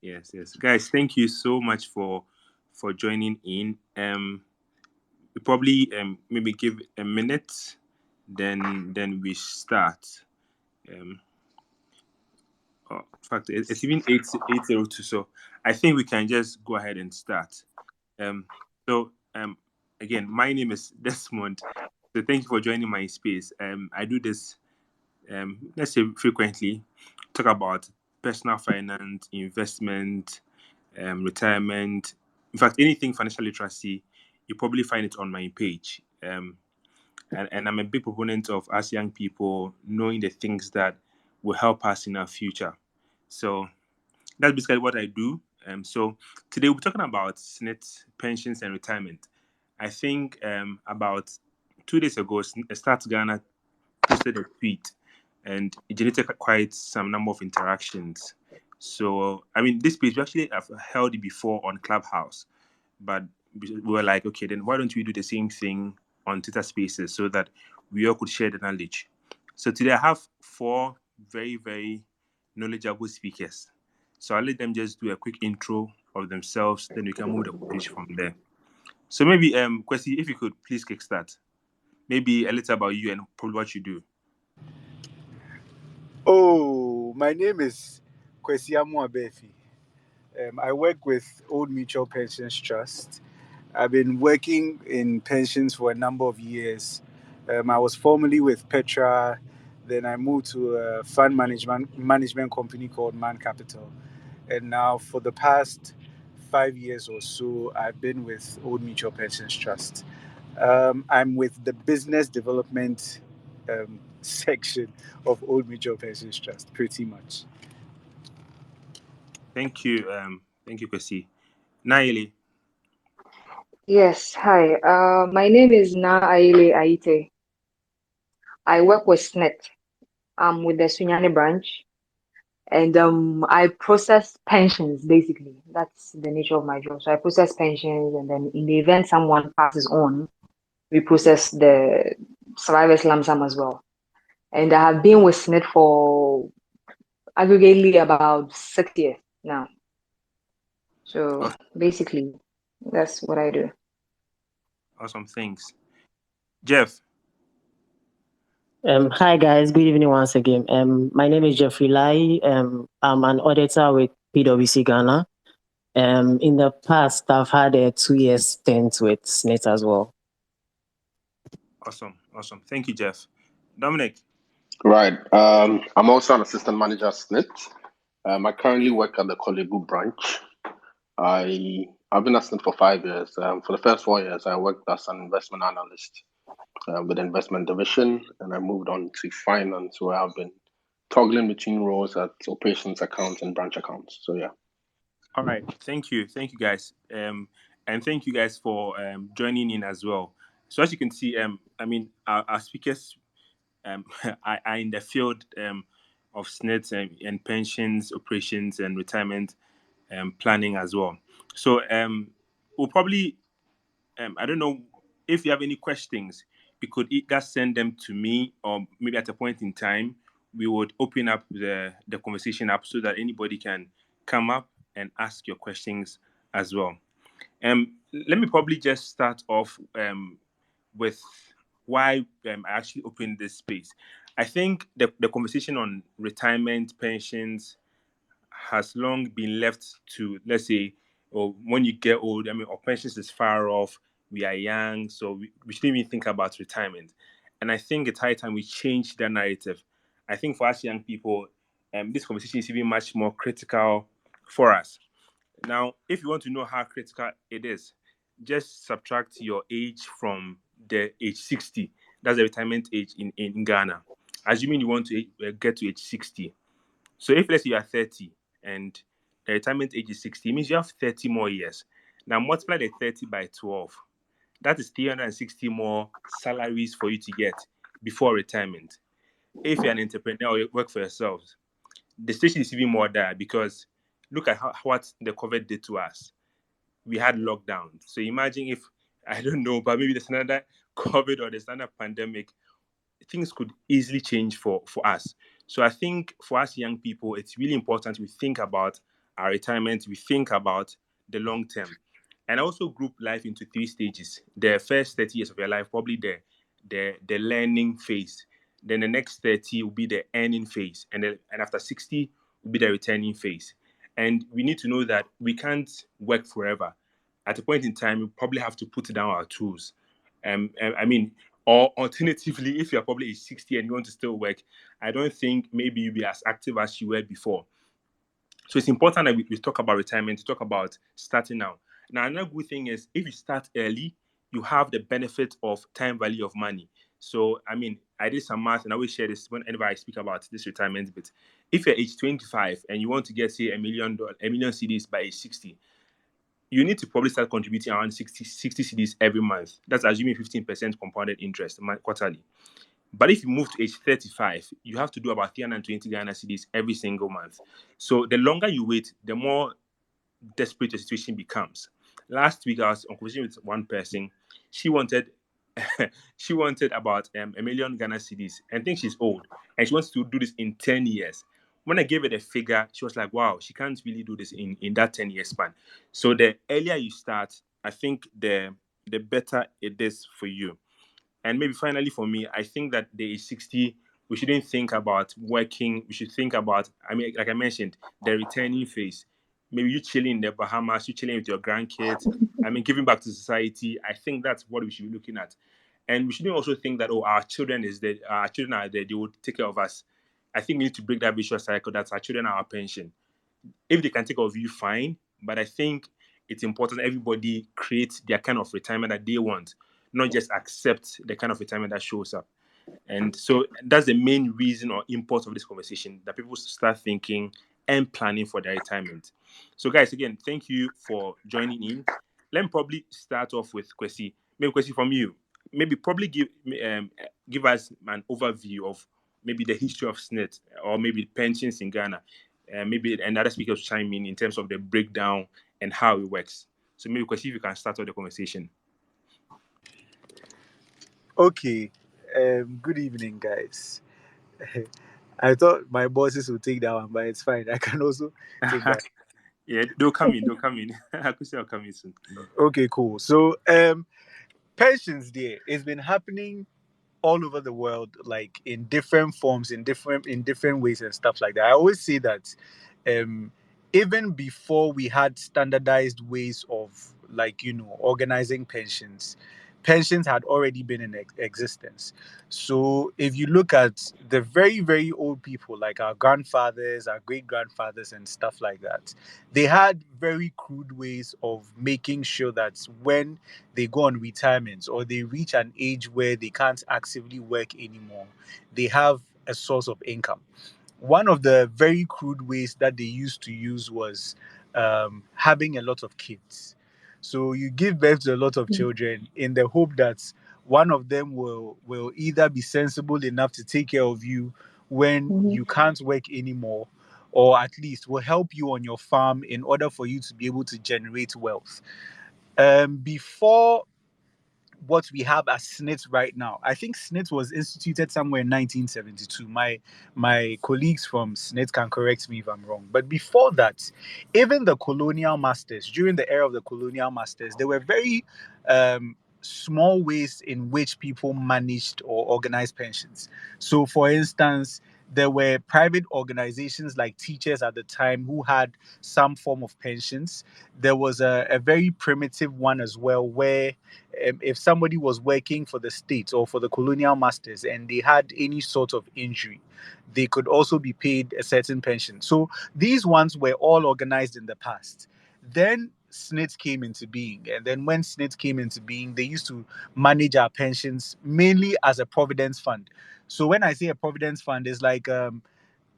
Yes, yes, guys. Thank you so much for joining in. We probably maybe give a minute, then we start. Um, in fact, it's even 8:02, so I think we can just go ahead and start. Um, so again, my name is Desmond. So thank you for joining my space. I do this let's say frequently, talk about personal finance, investment, retirement. In fact, anything financial literacy, you probably find it on my page. And I'm a big proponent of us young people knowing the things that will help us in our future. So that's basically what I do. So today we're talking about SSNIT, pensions and retirement. I think about 2 days ago, Start Ghana posted a tweet and it generated quite some number of interactions. So, I mean, this page we actually have held it before on Clubhouse, but we were like, okay, then why don't we do the same thing on Twitter Spaces so that we all could share the knowledge? So today I have four very, very knowledgeable speakers. So I'll let them just do a quick intro of themselves, then we can move the conversation from there. So maybe, Kwesi, if you could please kickstart. Maybe a little about you and probably what you do. Oh, my name is Kwesi Abefi. I work with Old Mutual Pensions Trust. I've been working in pensions for a number of years. I was formerly with Petra, then I moved to a fund management company called Man Capital. And now for the past 5 years or so, I've been with Old Mutual Pensions Trust. I'm with the business development section of Old Mutual Pensions Trust, pretty much. Thank you, Kwesi. Naili. Yes, hi. My name is Na Aile Aite. I work with SSNIT. I'm with the Sunyani branch, and I process pensions basically. That's the nature of my job. So I process pensions, and then in the event someone passes on, we process the survivors lump sum as well. And I have been with SSNIT for aggregately about 6 years now. So basically, that's what I do. Awesome, thanks. Jeff. Hi guys, good evening once again. My name is Jeffrey Lai. I'm an auditor with PwC Ghana. In the past, I've had a 2-year stint with SSNIT as well. Awesome. Thank you, Jeff. Dominic. Right. I'm also an assistant manager at SSNIT. I currently work at the Kolebu branch. I've been at SSNIT for 5 years. For the first 4 years, I worked as an investment analyst with the investment division, and I moved on to finance, where I've been toggling between roles at operations accounts and branch accounts. So yeah. All right. Thank you, guys. And thank you guys for joining in as well. So as you can see, I mean, our speakers are in the field of SSNIT and pensions, operations, and retirement planning as well. So we'll probably, I don't know if you have any questions, you could either send them to me, or maybe at a point in time, we would open up the conversation up so that anybody can come up and ask your questions as well. Let me probably just start off with why I actually opened this space. I think the conversation on retirement, pensions has long been left to, let's say, or when you get old, I mean, our pensions is far off, we are young, so we shouldn't even think about retirement. And I think it's high time we change that narrative. I think for us young people, this conversation is even much more critical for us. Now, if you want to know how critical it is, just subtract your age from the age 60. That's the retirement age in Ghana. Assuming you want to get to age 60. So if let's say you are 30 and the retirement age is 60, it means you have 30 more years. Now multiply the 30 by 12. That is 360 more salaries for you to get before retirement. If you're an entrepreneur or you work for yourself, the situation is even more dire, because look at what the COVID did to us. We had lockdown. So imagine if, I don't know, but maybe there's another COVID or there's another pandemic, things could easily change for us. So I think for us young people, it's really important we think about our retirement, we think about the long term. And I also group life into 3 stages. The first 30 years of your life, probably the learning phase. Then the next 30 will be the earning phase. And after 60 will be the returning phase. And we need to know that we can't work forever. At a point in time, we probably have to put down our tools. I mean, or alternatively, if you're probably age 60 and you want to still work, I don't think maybe you'll be as active as you were before. So it's important that we talk about retirement, to talk about starting now. Now, another good thing is if you start early, you have the benefit of time value of money. So, I mean, I did some math and I always share this whenever I speak about this retirement bit. If you're age 25 and you want to get, say, a million CDs by age 60, you need to probably start contributing around 60 CDs every month. That's assuming 15% compounded interest quarterly. But if you move to age 35, you have to do about 320 Ghana cedis every single month. So the longer you wait, the more desperate the situation becomes. Last week, I was on conversation with one person. She wanted she wanted about a million Ghana cedis, and I think she's old, and she wants to do this in 10 years. When I gave her the figure, she was like, wow, she can't really do this in that 10-year span. So the earlier you start, I think the better it is for you. And maybe finally for me, I think that the age 60, we shouldn't think about working. We should think about, I mean, like I mentioned, the returning phase. Maybe you chilling in the Bahamas, you chilling with your grandkids. I mean, giving back to society. I think that's what we should be looking at. And we shouldn't also think that, oh, our children are there, they will take care of us. I think we need to break that vicious cycle that our children are our pension. If they can take care of you, fine. But I think it's important everybody creates their kind of retirement that they want, not just accept the kind of retirement that shows up. And so that's the main reason or import of this conversation, that people start thinking and planning for their retirement. So, guys, again, thank you for joining in. Let me probably start off with Kwesi. Maybe Kwesi, from you. Maybe probably give us an overview of maybe the history of SNIT or maybe pensions in Ghana. Maybe another speakers chime in terms of the breakdown and how it works. So maybe Kwesi, if you can start off the conversation. Okay. Good evening, guys. I thought my bosses would take that one, but it's fine. I can also take that. Yeah, they'll come in. I could say I'll come in soon. Okay, cool. So, pensions there, it's been happening all over the world, like in different forms, in different ways and stuff like that. I always say that even before we had standardized ways of, like, organizing pensions had already been in existence. So if you look at the very, very old people, like our grandfathers, our great grandfathers and stuff like that, they had very crude ways of making sure that when they go on retirement or they reach an age where they can't actively work anymore, they have a source of income. One of the very crude ways that they used to use was having a lot of kids. So you give birth to a lot of children in the hope that one of them will either be sensible enough to take care of you when you can't work anymore, or at least will help you on your farm in order for you to be able to generate wealth. Before what we have as SNIT right now. I think SNIT was instituted somewhere in 1972. My colleagues from SNIT can correct me if I'm wrong. But before that, even the colonial masters, during the era of the colonial masters, there were very small ways in which people managed or organized pensions. So, for instance, there were private organizations like teachers at the time who had some form of pensions. There was a very primitive one as well, where if somebody was working for the state or for the colonial masters and they had any sort of injury, they could also be paid a certain pension. So these ones were all organized in the past. Then SNIT came into being. And then when SNIT came into being, they used to manage our pensions mainly as a providence fund. So when I say a providence fund, it's like a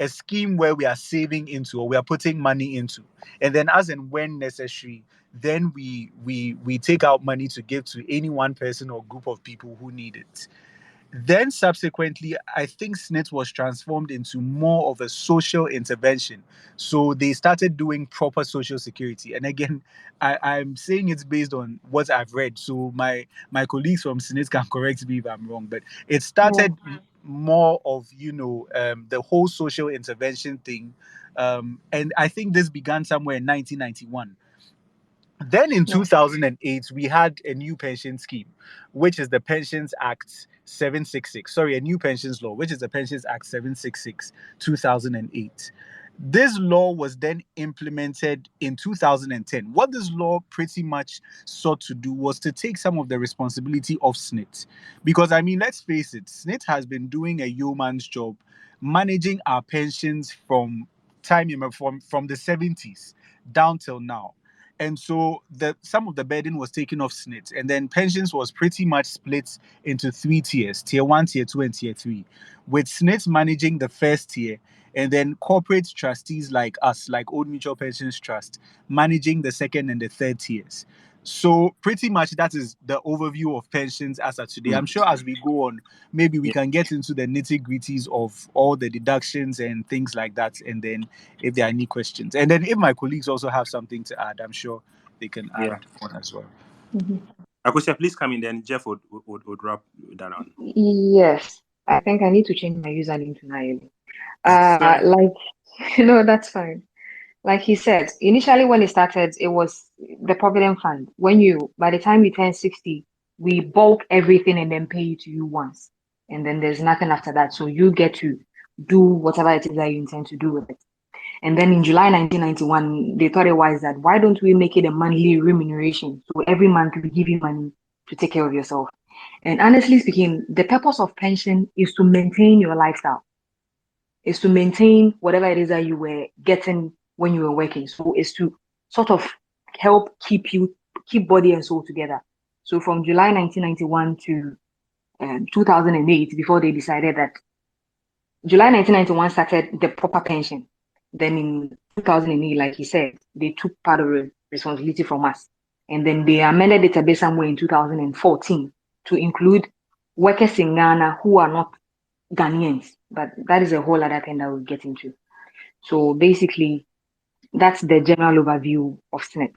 scheme where we are saving into or we are putting money into, and then as and when necessary, then we take out money to give to any one person or group of people who need it. Then subsequently, I think SNIT was transformed into more of a social intervention. So they started doing proper social security. And again, I'm saying it's based on what I've read. So my colleagues from SNIT can correct me if I'm wrong. But it started more of, the whole social intervention thing And I think this began somewhere in 1991. Then in 2008, we had a new pension scheme, which is the Pensions Act 766. Sorry, a new pensions law, which is the Pensions Act 766, 2008. This law was then implemented in 2010. What this law pretty much sought to do was to take some of the responsibility of SSNIT. Because, I mean, let's face it, SSNIT has been doing a yeoman's job managing our pensions from from the 70s down till now. And so some of the burden was taken off SSNIT, and then pensions was pretty much split into three tiers: tier 1, tier 2, and tier 3, with SSNIT managing the first tier, and then corporate trustees like us, like Old Mutual Pensions Trust, managing the second and the third tiers. So pretty much that is the overview of pensions as of today. I'm sure as we go on, maybe we can get into the nitty-gritties of all the deductions and things like that, and then if there are any questions. And then if my colleagues also have something to add, I'm sure they can add on as well. Akosia, please come in, then Jeff would wrap that on. Yes, I think I need to change my username to Naeli. Sorry. That's fine. Like he said, initially when it started, it was the Provident Fund. By the time you turn 60, we bulk everything and then pay it to you once. And then there's nothing after that. So you get to do whatever it is that you intend to do with it. And then in July 1991, they thought it wise that why don't we make it a monthly remuneration? So every month we give you money to take care of yourself. And honestly speaking, the purpose of pension is to maintain your lifestyle, is to maintain whatever it is that you were getting when you were working. So it's to sort of help keep body and soul together. So from July 1991 to 2008, before they decided that July 1991 started the proper pension. Then in 2008, like he said, they took part of the responsibility from us. And then they amended it a bit somewhere in 2014 to include workers in Ghana who are not Ghanaians. But that is a whole other thing that we'll get into. So basically, that's the general overview of SSNIT.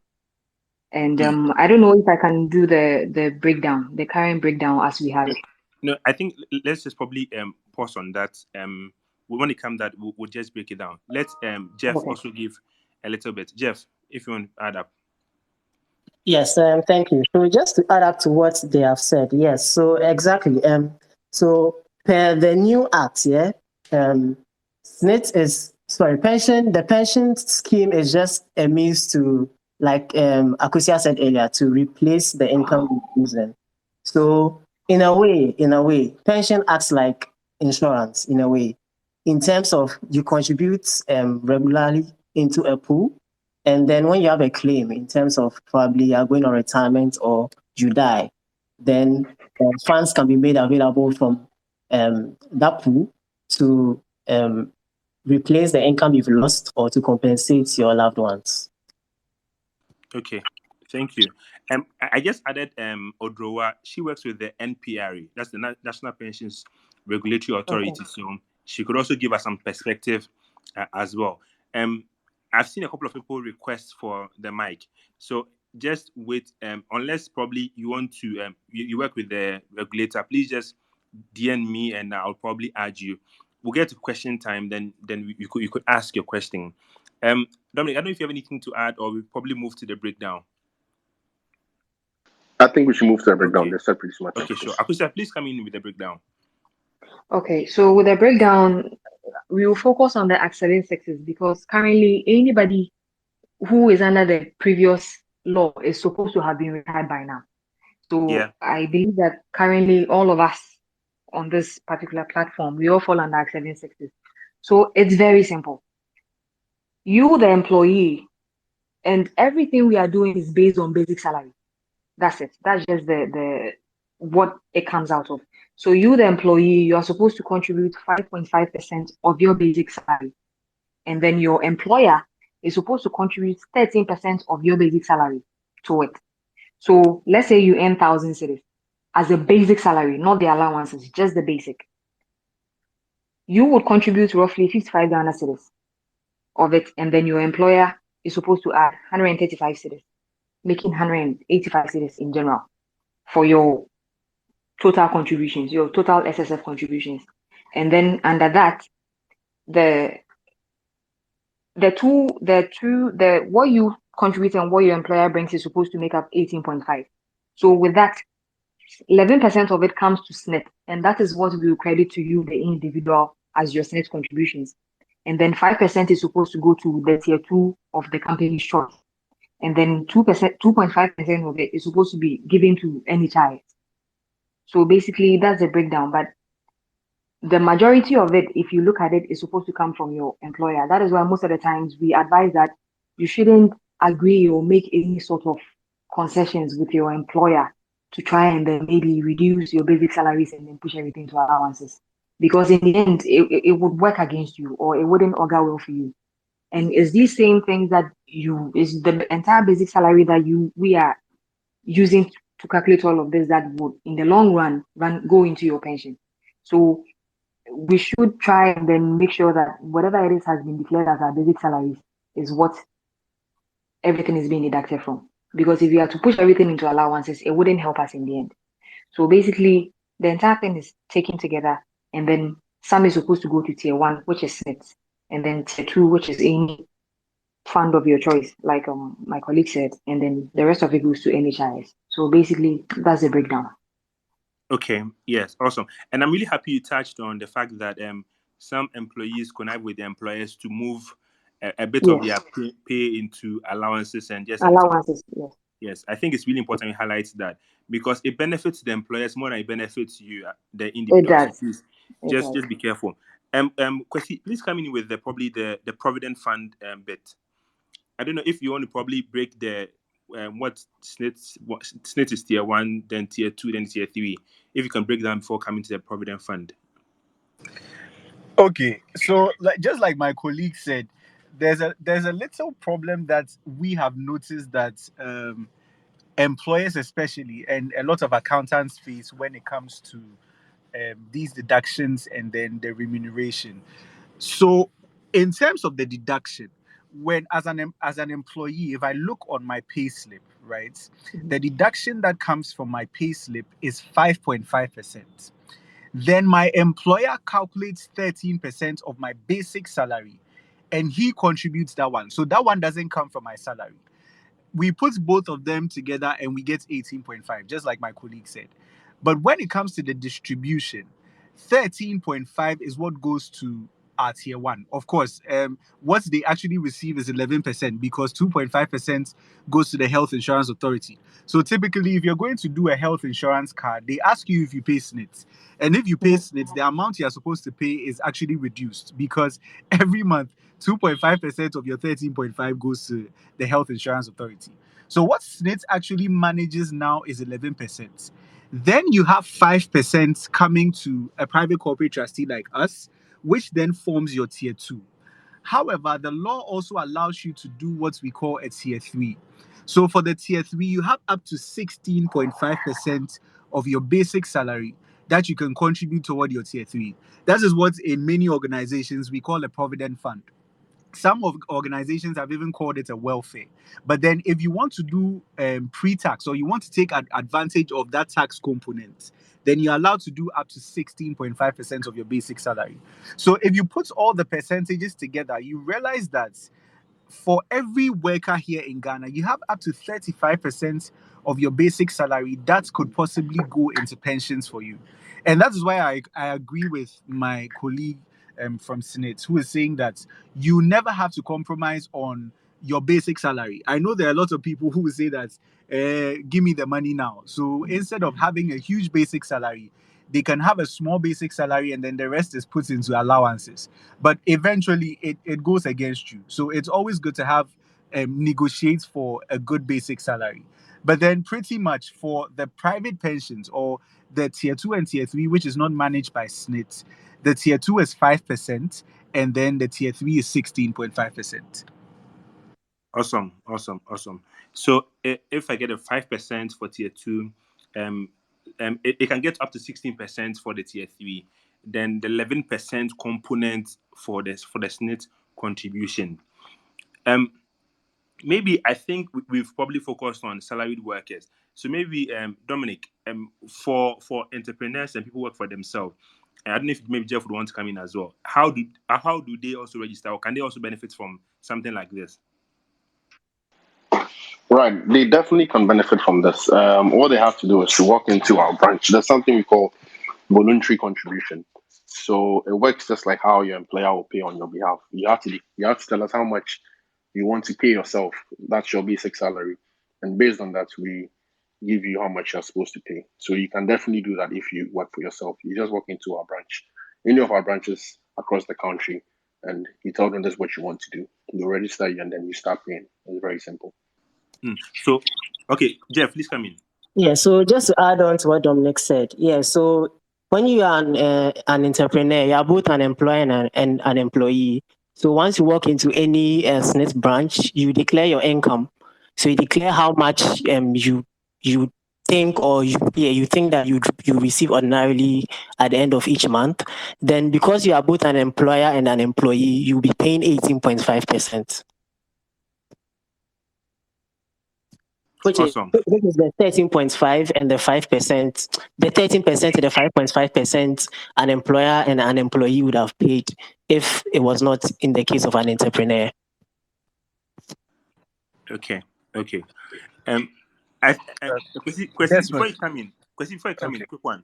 And I don't know if I can do the breakdown, the current breakdown as we have it. No, I think let's just probably pause on that. When it comes that, we'll just break it down. Let's Jeff also give a little bit. Jeff, if you want to add up. Yes, thank you. So just to add up to what they have said, yes. So exactly. So per the new act, SSNIT is pension. The pension scheme is just a means to, like Akosia said earlier, to replace the income we're losing. So in a way, pension acts like insurance in a way, in terms of you contribute regularly into a pool. And then when you have a claim in terms of probably you're going on retirement or you die, then funds can be made available from that pool to replace the income you've lost or to compensate your loved ones. Okay, thank you. I just added Odrowa. She works with the NPRA. That's the National Pensions Regulatory Authority. Okay. So she could also give us some perspective as well. I've seen a couple of people request for the mic. So just wait, unless probably you want to, you work with the regulator, please just DM me and I'll probably add you. We'll get to question time, then you could ask your question. Dominic, I don't know if you have anything to add, or we probably move to the breakdown. I think we should move to the breakdown. Okay. They said pretty much. Okay, sure. Akosia, please come in with the breakdown. Okay, so with the breakdown, we will focus on the accident sectors because currently anybody who is under the previous law is supposed to have been retired by now. So I believe that currently all of us on this particular platform, we all fall under accident sectors. So it's very simple. You, the employee, and everything we are doing is based on basic salary. That's it. That's just the what it comes out of. So you, the employee, you are supposed to contribute 5.5% of your basic salary. And then your employer is supposed to contribute 13% of your basic salary to it. So let's say you earn 1,000 cedis as a basic salary, not the allowances, just the basic. You would contribute roughly 55 Ghana cedis of it, and then your employer is supposed to add 135 cedis, making 185 cedis in general for your total contributions, your total SSF contributions. And then under that, the the what you contribute and what your employer brings is supposed to make up 18.5. So with that, 11% of it comes to SNIT, and that is what we will credit to you, the individual, as your SNIT contributions. And then 5% is supposed to go to the tier two of the company's choice. And then 2.5% of it is supposed to be given to NHIS. So basically, that's the breakdown. But the majority of it, if you look at it, is supposed to come from your employer. That is why most of the times we advise that you shouldn't agree or make any sort of concessions with your employer to try and then maybe reduce your basic salaries and then push everything to allowances. Because in the end, it would work against you or it wouldn't augur well for you. And it's these same things that is the entire basic salary that we are using to calculate all of this that would in the long run go into your pension. So we should try and then make sure that whatever it is has been declared as our basic salaries is what everything is being deducted from. Because if you are to push everything into allowances, it wouldn't help us in the end. So basically, the entire thing is taken together, and then some is supposed to go to tier one, which is SNIT, and then tier two, which is any fund of your choice, like my colleague said, and then the rest of it goes to NHIS. So basically, that's the breakdown. Okay, yes, awesome. And I'm really happy you touched on the fact that some employees connive with the employers to move a bit of their pay into allowances and just allowances. Yes. Yes, I think it's really important you highlight that because it benefits the employers more than it benefits you, the individual. It does. So please, just be careful. Kwesi, please come in with the Provident Fund bit. I don't know if you want to probably break the what SNIT is tier one, then tier two, then tier three. If you can break down before coming to the Provident Fund. Okay, so just like my colleague said, there's a little problem that we have noticed that employers especially and a lot of accountants face when it comes to these deductions and then the remuneration. So in terms of the deduction, when as an employee, if I look on my payslip, right, the deduction that comes from my payslip is 5.5%. Then my employer calculates 13% of my basic salary and he contributes that one. So that one doesn't come from my salary. We put both of them together and we get 18.5, just like my colleague said. But when it comes to the distribution, 13.5 is what goes to our tier one. Of course, what they actually receive is 11% because 2.5% goes to the health insurance authority. So typically, if you're going to do a health insurance card, they ask you if you pay SNIT. And if you pay SNIT, the amount you're supposed to pay is actually reduced because every month, 2.5% of your 13.5 goes to the health insurance authority. So what SNIT actually manages now is 11%. Then you have 5% coming to a private corporate trustee like us, which then forms your tier two. However, the law also allows you to do what we call a tier three. So for the tier three, you have up to 16.5% of your basic salary that you can contribute toward your tier three. That is what in many organizations we call a provident fund. Some of organizations have even called it a welfare. But then if you want to do pre-tax or you want to take advantage of that tax component, then you're allowed to do up to 16.5% of your basic salary. So if you put all the percentages together, you realize that for every worker here in Ghana, you have up to 35% of your basic salary that could possibly go into pensions for you. And that is why I agree with my colleague from SNIT who is saying that you never have to compromise on your basic salary. I know there are a lot of people who will say that, give me the money now. So instead of having a huge basic salary, they can have a small basic salary and then the rest is put into allowances. But eventually it goes against you. So it's always good to have negotiate for a good basic salary. But then pretty much for the private pensions or the tier two and tier three, which is not managed by SNIT, the tier two is 5% and then the tier three is 16.5%. Awesome. So if I get a 5% for tier two, it can get up to 16% for the tier three. Then the 11% component for the SNIT contribution. Maybe I think we've probably focused on salaried workers. So maybe Dominic, for entrepreneurs and people who work for themselves, I don't know if maybe Jeff would want to come in as well. How do they also register, or can they also benefit from something like this? Right, they definitely can benefit from this. What they have to do is to walk into our branch. There's something we call voluntary contribution. So it works just like how your employer will pay on your behalf. You have to tell us how much you want to pay yourself. That's your basic salary, and based on that, we give you how much you're supposed to pay. So you can definitely do that if you work for yourself. You just walk into our branch, any of our branches across the country, and you tell them that's what you want to do. They'll register you, and then you start paying. It's very simple. So, okay, Jeff, please come in. Yeah, so just to add on to what Dominic said, yeah, so when you are an entrepreneur, you are both an employer and an employee. So once you walk into any SSNIT branch, you declare your income. So you declare how much you think, or you think that you receive ordinarily at the end of each month. Then because you are both an employer and an employee, you'll be paying 18.5%. Which is Awesome. the 13.5 and the 5%. The 13% and the 5.5% an employer and an employee would have paid if it was not in the case of an entrepreneur. Okay. Question before you come in. Quick one.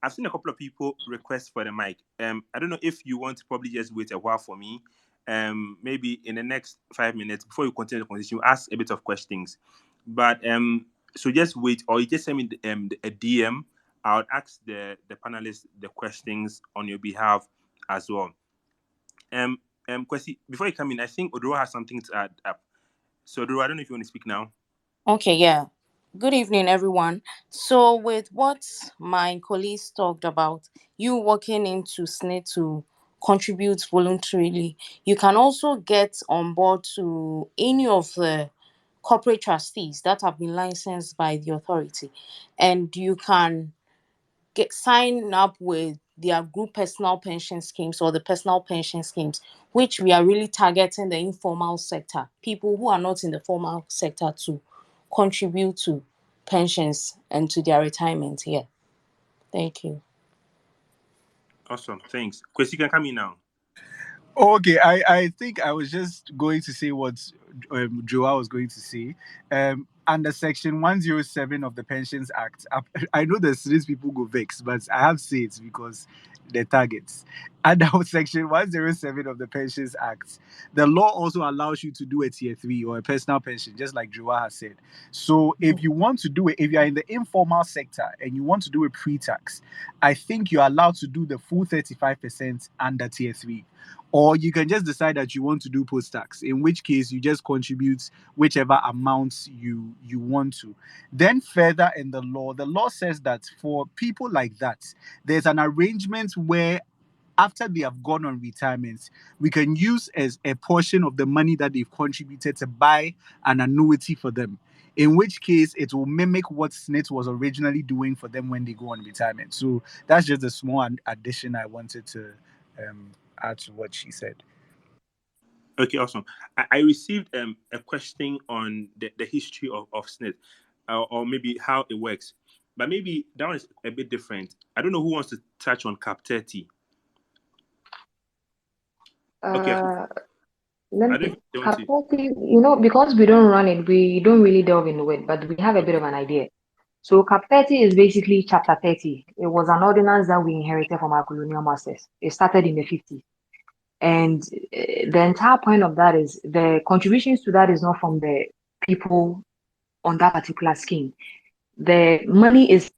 I've seen a couple of people request for the mic. I don't know if you want to probably just wait a while for me. Maybe in the next 5 minutes before you continue the conversation, you ask a bit of questions. But so just wait, or you just send me a DM. I'll ask the panelists the questions on your behalf as well. Kwesi, before you come in, I think Odoro has something to add up. So Odoro, I don't know if you want to speak now. Okay, yeah. Good evening, everyone. So with what my colleagues talked about, you walking into SSNIT to contribute voluntarily, you can also get on board to any of the corporate trustees that have been licensed by the authority, and you can sign up with their group personal pension schemes or the personal pension schemes, which we are really targeting the informal sector, people who are not in the formal sector, to contribute to pensions and to their retirement here. Thank you. Awesome, thanks. Kwesi, you can come in now. Okay, I think I was just going to say what Joa was going to say. Under Section 107 of the Pensions Act, I know that these people go vex, but I have to say it because they're targets. Under Section 107 of the Pensions Act, the law also allows you to do a Tier 3 or a personal pension, just like Joa has said. So if you want to do it, if you're in the informal sector and you want to do a pre-tax, I think you're allowed to do the full 35% under Tier 3. Or you can just decide that you want to do post-tax, in which case you just contribute whichever amounts you want to. Then further in the law says that for people like that, there's an arrangement where after they have gone on retirement, we can use as a portion of the money that they've contributed to buy an annuity for them. In which case, it will mimic what SSNIT was originally doing for them when they go on retirement. So that's just a small addition I wanted to add to what she said. Okay, awesome. I received a question on the history of SSNIT, or maybe how it works. But maybe that one is a bit different. I don't know who wants to touch on Cap 30. Okay. Cap 30, because we don't run it, we don't really delve into it, but we have a bit of an idea. So Cap 30 is basically Chapter 30. It was an ordinance that we inherited from our colonial masters. It started in the 50s. And the entire point of that is the contributions to that is not from the people on that particular scheme. The money is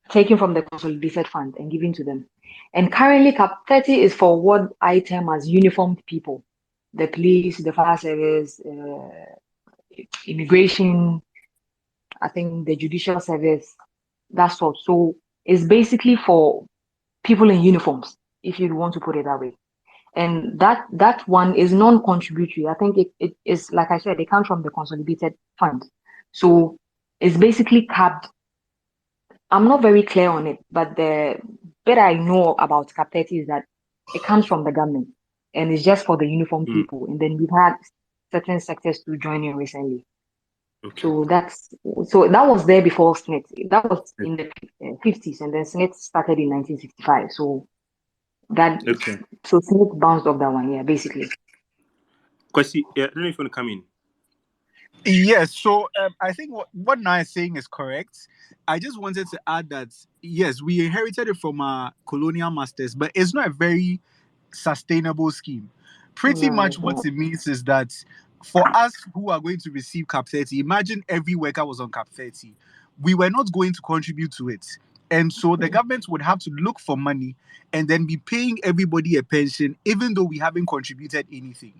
taken from the consolidated fund and given to them. And currently, Cap 30 is for what I term as uniformed people: the police, the fire service, immigration, I think the judicial service, that sort. So it's basically for people in uniforms, if you want to put it that way. And that one is non-contributory. I think it is, like I said, it comes from the consolidated fund. So it's basically capped. I'm not very clear on it, but the bit I know about Cap 30 is that it comes from the government and it's just for the uniform people. And then we've had certain sectors to join in recently. Okay. So that was there before SNIT. That was in the 50s, and then SNIT started in 1965. So Okay. SNIT bounced off that one, yeah, basically. Kwesi, I don't know if you want to come in. Yes, so I think what Naya is saying is correct. I just wanted to add that yes, we inherited it from our colonial masters, but it's not a very sustainable scheme. Pretty No, much it's what not. it means is that for us who are going to receive Cap 30, imagine every worker was on Cap 30. We were not going to contribute to it. And so the government would have to look for money and then be paying everybody a pension, even though we haven't contributed anything.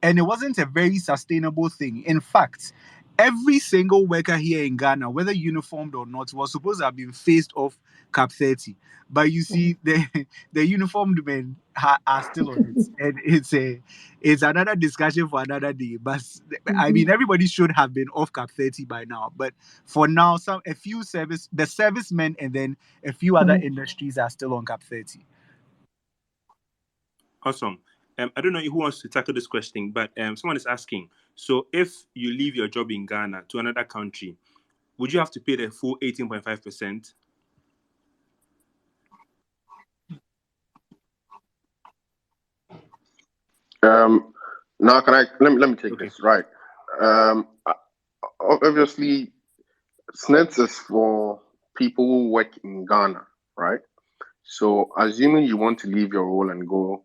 And it wasn't a very sustainable thing. In fact, every single worker here in Ghana, whether uniformed or not, was supposed to have been phased off Cap 30. But you see, the uniformed men are still on it, and it's another discussion for another day. But I mean, everybody should have been off Cap 30 by now. But for now, a few the servicemen, and then a few other industries are still on Cap 30. Awesome. I don't know who wants to tackle this question, but someone is asking. So, if you leave your job in Ghana to another country, would you have to pay the full 18.5%? Now can I let me take this, right? Obviously SNIT is for people who work in Ghana, right? So assuming you want to leave your role and go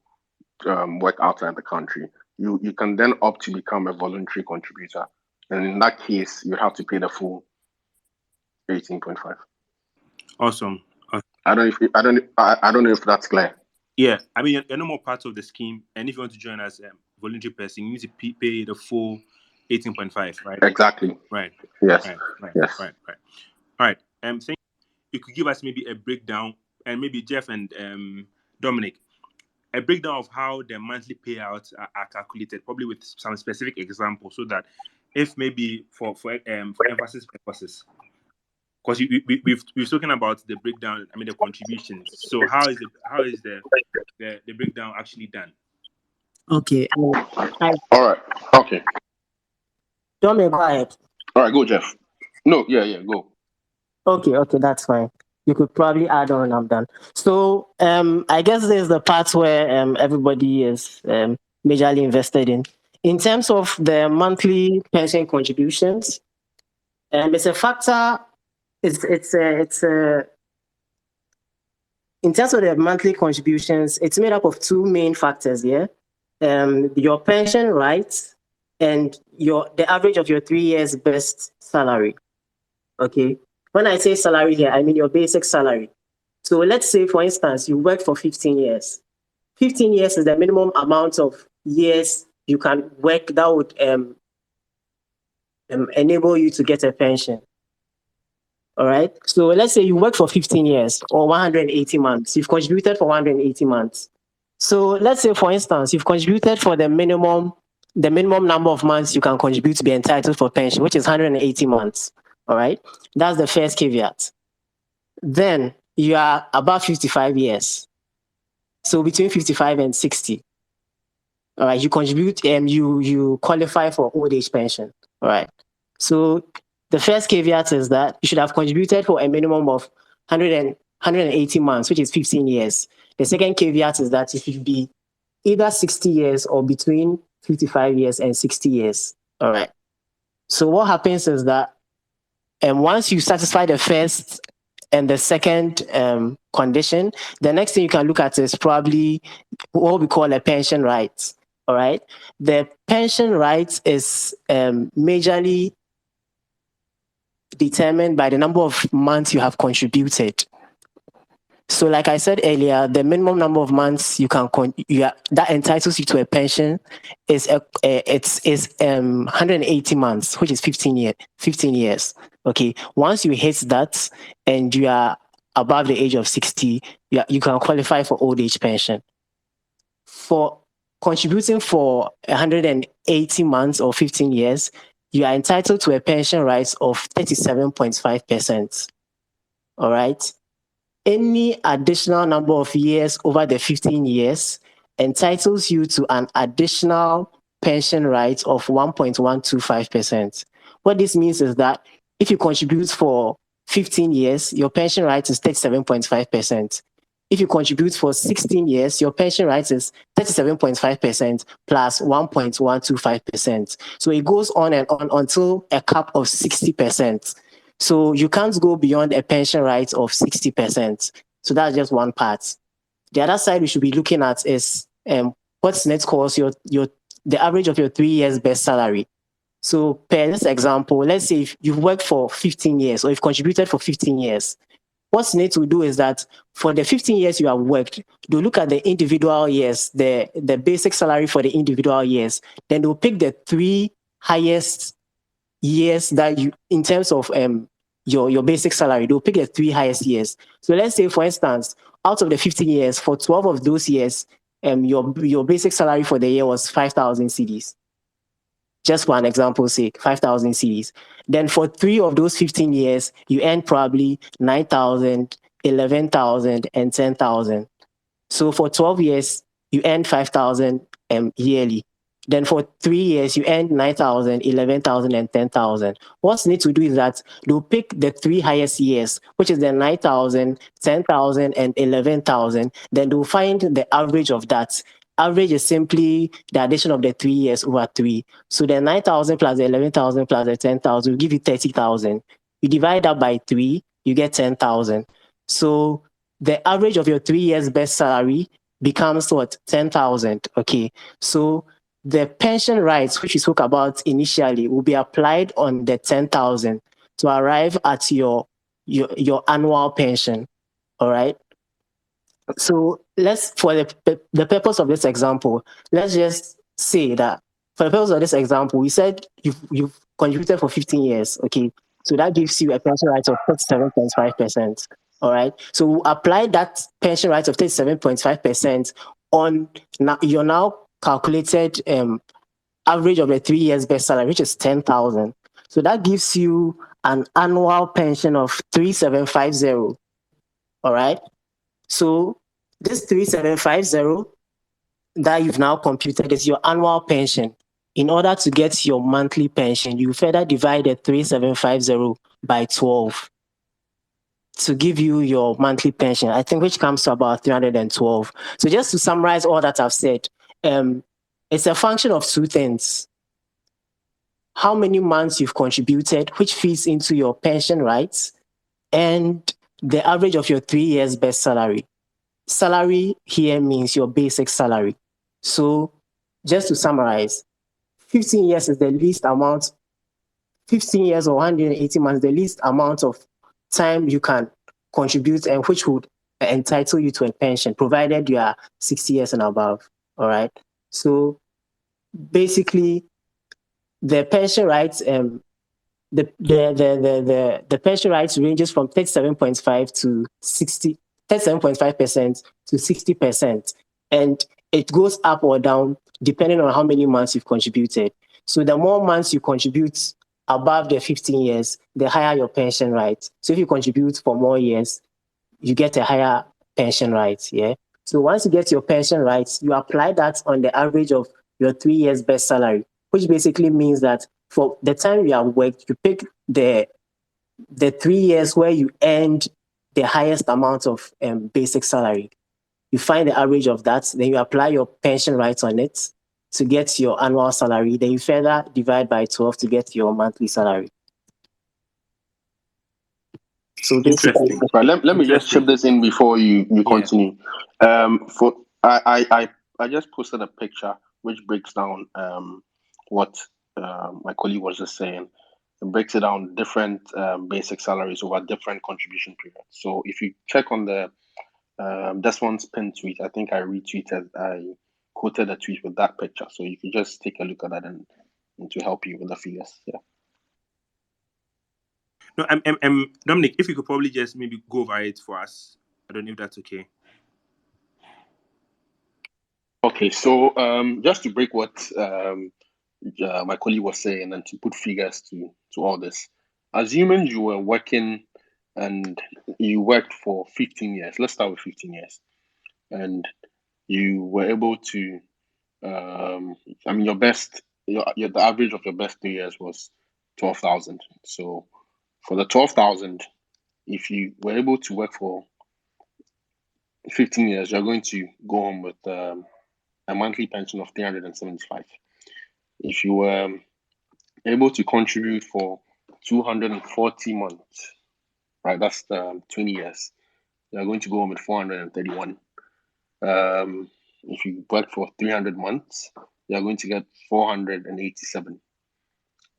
work outside the country, you can then opt to become a voluntary contributor, and in that case, you have to pay the full 18.5. Awesome. I don't know if that's clear. Yeah, I mean, you're no more part of the scheme, and if you want to join as a voluntary person, you need to pay the full 18.5, right? Exactly. Right. Yes. Right. Yes. Right. All right. Think you could give us maybe a breakdown, and maybe Jeff and Dominic, a breakdown of how the monthly payouts are calculated, probably with some specific examples, so that if maybe for emphasis purposes, because we've spoken about the breakdown, I mean the contributions. So how is the breakdown actually done? Okay. All right. Okay. Dominic, go ahead. All right, go, Jeff. No, yeah, go. Okay, that's fine. You could probably add on. I'm done. So, I guess there's the part where everybody is majorly invested in. In terms of the monthly pension contributions, it's a factor. It's a in terms of the monthly contributions, it's made up of two main factors here. Your pension rights and the average of your 3 years best salary. Okay. When I say salary here, I mean your basic salary. So let's say, for instance, you work for 15 years. 15 years is the minimum amount of years you can work that would enable you to get a pension. All right. So let's say you work for 15 years or 180 months. You've contributed for 180 months. So let's say, for instance, you've contributed for the minimum number of months you can contribute to be entitled for pension, which is 180 months. All right. That's the first caveat. Then you are above 55 years. So between 55 and 60. All right. You contribute and you qualify for old age pension. All right. So the first caveat is that you should have contributed for a minimum of 180 months, which is 15 years. The second caveat is that it should be either 60 years or between 55 years and 60 years. All right. So what happens is that once you satisfy the first and the second condition, the next thing you can look at is probably what we call a pension right. All right. The pension right is majorly determined by the number of months you have contributed. So, like I said earlier, the minimum number of months you can that entitles you to a pension is 180 months, which is 15 years. Okay, once you hit that and you are above the age of 60, you can qualify for old age pension. For contributing for 180 months or 15 years, you are entitled to a pension right of 37.5%. All right. Any additional number of years over the 15 years entitles you to an additional pension right of 1.125%. What this means is that if you contribute for 15 years, your pension right is 37.5%. If you contribute for 16 years, your pension right is 37.5% plus 1.125%. So it goes on and on until a cap of 60%. So you can't go beyond a pension right of 60%. So that's just one part. The other side we should be looking at is what SSNIT calls the average of your 3 years best salary. So per this example, let's say if you've worked for 15 years or you've contributed for 15 years, what SSNIT will do is that for the 15 years you have worked, they'll look at the individual years, the basic salary for the individual years, then they'll pick the 3 highest years that you, in terms of your basic salary, they'll pick the 3 highest years. So let's say, for instance, out of the 15 years, for 12 of those years, your basic salary for the year was 5,000 cedis. Just for an example's sake, 5,000 cedis. Then for 3 of those 15 years, you earn probably 9,000, 11,000, and 10,000. So for 12 years, you earn 5,000 yearly. Then for 3 years, you earn 9,000, 11,000, and 10,000. What you need to do is that they'll pick the 3 highest years, which is the 9,000, 10,000, and 11,000. Then they'll find the average of that. Average is simply the addition of the 3 years over 3. So the 9,000 plus the 11,000 plus the 10,000 will give you 30,000. You divide that by 3, you get 10,000. So the average of your 3 years best salary becomes what? 10,000. Okay. So the pension rights, which we spoke about initially, will be applied on the 10,000 to arrive at your annual pension. All right. So for the purpose of this example, let's just say that for the purpose of this example, we said you've contributed for 15 years. Okay. So that gives you a pension right of 37.5%. All right. So we'll apply that pension right of 37.5% on your now calculated average of the 3 years best salary, which is 10,000. So that gives you an annual pension of 3,750. All right. So this 3,750 that you've now computed is your annual pension. In order to get your monthly pension, you further divide the 3,750 by 12 to give you your monthly pension, I think, which comes to about 312. So just to summarize all that I've said, it's a function of 2 things. How many months you've contributed, which feeds into your pension rights, and the average of your 3 years best salary. Salary here means your basic salary. So just to summarize, 15 years is the least amount, 15 years or 180 months, the least amount of time you can contribute and which would entitle you to a pension, provided you are 60 years and above. All right. So basically, the pension rights, the pension rights ranges from 37.5 to 37.5% to 60%, and it goes up or down depending on how many months you've contributed. So the more months you contribute above the 15 years, the higher your pension rights. So if you contribute for more years, you get a higher pension rights. Yeah. So once you get your pension rights, you apply that on the average of your 3 years best salary, which basically means that for the time you have worked, you pick the 3 years where you earned the highest amount of basic salary. You find the average of that, then you apply your pension rights on it to get your annual salary. Then you further divide by 12 to get your monthly salary. So Interesting. Right, let me just chip this in before you continue. For I just posted a picture which breaks down what my colleague was just saying. It breaks it down different basic salaries over different contribution periods. So if you check on the Desmond's pinned tweet, I think I quoted a tweet with that picture. So you can just take a look at that and to help you with the figures. Yeah. No, Dominic, if you could probably just maybe go over it for us. I don't know if that's okay. Okay, so just to break what my colleague was saying and to put figures to all this, assuming you were working and you worked for 15 years, let's start with 15 years, and you were able to I mean, the average of your best 3 years was 12,000. So for the 12,000, if you were able to work for 15 years, you're going to go home with a monthly pension of 375. If you were able to contribute for 240 months, right, that's 20 years, you're going to go home with 431. If you work for 300 months, you're going to get 487,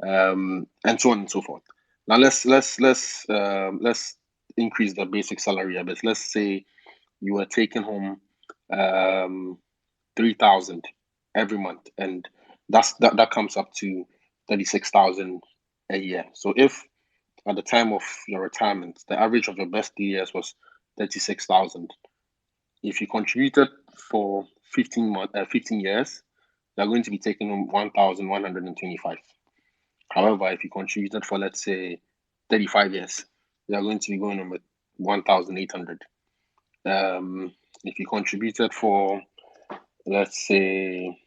and so on and so forth. Now let's increase the basic salary a bit. Let's say you are taking home 3,000 every month, and that comes up to 36,000 a year. So if at the time of your retirement, the average of your best 3 years was 36,000, if you contributed for 15 years, you're going to be taking home 1,125. However, if you contributed for, let's say, 35 years, you're going to be going on with 1,800. If you contributed for, let's say,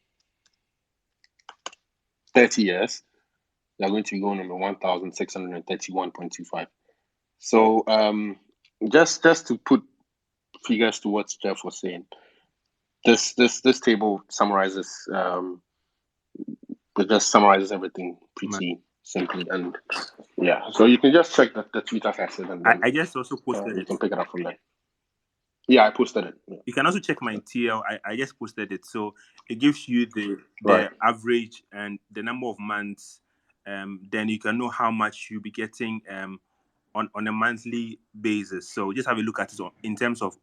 30 years, you're going to be going on with 1,631.25. So just to put figures to what Jeff was saying, this table summarizes everything pretty simply, and yeah, so you can just check the tweet as I said, and then I just also posted you it. can pick it up from there. Yeah, I posted it. Yeah. You can also check my TL. I just posted it, so it gives you the Right. average and the number of months. Then you can know how much you'll be getting on a monthly basis. So just have a look at it in terms of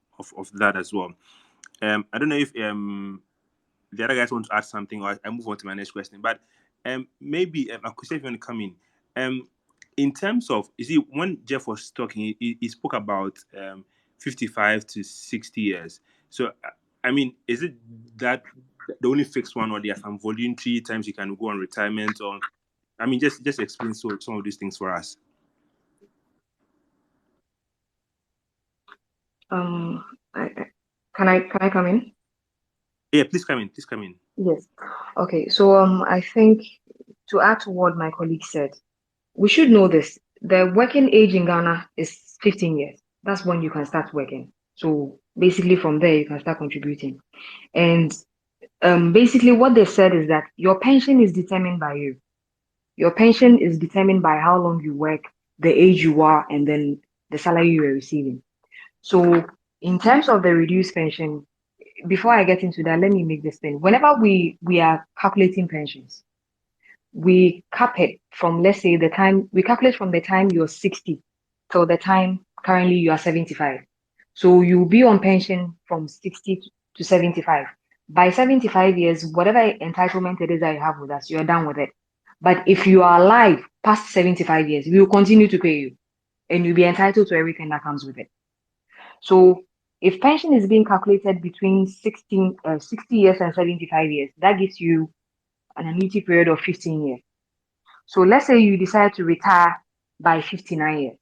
that as well. I don't know if the other guys want to add something, or I move on to my next question. But maybe I could say if you want to come in. In terms of, you see, when Jeff was talking, he spoke about 55 to 60 years. So, I mean, is it that the only fixed one, or there are some voluntary times you can go on retirement? Or, I mean, just explain some of these things for us. Can I come in? Yeah, please come in. Please come in. Yes. Okay. So I think to add to what my colleague said, we should know this. The working age in Ghana is 15 years. That's when you can start working. So basically from there you can start contributing. And basically what they said is that your pension is determined by you. Your pension is determined by how long you work, the age you are, and then the salary you are receiving. So in terms of the reduced pension, before I get into that, let me make this thing. Whenever we are calculating pensions, we cap it from, let's say, we calculate from the time you're 60 till the time currently you are 75. So you'll be on pension from 60 to 75. By 75 years, whatever entitlement it is that you have with us, you're done with it. But if you are alive past 75 years, we will continue to pay you and you'll be entitled to everything that comes with it. So if pension is being calculated between 60 years and 75 years, that gives you an annuity period of 15 years. So let's say you decide to retire by 59 years.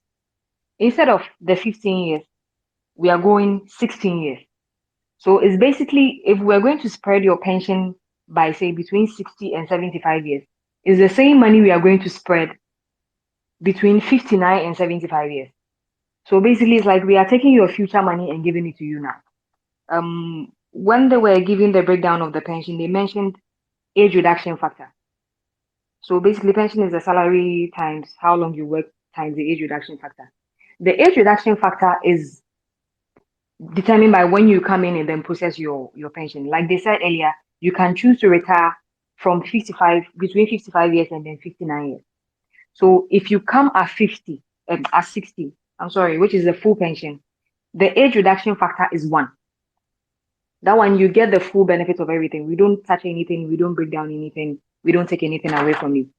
Instead of the 15 years, we are going 16 years. So it's basically, if we're going to spread your pension by, say, between 60 and 75 years, it's the same money we are going to spread between 59 and 75 years. So basically, it's like we are taking your future money and giving it to you now. When they were giving the breakdown of the pension, they mentioned age reduction factor. So basically, pension is the salary times how long you work times the age reduction factor. The age reduction factor is determined by when you come in and then process your pension. Like they said earlier, you can choose to retire from 55, between 55 years and then 59 years. So if you come at 60, at 60, I'm sorry, which is the full pension, the age reduction factor is 1. That one, you get the full benefit of everything. We don't touch anything, we don't break down anything, we don't take anything away from you.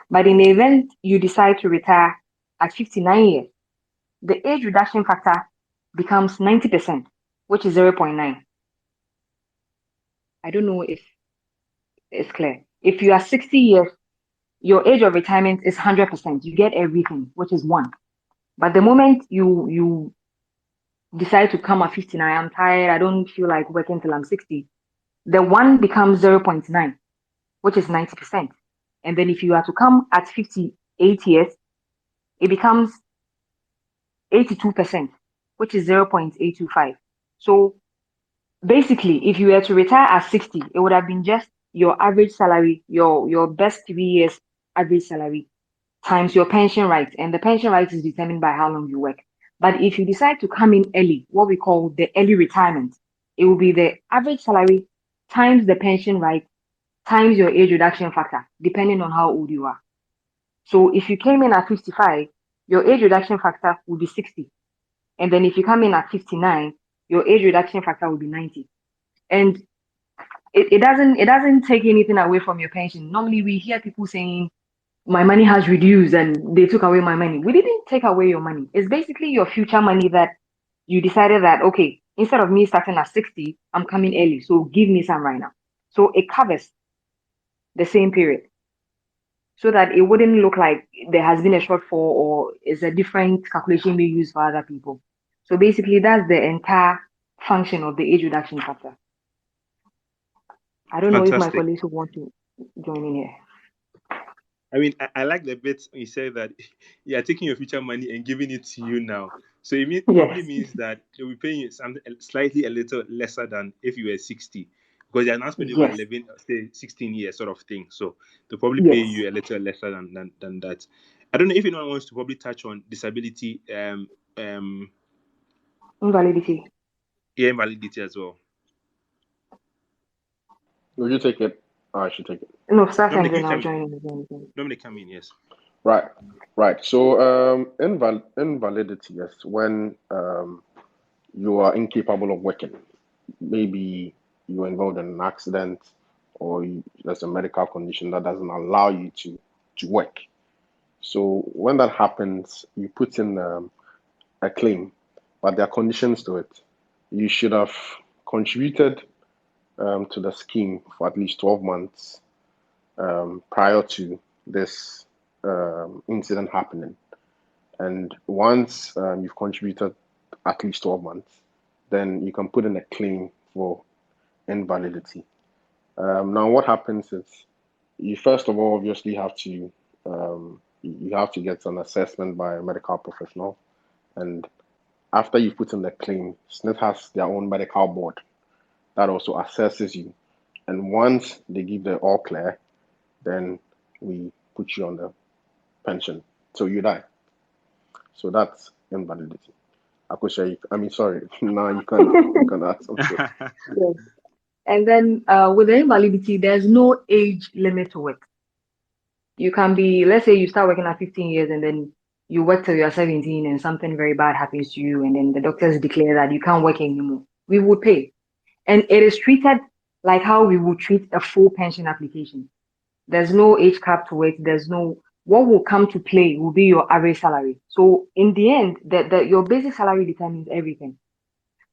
But in the event you decide to retire at 59 years, the age reduction factor becomes 90%, which is 0.9. I don't know if it's clear. If you are 60 years, your age of retirement is 100%. You get everything, which is 1. But the moment you decide to come at 59, I'm tired, I don't feel like working till I'm 60, the 1 becomes 0.9, which is 90%. And then if you are to come at 58 years, it becomes 82%, which is 0.825. So basically, if you were to retire at 60, it would have been just your average salary, your best 3 years average salary, times your pension right. And the pension right is determined by how long you work. But if you decide to come in early, what we call the early retirement, it will be the average salary times the pension right times your age reduction factor, depending on how old you are. So if you came in at 55, your age reduction factor will be 60. And then if you come in at 59, your age reduction factor will be 90. And it doesn't take anything away from your pension. Normally we hear people saying my money has reduced and they took away my money. We didn't take away your money. It's basically your future money that you decided that, okay, instead of me starting at 60, I'm coming early. So give me some right now. So it covers the same period so that it wouldn't look like there has been a shortfall or it's a different calculation being used for other people. So basically, that's the entire function of the age reduction factor. I don't know if my Fantastic. colleagues would want to join in here. I mean, I like the bit you said that you are taking your future money and giving it to you now. So it probably Yes, means that you'll be paying you something slightly a little lesser than if you were 60, because they are now spending over yes, 11, say 16 years sort of thing. So they'll probably pay yes. you a little lesser than that. I don't know if anyone wants to probably touch on disability, Invalidity. invalidity as well. Will you take it? I should take it. No, start Normally, and can then you I'll come in? join in. Normally come in, yes. Right, right. So invalidity is when you are incapable of working. Maybe you're involved in an accident or there's a medical condition that doesn't allow you to work. So when that happens, you put in a claim, but there are conditions to it. You should have contributed to the scheme for at least 12 months prior to this incident happening. And once you've contributed at least 12 months, then you can put in a claim for invalidity. Now, what happens is you first of all obviously have to get an assessment by a medical professional, and after you put in the claim, SNIT has their own medical board that also assesses you. And once they give the all clear, then we put you on the pension. So you die. So that's invalidity. Akusha, sorry. Now you can add something. Yes. And then with the invalidity, there's no age limit to it. You can be, let's say you start working at 15 years and then you work till you're 17 and something very bad happens to you and then the doctors declare that you can't work anymore. We would pay. And it is treated like how we would treat a full pension application. There's no age cap to it. What will come to play will be your average salary. So in the end, your basic salary determines everything.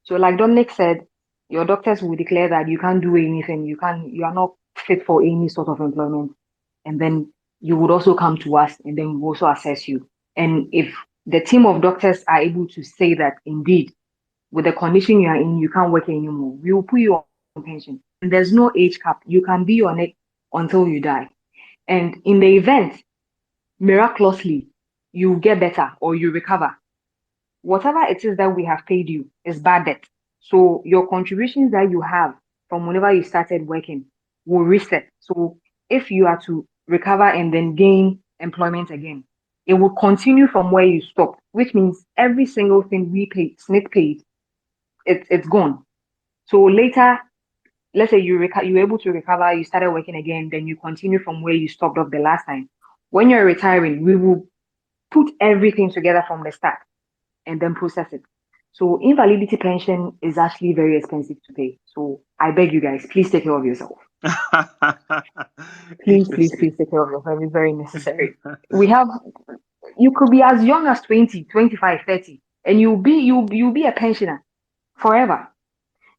So like Dominic said, your doctors will declare that you can't do anything. You are not fit for any sort of employment. And then you would also come to us and then we will also assess you. And if the team of doctors are able to say that indeed, with the condition you are in, you can't work anymore, we will put you on pension. And there's no age cap. You can be on it until you die. And in the event, miraculously, you get better or you recover, whatever it is that we have paid you is bad debt. So your contributions that you have from whenever you started working will reset. So if you are to recover and then gain employment again, it will continue from where you stopped, which means every single thing we paid, SNIT paid, it's gone. So later, let's say you're able to recover, you started working again, then you continue from where you stopped off the last time. When you're retiring, we will put everything together from the start and then process it. So invalidity pension is actually very expensive to pay. So I beg you guys, please take care of yourself. Please, please, Interesting. please take care of yourself. It's very necessary. You could be as young as 20, 25, 30, and you'll be a pensioner forever.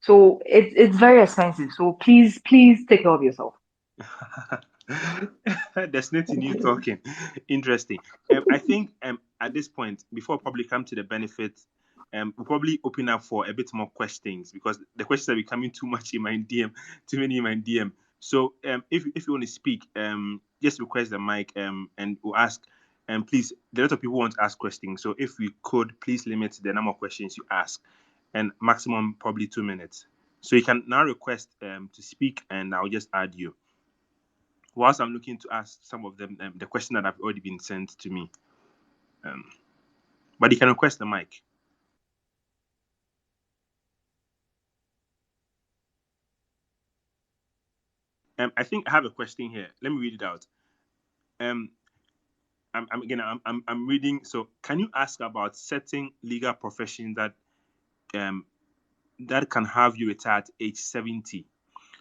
So it's very expensive. So please take care of yourself. There's nothing you talking. Interesting. I think at this point, before probably come to the benefits, we'll probably open up for a bit more questions because the questions are becoming too much in my DM, too many in my DM. So if you want to speak, just request the mic and we'll ask. And please, there are a lot of people who want to ask questions. So if we could, please limit the number of questions you ask, and maximum probably 2 minutes. So you can now request to speak, and I'll just add you. Whilst I'm looking to ask some of them the question that have already been sent to me. But you can request the mic. I think I have a question here. Let me read it out. I'm reading. So, can you ask about certain legal professions that that can have you retire at age 70?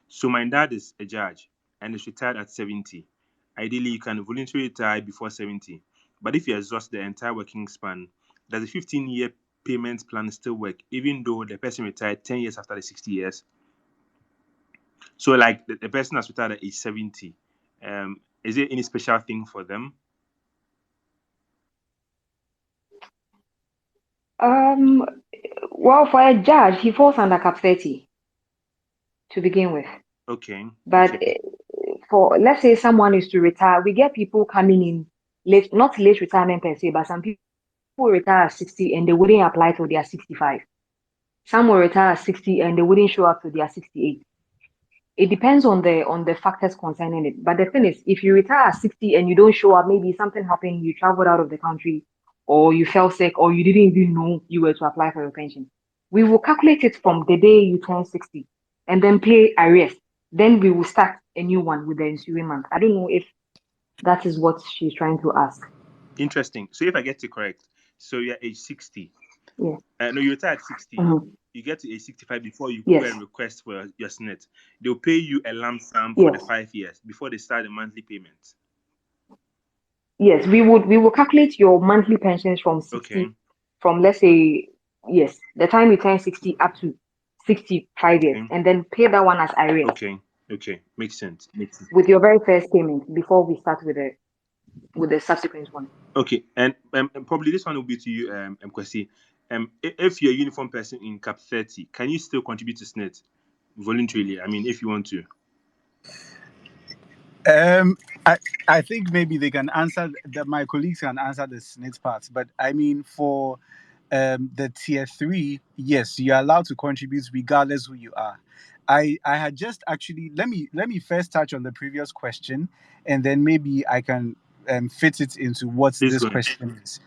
So, my dad is a judge and is retired at 70. Ideally, you can voluntarily retire before 70. But if you exhaust the entire working span, does a 15-year payment plan still work, even though the person retired 10 years after the 60 years? So, like the person that's retired at age 70, is there any special thing for them? Well, for a judge, he falls under Cap 30 to begin with. Okay. But okay. For, let's say someone is to retire, we get people coming in late, not late retirement per se, but some people retire at 60 and they wouldn't apply till they are 65. Some will retire at 60 and they wouldn't show up till they are 68. It depends on the factors concerning it. But the thing is, if you retire at 60 and you don't show up, maybe something happened, you traveled out of the country, or you fell sick, or you didn't even know you were to apply for your pension. We will calculate it from the day you turn 60 and then pay arrears. Then we will start a new one with the ensuing month. I don't know if that is what she's trying to ask. Interesting. So if I get it correct, so you're age 60. Yeah. No, you retire at 60. Mm-hmm. You get to age 65 before you go Yes. and request for your SSNIT. They'll pay you a lump sum for the Yes. 5 years before they start the monthly payments. Yes, we will calculate your monthly pensions from 60, Okay. from let's say, yes, the time you turn 60 up to 65 years, Okay. and then pay that one as arrears Okay. Okay. Makes sense. Makes sense. with your very first payment before we start with the subsequent one. Okay. And probably this one will be to you, Kwesi. If you're a uniform person in Cap 30, can you still contribute to SSNIT voluntarily? I mean, if you want to. I think maybe they can answer that. My colleagues can answer the SSNIT part, but I mean for the tier 3, yes, you are allowed to contribute regardless who you are. I had just actually let me first touch on the previous question, and then maybe I can fit it into what Please this go ahead. question is.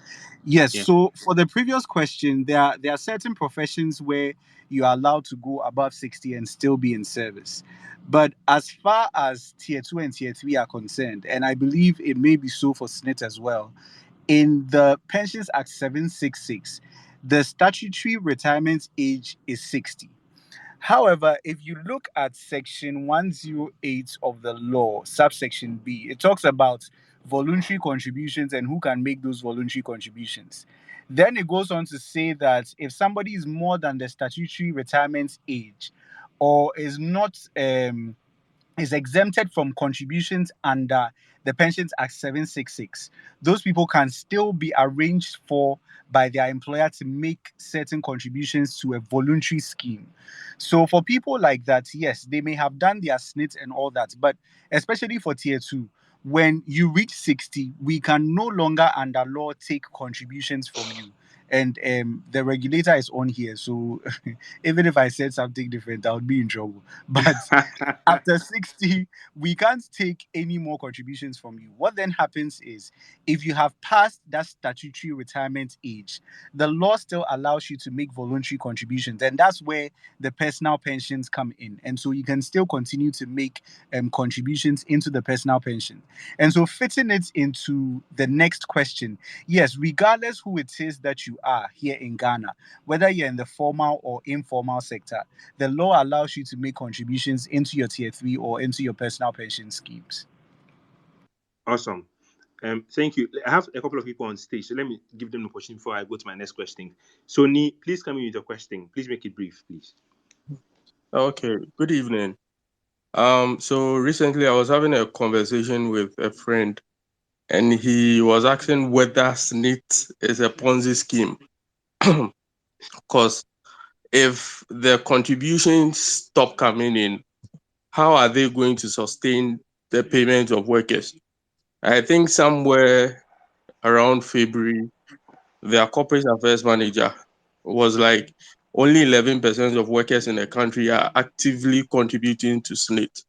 Yes, Yeah. so for the previous question, there are certain professions where you are allowed to go above 60 and still be in service. But as far as tier 2 and tier 3 are concerned, and I believe it may be so for SNIT as well, in the Pensions Act 766, the statutory retirement age is 60. However, if you look at section 108 of the law, subsection B, it talks about voluntary contributions and who can make those voluntary contributions. Then it goes on to say that if somebody is more than the statutory retirement age or is not is exempted from contributions under the Pensions Act 766, those people can still be arranged for by their employer to make certain contributions to a voluntary scheme. So for people like that, yes, they may have done their SNIT and all that, but especially for tier 2, when you reach 60, we can no longer under law take contributions from you. And the regulator is on here, so even if I said something different, I would be in trouble. But after 60, we can't take any more contributions from you. What then happens is, if you have passed that statutory retirement age, the law still allows you to make voluntary contributions. And that's where the personal pensions come in. And so you can still continue to make contributions into the personal pension. And so fitting it into the next question, yes, regardless who it is that you are here in Ghana, whether you're in the formal or informal sector, the law allows you to make contributions into your tier 3 or into your personal pension schemes. Awesome. Thank you. I have a couple of people on stage, so let me give them the opportunity before I go to my next question. So, Ni, please come in with your question. Please make it brief, please. Okay. Good evening. So recently I was having a conversation with a friend, and he was asking whether SNIT is a Ponzi scheme. Because if the contributions stop coming in, how are they going to sustain the payment of workers? I think somewhere around February, their corporate affairs manager was like, only 11% of workers in the country are actively contributing to SSNIT.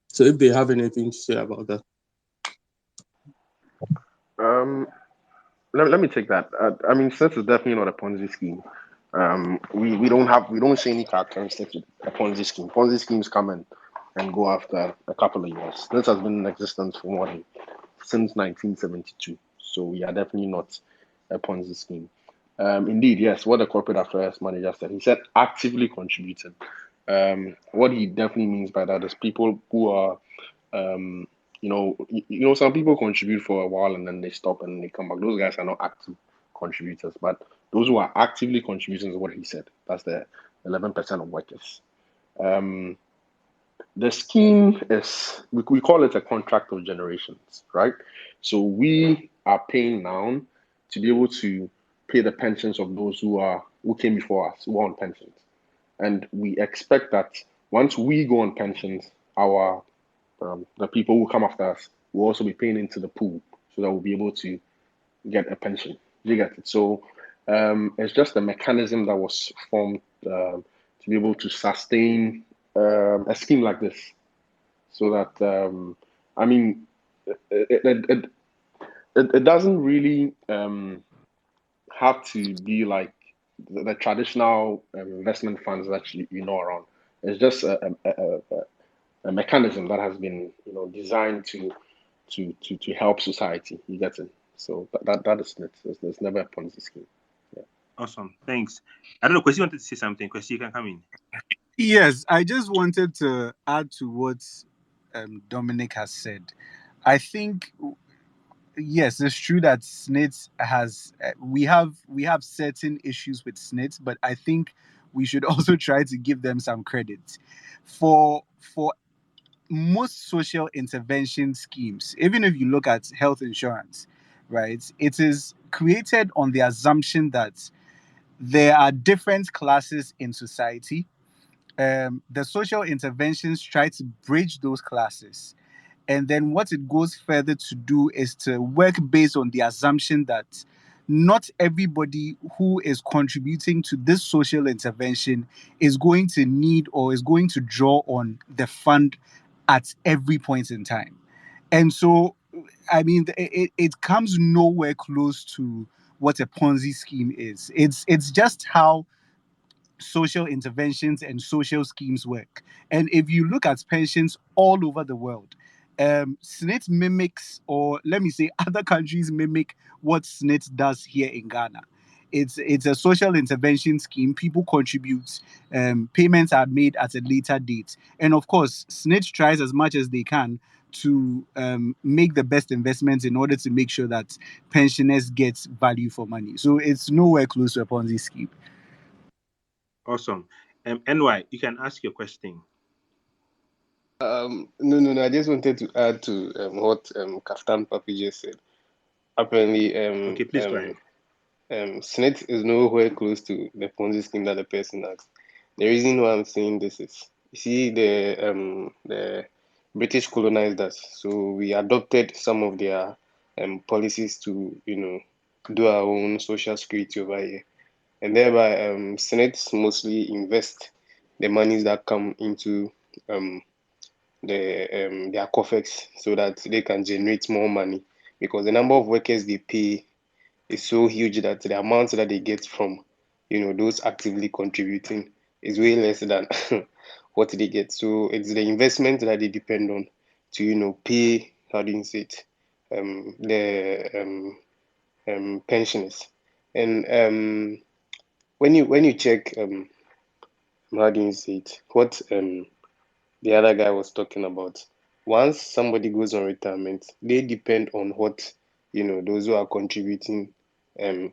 So if they have anything to say about that. Um, let me take that. I mean, since it's definitely not a Ponzi scheme, we don't see any characteristics of a Ponzi scheme. Ponzi schemes come in and go after a couple of years. This has been in existence for more than since 1972. So we are definitely not a Ponzi scheme. Indeed, yes, what the corporate affairs manager said, he said actively contributing. What he definitely means by that is people who are, some people contribute for a while and then they stop and they come back. Those guys are not active contributors, but those who are actively contributing is what he said. That's the 11% of workers. The scheme is, we call it a contract of generations, right? So we are paying now to be able to pay the pensions of those who came before us, who are on pensions. And we expect that once we go on pensions, our the people who come after us will also be paying into the pool so that we'll be able to get a pension. You get it? So it's just a mechanism that was formed to be able to sustain a scheme like this. So that I mean, it, it, it, it doesn't really have to be like the traditional investment funds that you know around. It's just a mechanism that has been designed to help society. You get it? So that is it. There's never a Ponzi scheme. Yeah. Awesome. Thanks. I don't know, Kwesi wanted to say something. Kwesi, you can come in. Yes, I just wanted to add to what Dominic has said. I think yes, it's true that SNIT has we have certain issues with SNIT, but I think we should also try to give them some credit for most social intervention schemes. Even if you look at health insurance, right, it is created on the assumption that there are different classes in society. The social interventions try to bridge those classes. And then what it goes further to do is to work based on the assumption that not everybody who is contributing to this social intervention is going to need or is going to draw on the fund at every point in time. And so, I mean, it comes nowhere close to what a Ponzi scheme is. It's just how social interventions and social schemes work. And if you look at pensions all over the world, SNIT mimics, or let me say, other countries mimic what SNIT does here in Ghana. It's a social intervention scheme. People contribute. Payments are made at a later date, and of course, SNIT tries as much as they can to make the best investments in order to make sure that pensioners get value for money. So it's nowhere close to a Ponzi scheme. Awesome. NY, you can ask your question. No. I just wanted to add to what Kaftan Papi just said. Apparently, Okay, please go ahead. SNIT is nowhere close to the Ponzi scheme that the person asked. The reason why I'm saying this is, you see, the British colonized us, so we adopted some of their policies to, do our own social security over here, and thereby SNITs mostly invest the monies that come into their coffers so that they can generate more money, because the number of workers they pay is so huge that the amount that they get from those actively contributing is way less than what they get. So it's the investment that they depend on to pay, how do you say it, the pensioners. And when you check, how do you say it, what the other guy was talking about, once somebody goes on retirement, they depend on what those who are contributing, um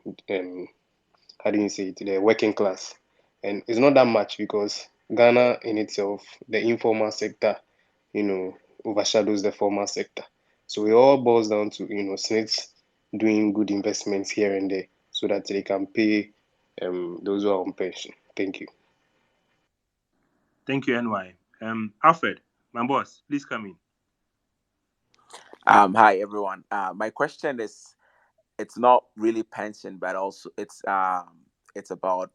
how do you say it, the working class. And it's not that much because Ghana in itself, the informal sector, overshadows the formal sector. So it all boils down to SNITs doing good investments here and there. so that they can pay those who are on pension. Thank you. Thank you, NY. Alfred, my boss, please come in. Hi everyone. My question is, it's not really pension, but also it's about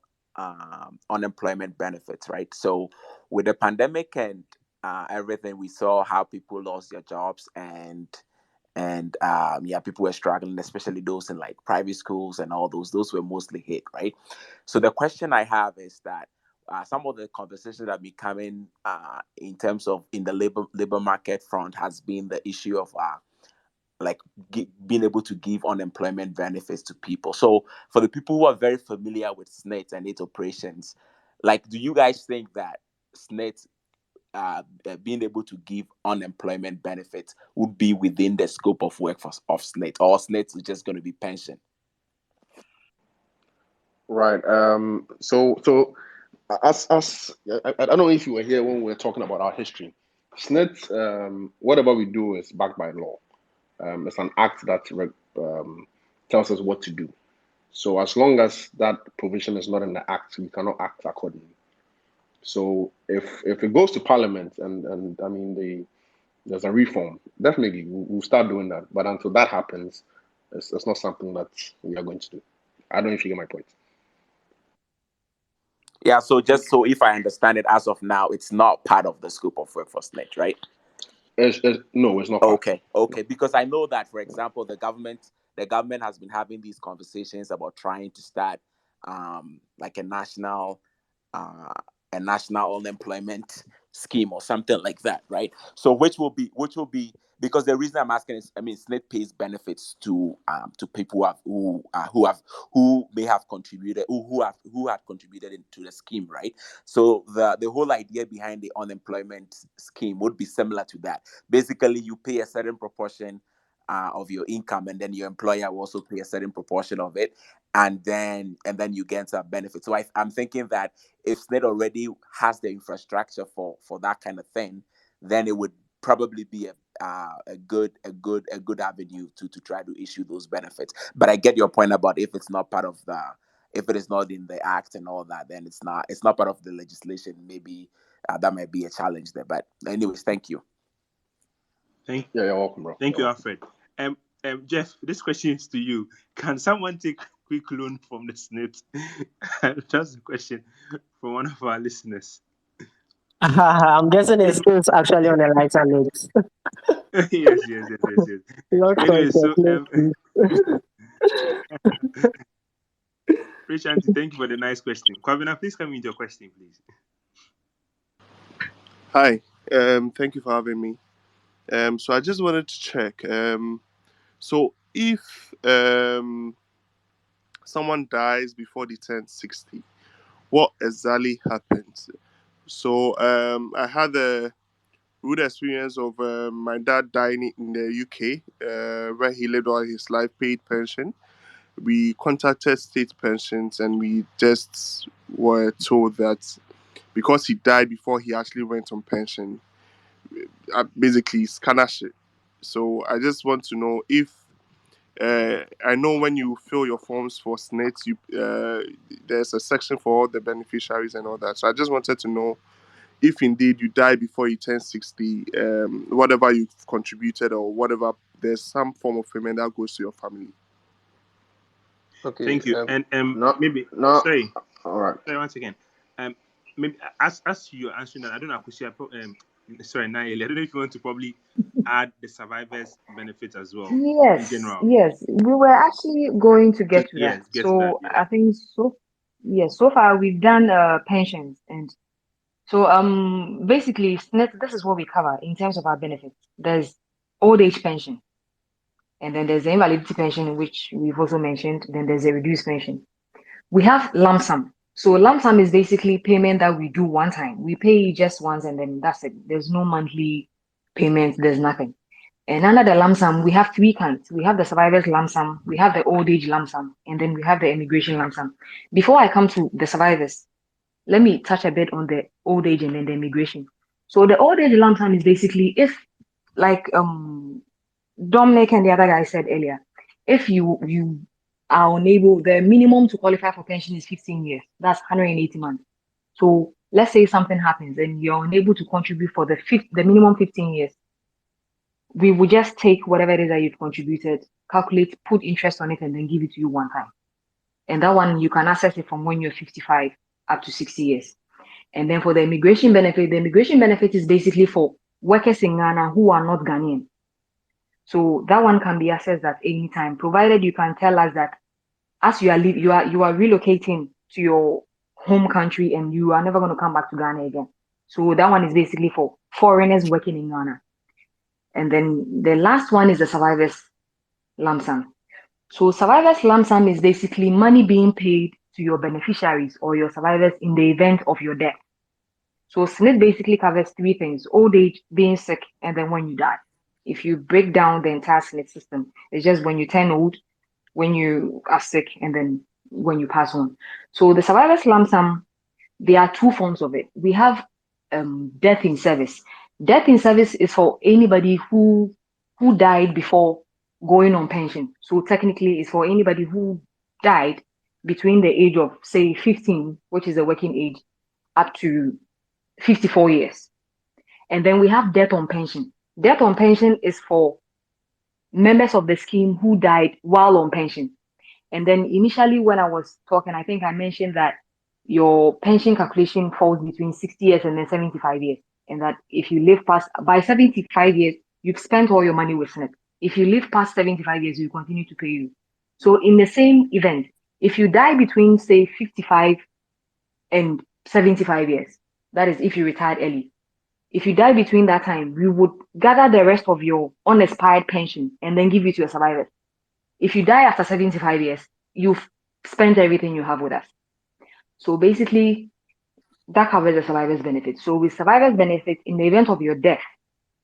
unemployment benefits, right? So with the pandemic and everything, we saw how people lost their jobs, and yeah, people were struggling, especially those in like private schools and all those were mostly hit, right? So the question I have is that some of the conversations that be coming in terms of in the labor market front has been the issue of like being able to give unemployment benefits to people. So for the people who are very familiar with SNIT and its operations, like, do you guys think that SNIT being able to give unemployment benefits would be within the scope of work of SNIT, or SNIT is just going to be pension? Right. So as I don't know if you were here when we were talking about our history. SNIT, whatever we do is backed by law. It's an act that tells us what to do. So as long as that provision is not in the act, we cannot act accordingly. So if it goes to Parliament and I mean there's a reform, definitely we'll start doing that. But until that happens, it's not something that we are going to do. I don't know if you get my point. Yeah, so just so if I understand it, as of now, it's not part of the scope of work for SNIT, right? No, it's not part. Okay, because I know that, for example, the government has been having these conversations about trying to start like uh, a national unemployment scheme or something like that, right? So which will be because the reason I'm asking is, I mean, SNIT pays benefits to people who may have contributed, who had contributed into the scheme, right? So the whole idea behind the unemployment scheme would be similar to that. Basically, you pay a certain proportion of your income, and then your employer will also pay a certain proportion of it, and then you get some benefit. So I'm thinking that if SNIT already has the infrastructure for that kind of thing, then it would probably be a good avenue to try to issue those benefits. But I get your point about if it is not in the act and all that, then it's not part of the legislation. Maybe that might be a challenge there. But anyways, thank you. Yeah, you're welcome, bro. Thank you, Alfred. Jeff, this question is to you. Can someone take quick loan from the SNIT? That's the question from one of our listeners. I'm guessing it's still actually on the lighter note. Yes. Last Anyway, question, so please. Richanti, thank you for the nice question. Kwabena, please come with your question, please. Hi, thank you for having me. So I just wanted to check. So if someone dies before they turn 60, what exactly happens? So I had a rude experience of my dad dying in the UK, where he lived all his life, paid pension. We contacted state pensions, and we just were told that because he died before he actually went on pension, basically scanner shit. So I just want to know if I know when you fill your forms for SNIT, there's a section for all the beneficiaries and all that. So I just wanted to know if indeed you die before you turn 60, whatever you've contributed or whatever, there's some form of payment that goes to your family. Okay. Thank you. And maybe sorry. All right. Sorry, once again. Maybe as you're answering that, I don't know, sorry, Naili, I don't know if you want to probably add the survivors benefits as well in general. Yes, we were actually going to get to that. Yes, get to So that. Yeah. I think so far we've done pensions, and so basically SNIT, this is what we cover in terms of our benefits. There's old age pension, and then there's the invalidity pension, which we've also mentioned. Then there's a reduced pension. We have lump sum. So lump sum is basically payment that we do one time. We pay just once and then that's it. There's no monthly payment. There's nothing. And under the lump sum, we have three kinds. We have the survivors lump sum, we have the old age lump sum, and then we have the immigration lump sum. Before I come to the survivors, let me touch a bit on the old age and then the immigration. So the old age lump sum is basically if, like Dominic and the other guy said earlier, if you are unable, the minimum to qualify for pension is 15 years. That's 180 months. So let's say something happens and you're unable to contribute for the minimum 15 years. We will just take whatever it is that you've contributed, calculate, put interest on it, and then give it to you one time. And that one, you can access it from when you're 55 up to 60 years. And then for the immigration benefit is basically for workers in Ghana who are not Ghanaian. So that one can be accessed at any time, provided you can tell us that as you are relocating to your home country and you are never going to come back to Ghana again. So that one is basically for foreigners working in Ghana. And then the last one is the survivors lump sum. So survivors lump sum is basically money being paid to your beneficiaries or your survivors in the event of your death. So SSNIT basically covers three things: old age, being sick, and then when you die. If you break down the entire SSNIT system, it's just when you turn old, when you are sick, and then when you pass on. So the survivors lump sum, there are two forms of it. We have death in service. Death in service is for anybody who died before going on pension. So technically, it's for anybody who died between the age of, say, 15, which is the working age, up to 54 years. And then we have death on pension. Death on pension is for members of the scheme who died while on pension. And then initially when I was talking, I think I mentioned that your pension calculation falls between 60 years and then 75 years. And that if you live past, by 75 years, you've spent all your money with SSNIT. If you live past 75 years, you continue to pay you. So in the same event, if you die between, say, 55 and 75 years, that is if you retired early. If you die between that time, we would gather the rest of your unexpired pension and then give it to your survivors. If you die after 75 years, you've spent everything you have with us. So basically, that covers the survivor's benefit. So with survivor's benefit, in the event of your death,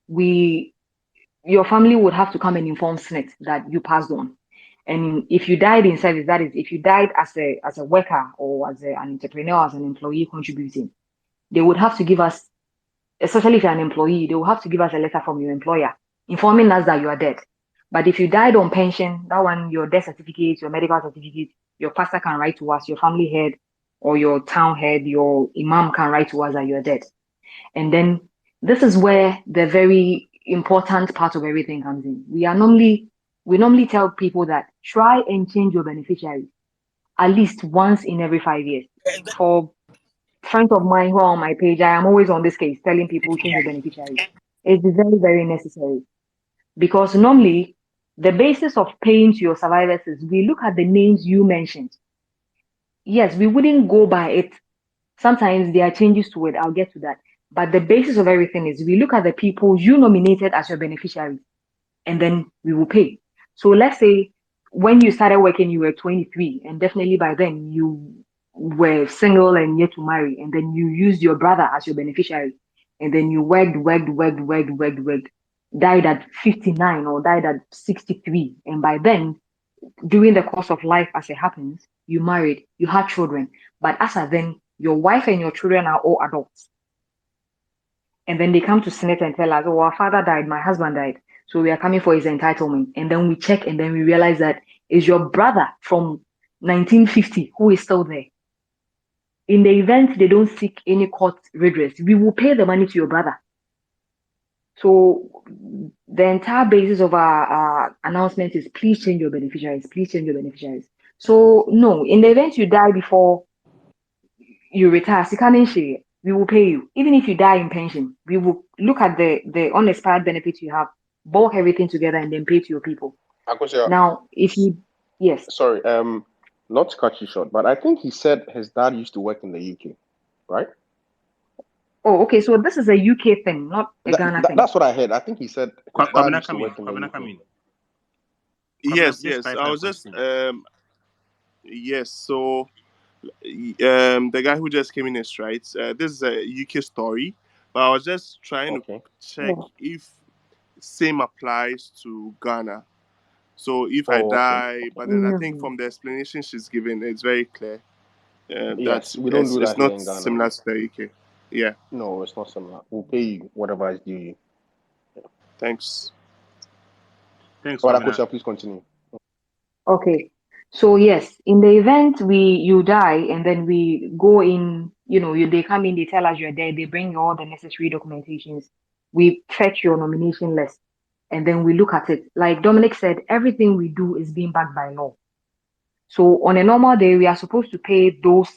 your family would have to come and inform SSNIT that you passed on. And if you died in service, that is, if you died as a worker or as an entrepreneur, as an employee contributing, they would have to give us, especially if you're an employee, they will have to give us a letter from your employer informing us that you are dead. But if you died on pension, that one, your death certificate, your medical certificate, your pastor can write to us, your family head or your town head, your imam can write to us that you're dead. And then this is where the very important part of everything comes in. We normally tell people that try and change your beneficiary at least once in every 5 years. For friends of mine who are on my page, I am always on this case telling people change your beneficiary. It's very, very necessary. Because normally, the basis of paying to your survivors is we look at the names you mentioned. Yes, we wouldn't go by it. Sometimes there are changes to it. I'll get to that. But the basis of everything is we look at the people you nominated as your beneficiaries, and then we will pay. So let's say when you started working, you were 23, and definitely by then you were single and yet to marry, and then you used your brother as your beneficiary, and then you worked, died at 59 or died at 63, and by then, during the course of life as it happens, you married, you had children, but as of then, your wife and your children are all adults. And then they come to SSNIT and tell us, oh, our father died, my husband died, so we are coming for his entitlement. And then we check and then we realize that it's your brother from 1950 who is still there. In the event they don't seek any court redress, we will pay the money to your brother. So the entire basis of our announcement is please change your beneficiaries, please change your beneficiaries. So no, in the event you die before you retire, we will pay you. Even if you die in pension, we will look at the unexpired benefits you have, bulk everything together and then pay to your people. Akosia, Now, if you, yes. sorry, not to cut you short, but I think he said his dad used to work in the UK, right? Oh, okay. So this is a UK thing, not a Ghana thing. That's what I heard. I think he said his dad used to work in the UK. Yes. I was just yes. So the guy who just came in is right. This is a UK story, but I was just trying to check if same applies to Ghana. So if I die, but then I think from the explanation she's given, it's very clear yes, we don't do that it's not in Ghana. similar to the UK. Yeah. No, it's not similar. We'll pay you whatever is due you. Thanks. Akosia, please continue. Okay. So yes, in the event you die and then we go in, they come in, they tell us you're dead, they bring all the necessary documentations, we fetch your nomination list, and then we look at it. Like Dominic said, everything we do is being backed by law. So on a normal day, we are supposed to pay those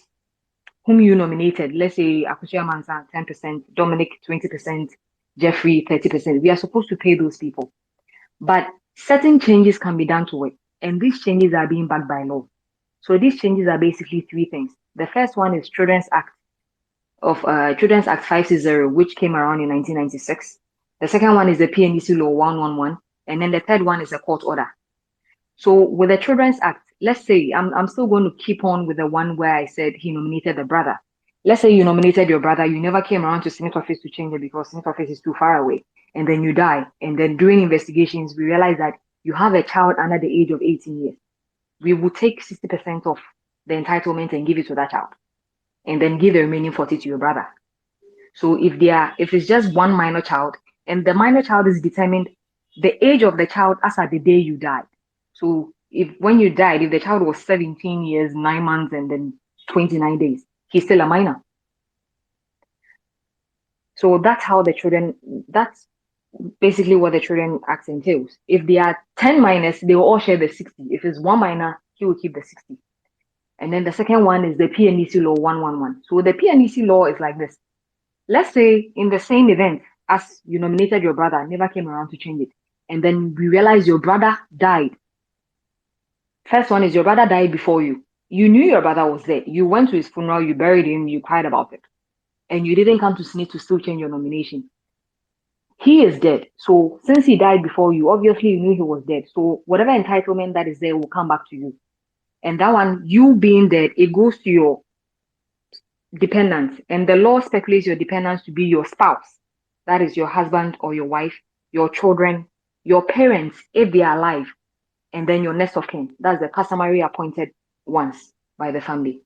whom you nominated. Let's say Akushia Mansa 10%, Dominic 20%, Jeffrey 30%. We are supposed to pay those people. But certain changes can be done to it, and these changes are being backed by law. So these changes are basically three things. The first one is Children's Act 560, which came around in 1996. The second one is the PNDC Law 111, and then the third one is a court order. So with the Children's Act, let's say I'm still going to keep on with the one where I said he nominated the brother. Let's say you nominated your brother, you never came around to Senate office to change it because Senate office is too far away, and then you die. And then during investigations, we realize that you have a child under the age of 18 years. We will take 60% of the entitlement and give it to that child, and then give the remaining 40 to your brother. So if it's just one minor child, and the minor child is determined the age of the child as at the day you died. So if when you died, if the child was 17 years, 9 months, and then 29 days, he's still a minor. So that's basically what the Children Act entails. If there are 10 minors, they will all share the 60. If it's one minor, he will keep the 60. And then the second one is the PNDC Law 111. So the PNDC law is like this. Let's say in the same event as you nominated your brother, never came around to change it, and then we realize your brother died. First one is your brother died before you. You knew your brother was there. You went to his funeral, you buried him, you cried about it. And you didn't come to SSNIT to still change your nomination. He is dead. So since he died before you, obviously you knew he was dead. So whatever entitlement that is there will come back to you. And that one, you being dead, it goes to your dependents. And the law speculates your dependents to be your spouse. That is your husband or your wife, your children, your parents, if they are alive, and then your next of kin. That's the customary appointed ones by the family.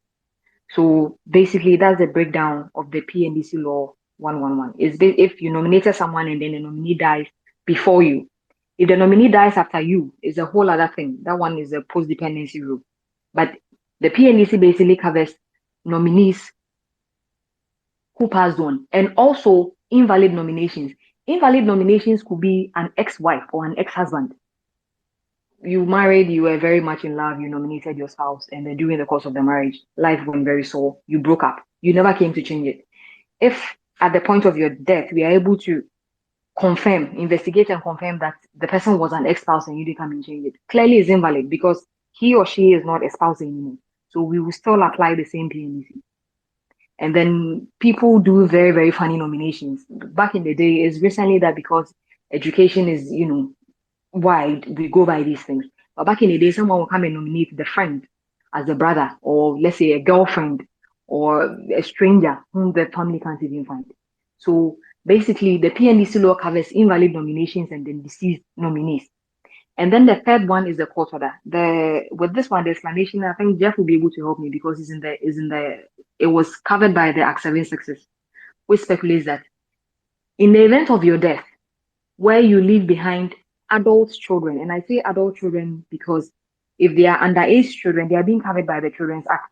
So basically, that's the breakdown of the PNDC law 111. If you nominated someone and then the nominee dies before you. If the nominee dies after you, it's a whole other thing. That one is a post-dependency rule. But the PNDC basically covers nominees who passed on, and also invalid nominations. Invalid nominations could be an ex-wife or an ex-husband. You married, you were very much in love, you nominated your spouse, and then during the course of the marriage, life went very sore, you broke up. You never came to change it. If at the point of your death, we are able to investigate and confirm that the person was an ex-spouse and you didn't come and change it, clearly it's invalid because he or she is not a spouse anymore. So we will still apply the same PNDC. And then people do very, very funny nominations. Back in the day, it's recently that because education is, wide, we go by these things. But back in the day, someone will come and nominate the friend as a brother, or let's say a girlfriend, or a stranger whom the family can't even find. So basically, the PNDC law covers invalid nominations and then deceased nominees. And then the third one is the court order. With this one, the explanation, I think Jeff will be able to help me because it was covered by the Act 766, which speculates that in the event of your death, where you leave behind adult children, and I say adult children because if they are underage children, they are being covered by the Children's Act.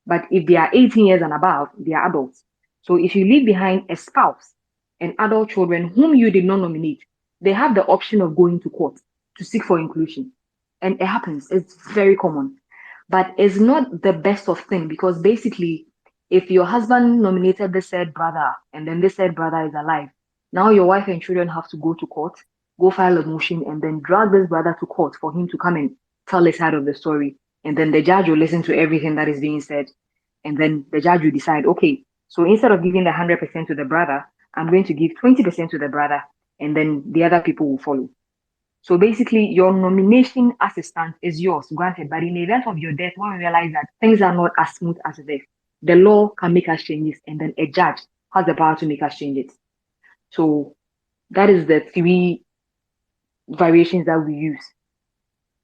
But if they are 18 years and above, they are adults. So if you leave behind a spouse and adult children whom you did not nominate, they have the option of going to court to seek for inclusion. And it happens, it's very common. But it's not the best of thing because basically, if your husband nominated the said brother and then the said brother is alive, now your wife and children have to go to court, go file a motion, and then drag this brother to court for him to come and tell his side of the story. And then the judge will listen to everything that is being said. And then the judge will decide, okay, so instead of giving the 100% to the brother, I'm going to give 20% to the brother, and then the other people will follow. So basically, your nomination as a stand is yours, granted. But in the event of your death, when we realize that things are not as smooth as this, the law can make us changes, and then a judge has the power to make us change it. So that is the three variations that we use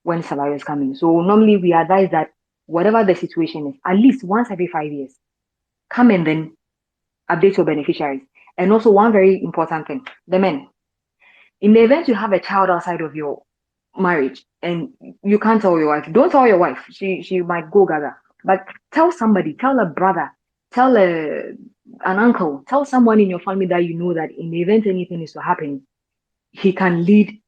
when salary is coming. So normally we advise that whatever the situation is, at least once every 5 years, come and then update your beneficiaries. And also one very important thing, the men. In the event you have a child outside of your marriage and you can't tell your wife, don't tell your wife. She might go gaga. But tell somebody, tell a brother, tell an uncle, tell someone in your family that you know that in the event anything is to happen, he can lead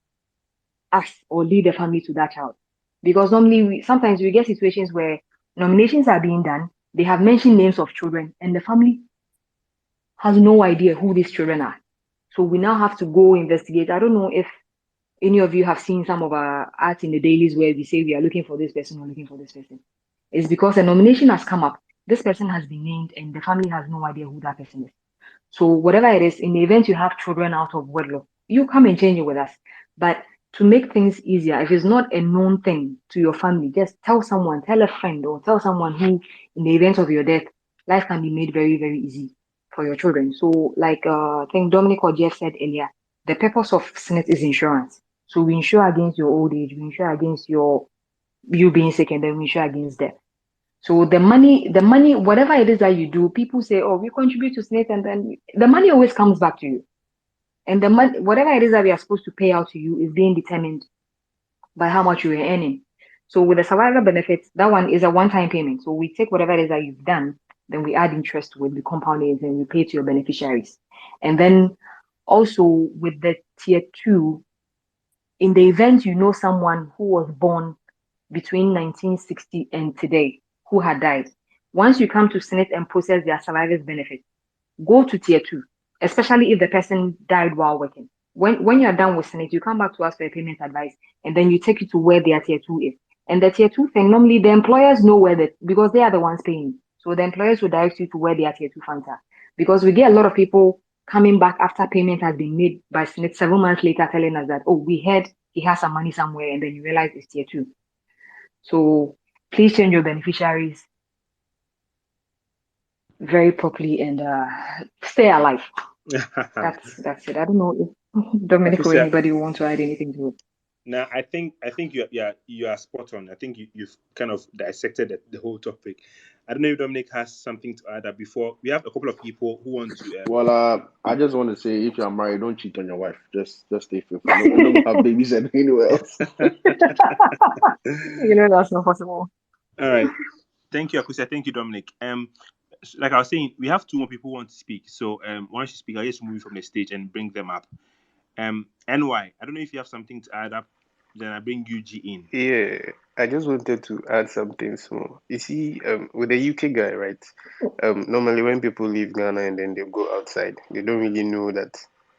us or lead the family to that child. Because normally sometimes we get situations where nominations are being done, they have mentioned names of children, and the family has no idea who these children are. So we now have to go investigate. I don't know if any of you have seen some of our ads in the dailies where we say we are looking for this person or looking for this person. It's because a nomination has come up. This person has been named and the family has no idea who that person is. So whatever it is, in the event you have children out of wedlock, you come and change it with us. But to make things easier, if it's not a known thing to your family, just tell someone, tell a friend, or tell someone who, in the event of your death, life can be made very, very easy for your children. So, like I think Dominic or Jeff said earlier, the purpose of SNIT is insurance. So we insure against your old age, we insure against you being sick, and then we insure against death. So the money, whatever it is that you do, people say, "Oh, we contribute to SNIT," and then the money always comes back to you. And the money, whatever it is that we are supposed to pay out to you, is being determined by how much you are earning. So with the survivor benefits, that one is a one-time payment. So we take whatever it is that you've done, then we add interest to it, we compound it, and we pay to your beneficiaries. And then also with the tier two, in the event you know someone who was born between 1960 and today who had died, once you come to SNIT and process their survivors benefit, go to tier two, especially if the person died while working. When you're done with SNIT, you come back to us for a payment advice, and then you take it to where their tier two is. And the tier two thing, normally the employers know where that, because they are the ones paying. So the employers will direct you to where their tier two funds are. Because we get a lot of people coming back after payment has been made by SNIT 7 months later telling us that, oh, we heard he has some money somewhere, and then you realize it's tier two. So please change your beneficiaries very properly and stay alive. That's it. I don't know if Dominic or anybody want to add anything to it. Now, I think you are spot on. I think you've kind of dissected the whole topic. I don't know if Dominic has something to add. That before we have a couple of people who want to. Well, I just want to say, if you're married, don't cheat on your wife. Just stay faithful. No, and don't have babies anywhere else. That's not possible. All right. Thank you, Akusia. Thank you, Dominic. Like I was saying, we have two more people who want to speak. So once you speak, I'll just move from the stage and bring them up. NY, I don't know if you have something to add up. Then I bring UG in. Yeah, I just wanted to add something small. You see, with the UK guy, right? Normally when people leave Ghana and then they go outside, they don't really know that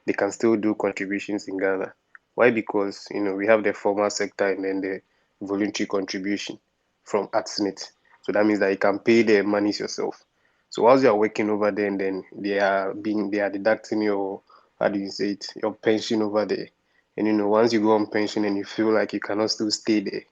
they can still do contributions in Ghana. Why? Because we have the formal sector and then the voluntary contribution from AtSNIT. So that means that you can pay the monies yourself. So whilst you are working over there, and then they are deducting your, how do you say it, your pension over there. And once you go on pension and you feel like you cannot still stay there,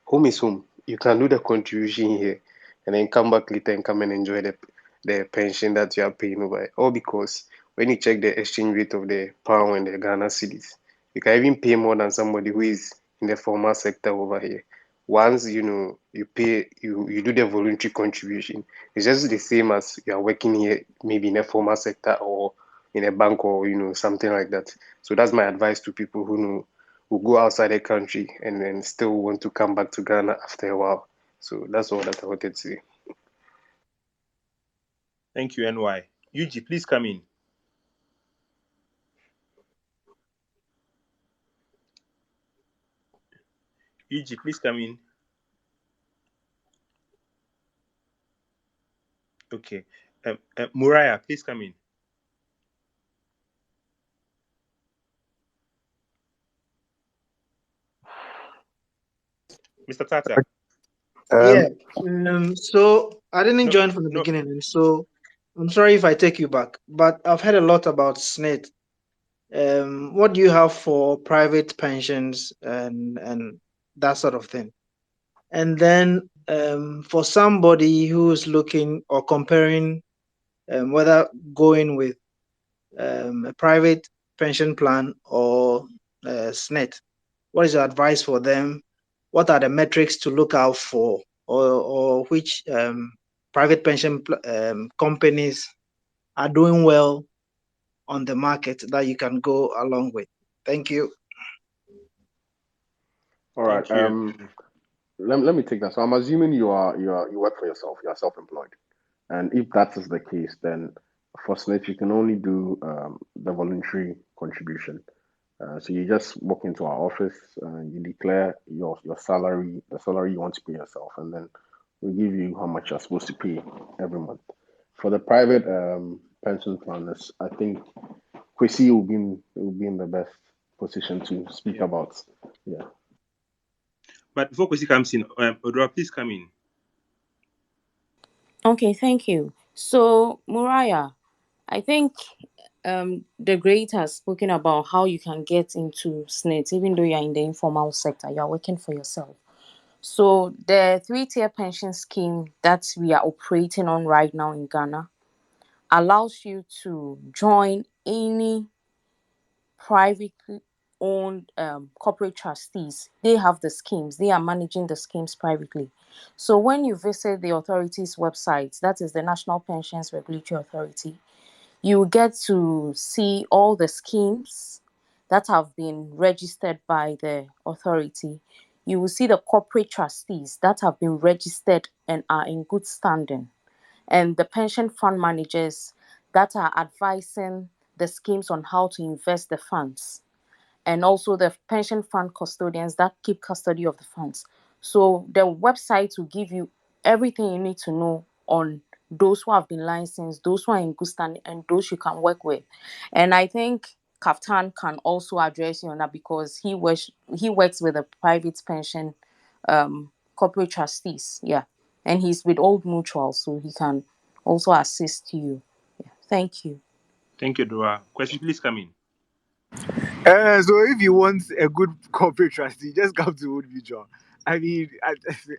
home is home. You can do the contribution here and then come back later and come and enjoy the pension that you are paying over. All because when you check the exchange rate of the pound and the Ghana cedis, you can even pay more than somebody who is in the formal sector over here. Once you pay, you do the voluntary contribution. It's just the same as you are working here, maybe in a formal sector or in a bank or something like that. So that's my advice to people who go outside the country and then still want to come back to Ghana after a while. So that's all that I wanted to say. Thank you, NY. UG, please come in. UG, please come in. Okay. Muriah, please come in. Mr. Tata. Yeah. So I didn't join from the No. beginning, and so I'm sorry if I take you back. But I've heard a lot about SNIT. What do you have for private pensions and that sort of thing? And then for somebody who's looking or comparing whether going with a private pension plan or SNIT, what is your advice for them? What are the metrics to look out for, or which private pension companies are doing well on the market that you can go along with? Thank you. All right. Thank you. Let me take that. So I'm assuming you work for yourself. You are self-employed, and if that is the case, then for SNIT you can only do the voluntary contribution. So you just walk into our office, you declare your salary, the salary you want to pay yourself, and then we give you how much you're supposed to pay every month. For the private pension planners, I think Kwesi will be in the best position to speak about. Yeah. But before Kwesi comes in, Odora, please come in. Okay, thank you. So, Muriah, I think the great has spoken about how you can get into SNIT, even though you're in the informal sector, you're working for yourself. So, the three-tier pension scheme that we are operating on right now in Ghana allows you to join any privately owned corporate trustees. They have the schemes, they are managing the schemes privately. So when you visit the authority's website, that is the National Pensions Regulatory Authority, you get to see all the schemes that have been registered by the authority. You will see the corporate trustees that have been registered and are in good standing, and the pension fund managers that are advising the schemes on how to invest the funds, and also the pension fund custodians that keep custody of the funds. So the website will give you everything you need to know on those who have been licensed, those who are in good standing, and those you can work with. And I think Kaftan can also address you on that, because he works with a private pension corporate trustees. Yeah. And he's with Old Mutual, so he can also assist you. Yeah. Thank you. Thank you, Odora. Kwesi, please come in. So if you want a good corporate trustee, just come to Old Mutual. I mean,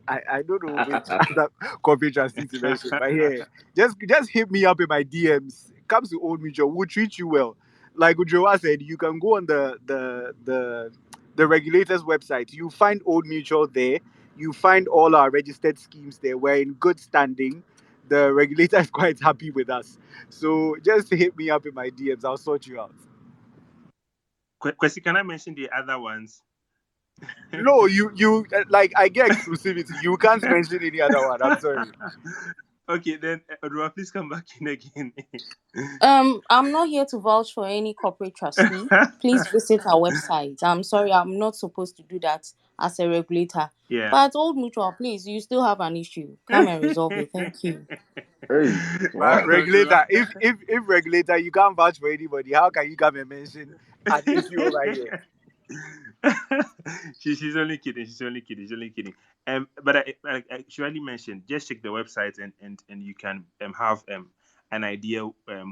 I don't know which other corporate trustee to mention, but yeah, just hit me up in my DMs. Comes to Old Mutual, we'll treat you well. Like Ujoa said, you can go on the regulator's website. You find Old Mutual there. You find all our registered schemes there. We're in good standing. The regulator is quite happy with us. So just hit me up in my DMs. I'll sort you out. Kwesi, can I mention the other ones? No, you like I get exclusivity. You can't mention any other one. I'm sorry. Okay, then Odora, please come back in again. I'm not here to vouch for any corporate trustee. Please visit our website. I'm sorry, I'm not supposed to do that as a regulator. Yeah. But Old Mutual, please, you still have an issue. Come and resolve it. Thank you. Hey, But wow. regulator, if regulator, you can't vouch for anybody. How can you come and mention an issue over here? She's only kidding. She's only kidding. She's only kidding. But I surely mentioned, just check the website and you can have an idea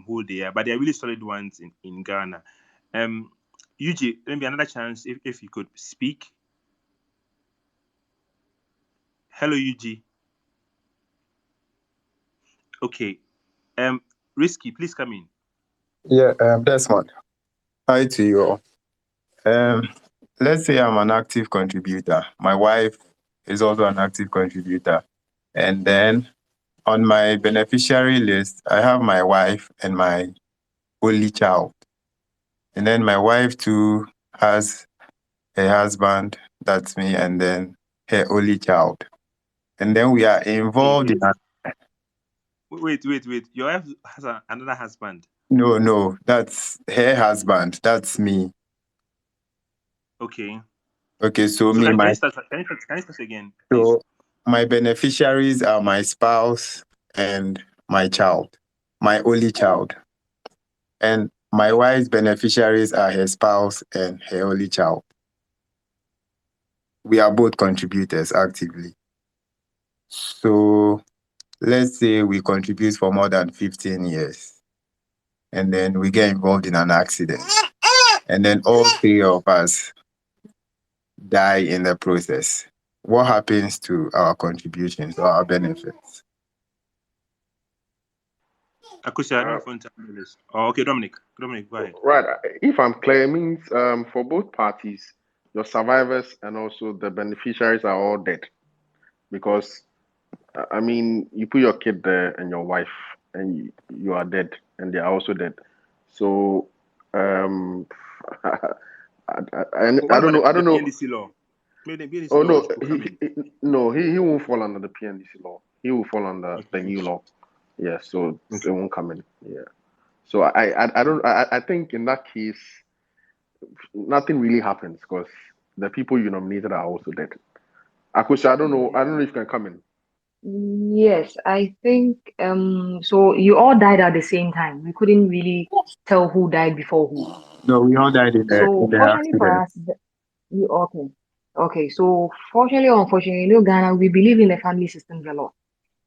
who they are. But they are really solid ones in Ghana. Yuji, maybe another chance if you could speak. Hello, Yuji. Okay. Risky, please come in. Yeah, Desmond. Hi to you all. Let's say I'm an active contributor. My wife is also an active contributor. And then on my beneficiary list, I have my wife and my only child. And then my wife too has her husband, that's me, and then her only child. And then we are involved in Wait. Your wife has another husband. No, that's her husband. That's me. Okay. Okay, so So me, can my you start again, please? so my beneficiaries are my spouse and my child, my only child. And my wife's beneficiaries are her spouse and her only child. We are both contributors actively. So let's say we contribute for more than 15 years. And then we get involved in an accident. And then all three of us die in the process. What happens to our contributions or our benefits? Akusia, I don't phone to this. Oh, okay, Dominic, go ahead. Right. If I'm clear, it means for both parties, your survivors and also the beneficiaries are all dead. Because, I mean, you put your kid there and your wife, and you are dead, and they are also dead. So, I What don't about know. I the don't know. PNDC law? Maybe the PNC Oh law no, will come in. he won't fall under the PNDC law. He will fall under the new law. Yeah, so it Okay. won't come in. Yeah. So I think in that case nothing really happens because the people you nominated are also dead. Akusha, I don't know if you can come in. Yes, I think so you all died at the same time. We couldn't really tell who died before who. No, we all died in So the fortunately for accident. us, you okay. Okay, so fortunately or unfortunately, Ghana, we believe in the family systems a lot.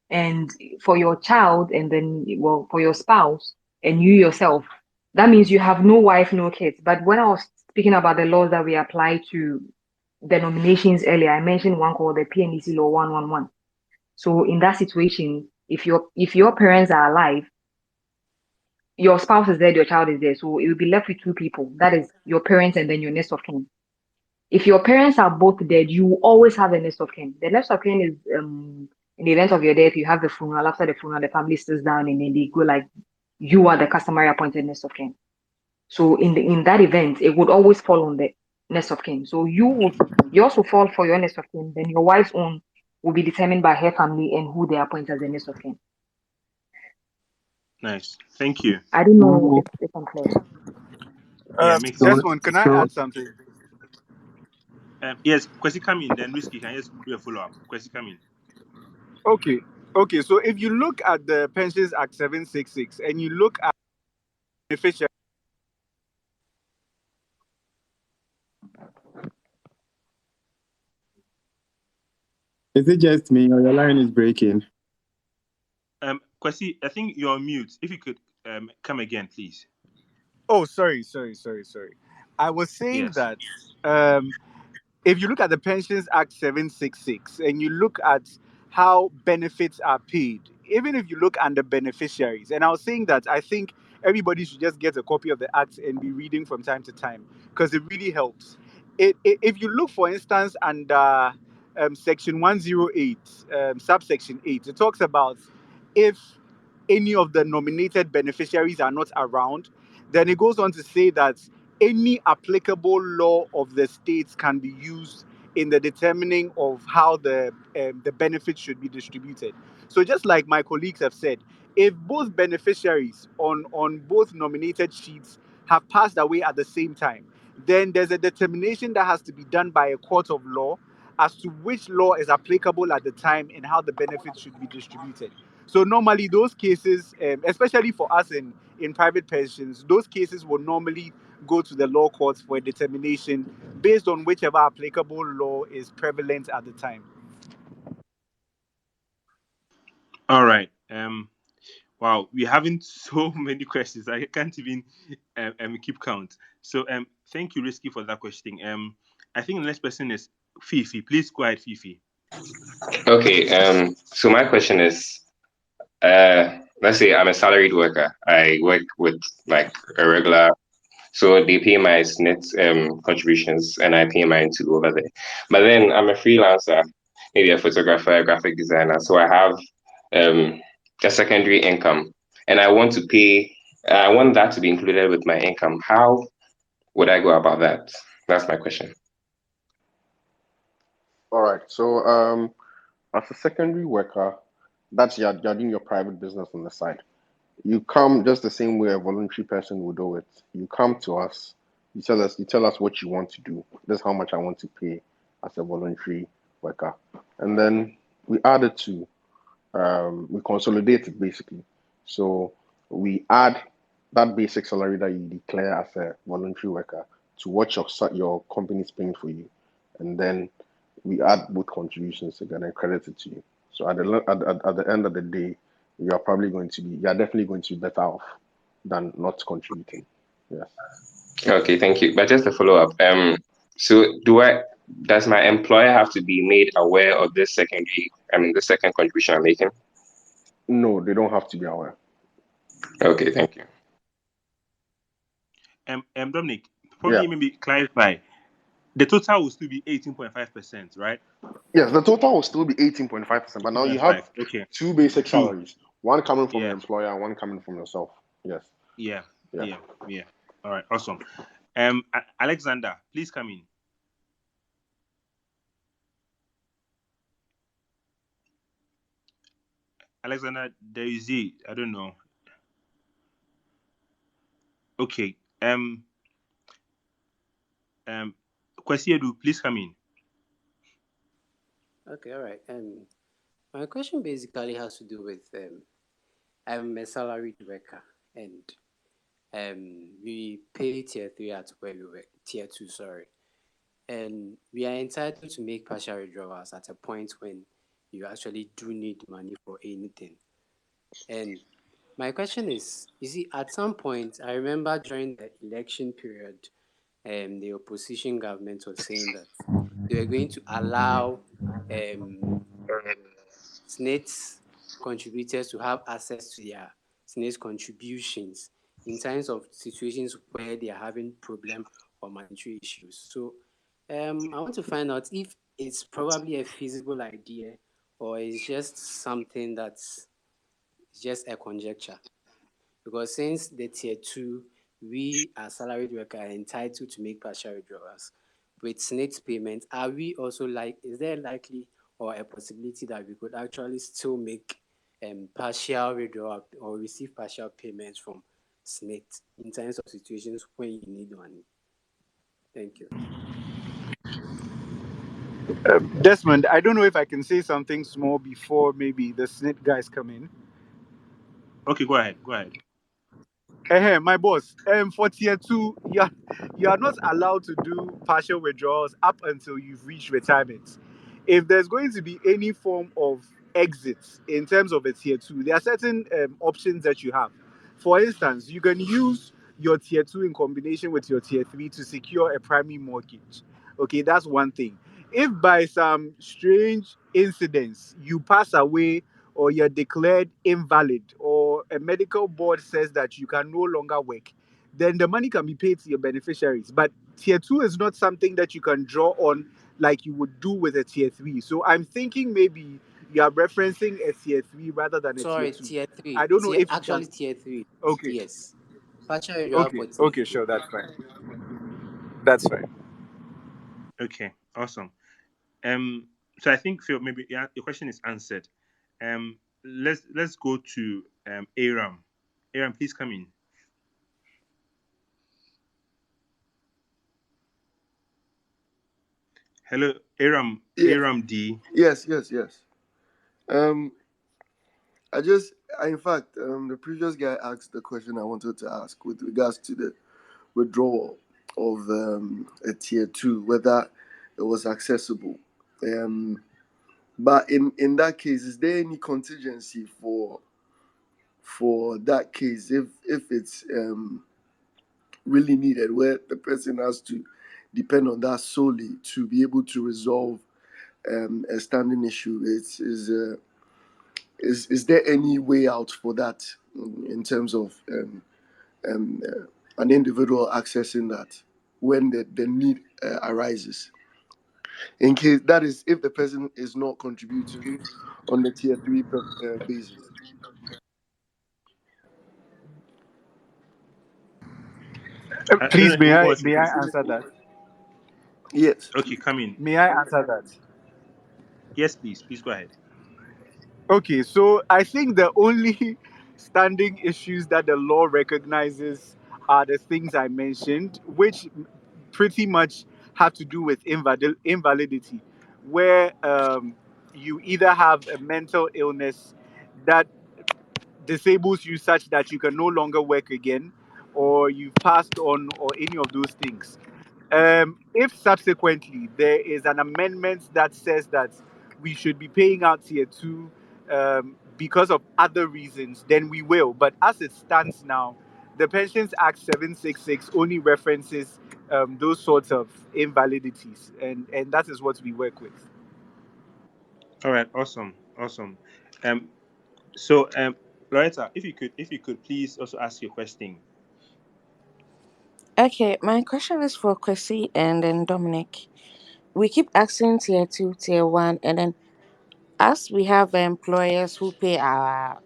And for your child and then well, for your spouse and you yourself, that means you have no wife, no kids. But when I was speaking about the laws that we apply to the nominations earlier, I mentioned one called the PNEC Law 111. So in that situation, if your parents are alive, your spouse is dead, your child is there. So it will be left with two people. That is your parents and then your next of kin. If your parents are both dead, you will always have a next of kin. The next of kin is in the event of your death, you have the funeral. After the funeral, the family sits down and then they go like you are the customary appointed next of kin. So in that event, it would always fall on the next of kin. So you also fall for your next of kin. Then your wife's own will be determined by her family and who they appoint as the next of kin. Nice. Thank you. I don't know So, if I'm clear. Yeah, makes sense. Desmond, can I so add something? Yes, question come in. Then Risky can just do a follow up. Question come in. Okay. Okay. So if you look at the Pensions Act 766 and you look at beneficiaries, is it just me or your line is breaking? Kwesi, I think you're on mute. If you could come again, please. oh, sorry. I was saying Yes. that um, if you look at the Pensions Act 766 and you look at how benefits are paid, even if you look under beneficiaries, and I was saying that I think everybody should just get a copy of the act and be reading from time to time because it really helps. If you look, for instance, under section 108, subsection 8, it talks about if any of the nominated beneficiaries are not around, then it goes on to say that any applicable law of the states can be used in the determining of how the benefits should be distributed. So just like my colleagues have said, if both beneficiaries on both nominated sheets have passed away at the same time, then there's a determination that has to be done by a court of law as to which law is applicable at the time and how the benefits should be distributed. So normally those cases, especially for us in private pensions, those cases will normally go to the law courts for a determination based on whichever applicable law is prevalent at the time. All right. Wow, we're having so many questions. I can't even keep count. So thank you, Risky, for that question. I think the next person is Fifi. Please go ahead, Fifi. Okay, so my question is, let's say I'm a salaried worker. I work with like a regular, so they pay my SSNIT contributions and I pay mine too over there. But then I'm a freelancer, maybe a photographer, a graphic designer. So I have a secondary income and I want that to be included with my income. How would I go about that? That's my question. All right. So as a secondary worker, that's you're doing your private business on the side. You come just the same way a voluntary person would do it. You come to us, you tell us what you want to do. This is how much I want to pay as a voluntary worker. And then we add it to we consolidate it basically. So we add that basic salary that you declare as a voluntary worker to what your company is paying for you. And then we add both contributions together and credit it to you. So at the end of the day, you are definitely going to be better off than not contributing. Yes. Okay, thank you. But just a follow up. So does my employer have to be made aware of this the second contribution I'm making? No, they don't have to be aware. Okay, thank you. Dominic, Yeah. probably maybe clarify. The total will still be 18.5%, right? Yes, the total will still be 18.5%, but now you have 5. Okay. two basic Two. salaries, one coming from your Yeah. employer and one coming from yourself. Yes. Yeah. Yeah. All right. Awesome. Alexander, please come in. Alexander, there is a, I don't know. Okay. Kwesi Edu, please come in. Okay, all right. My question basically has to do with I'm a salaried worker, and we pay tier three at where we work, tier two, sorry, and we are entitled to make partial withdrawals at a point when you actually do need money for anything. And my question is, you see, at some point, I remember during the election period, the opposition government was saying that they were going to allow um, SNIT contributors to have access to their SNIT contributions in times of situations where they are having problem or monetary issues. So I want to find out if it's probably a feasible idea or it's just something that's just a conjecture. Because since the tier two, we as salaried workers are entitled to make partial withdrawals. With SNIT payment, are we also is there likely or a possibility that we could actually still make partial withdrawal or receive partial payments from SNIT in terms of situations when you need money? Thank you. Desmond, I don't know if I can say something small before maybe the SNIT guys come in. Okay, go ahead. Go ahead. My boss, for tier two, you are not allowed to do partial withdrawals up until you've reached retirement. If there's going to be any form of exit in terms of a tier two, there are certain options that you have. For instance, you can use your tier two in combination with your tier three to secure a primary mortgage. Okay, that's one thing. If by some strange incidents you pass away or you're declared invalid or a medical board says that you can no longer work, then the money can be paid to your beneficiaries. But tier two is not something that you can draw on like you would do with a tier three. So I'm thinking maybe you are referencing a tier three rather than a tier Sorry, two. tier I three. don't know if you can. Tier three. Okay, Yes. Partial withdrawal okay, for tier okay, three. sure, that's fine. That's fine. Okay, awesome. So I think Phil, maybe your question is answered. Let's go to Aram. Aram, please come in. Hello, Aram. Yeah. Aram D. Yes. Um, in fact, the previous guy asked the question I wanted to ask with regards to the withdrawal of a tier two, whether it was accessible. But in that case, is there any contingency for that case if it's really needed, where the person has to depend on that solely to be able to resolve a standing issue? Is there any way out for that in terms of an individual accessing that when the need arises? In case that is, if the person is not contributing on the tier three basis. I don't know Please, if anyone wants to. may I answer that? Yes. Okay, come in. May I answer that? Yes, please. Please go ahead. Okay, so I think the only standing issues that the law recognizes are the things I mentioned, which pretty much have to do with invalidity, where you either have a mental illness that disables you such that you can no longer work again, or you've passed on, or any of those things. If subsequently there is an amendment that says that we should be paying out tier two because of other reasons, then we will. But as it stands now, the Pensions Act 766 only references those sorts of invalidities, and that is what we work with. All right. Awesome. Awesome. So Loretta, if you could please also ask your question. Okay, my question is for Chrissy and then Dominic. We keep asking tier two, tier one, and then as we have employers who pay our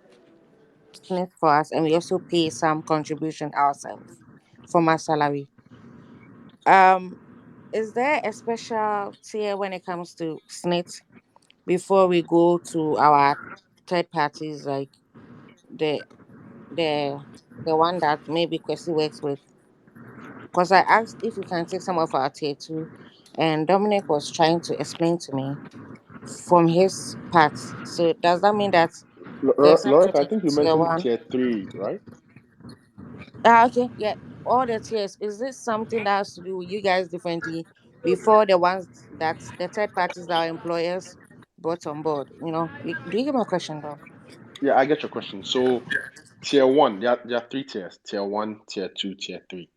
SNIT for us, and we also pay some contribution ourselves from our salary. Um, is there a special tier when it comes to SNIT before we go to our third parties, like the the the one that maybe Kwesi works with? Because I asked if we can take some of our tier two, and Dominic was trying to explain to me from his part. So does that mean that there's something Lawrence, to I do think you with tier mentioned one? tier 3, right? Okay, yeah. All the tiers. Is this something that has to do with you guys differently before the ones that the third parties that our employers brought on board? Do you get my question though? Yeah, I get your question. So, tier 1, there are 3 tiers: tier 1, tier 2, tier 3.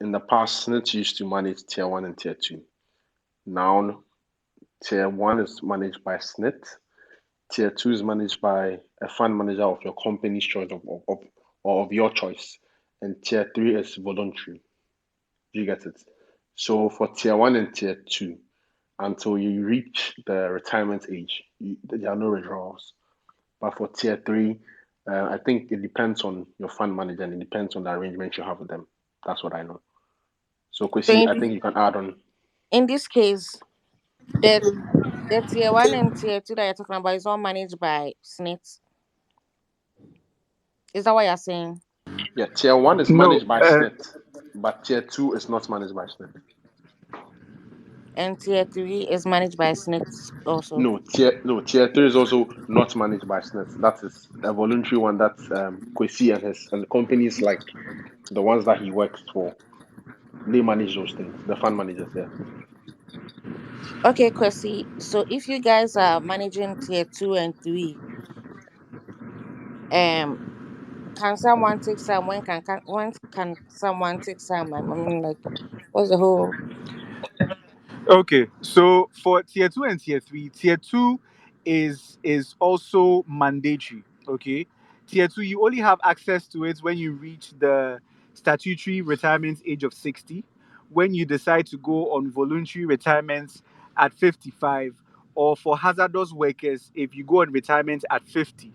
In the past, SNIT used to manage tier 1 and tier 2. Now, tier 1 is managed by SNIT, tier 2 is managed by a fund manager of your company's choice or of your choice, and tier 3 is voluntary. Do you get it? So, for tier 1 and tier 2, until you reach the retirement age, there are no withdrawals. But for tier 3, I think it depends on your fund manager and it depends on the arrangement you have with them. That's what I know. So, So Kwesi, I think you can add on. in this case, the the tier one and tier two that you're talking about is all managed by SNIT. Is that what you're saying? Yeah, tier 1 is No, managed by SNIT, but tier 2 is not managed by SNIT. And tier three is managed by SNIT also. Tier 3 is also not managed by SNIT. That is a voluntary one that Kwesi and the companies like the ones that he works for, they manage those things. The fund managers, yeah. Okay, Kwesi. So if you guys are managing tier two and three, um, can someone take some? When can someone take some? I mean, like, what's the whole? okay. So for tier two and tier two is also mandatory. Okay, tier two you only have access to it when you reach the statutory retirement age of 60. When you decide to go on voluntary retirement at 55, or for hazardous workers, if you go on retirement at 50,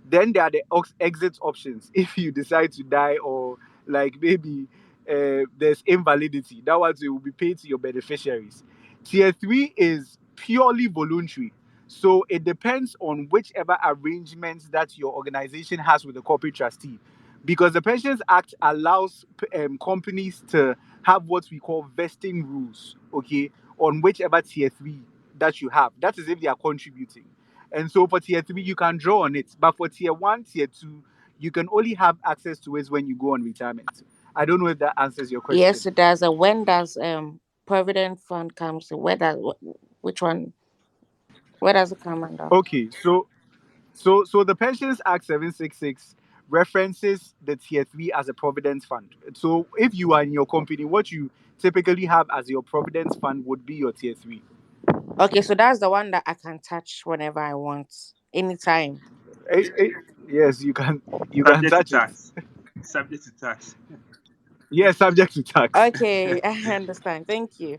then there are the exit options. If you decide to die, or like maybe there's invalidity, that one will be paid to your beneficiaries. Tier 3 is purely voluntary. So it depends on whichever arrangements that your organization has with the corporate trustee. Because the Pensions Act allows companies to have what we call vesting rules, okay, on whichever tier 3 that you have. That is if they are contributing. And so for tier 3, you can draw on it. But for tier 1, tier 2, you can only have access to it when you go on retirement. I don't know if that answers your question. Yes, it does. When does provident fund comes? Which one? Where does it come under? Okay, so the Pensions Act 766 references the tier 3 as a providence fund. So if you are in your company, what you typically have as your providence fund would be your tier 3. Okay, so that's the one that I can touch whenever I want, anytime. Eh, eh, yes, you can Subject to touch it. tax. Subject to tax. Yes, subject to tax. Okay, I understand. Thank you.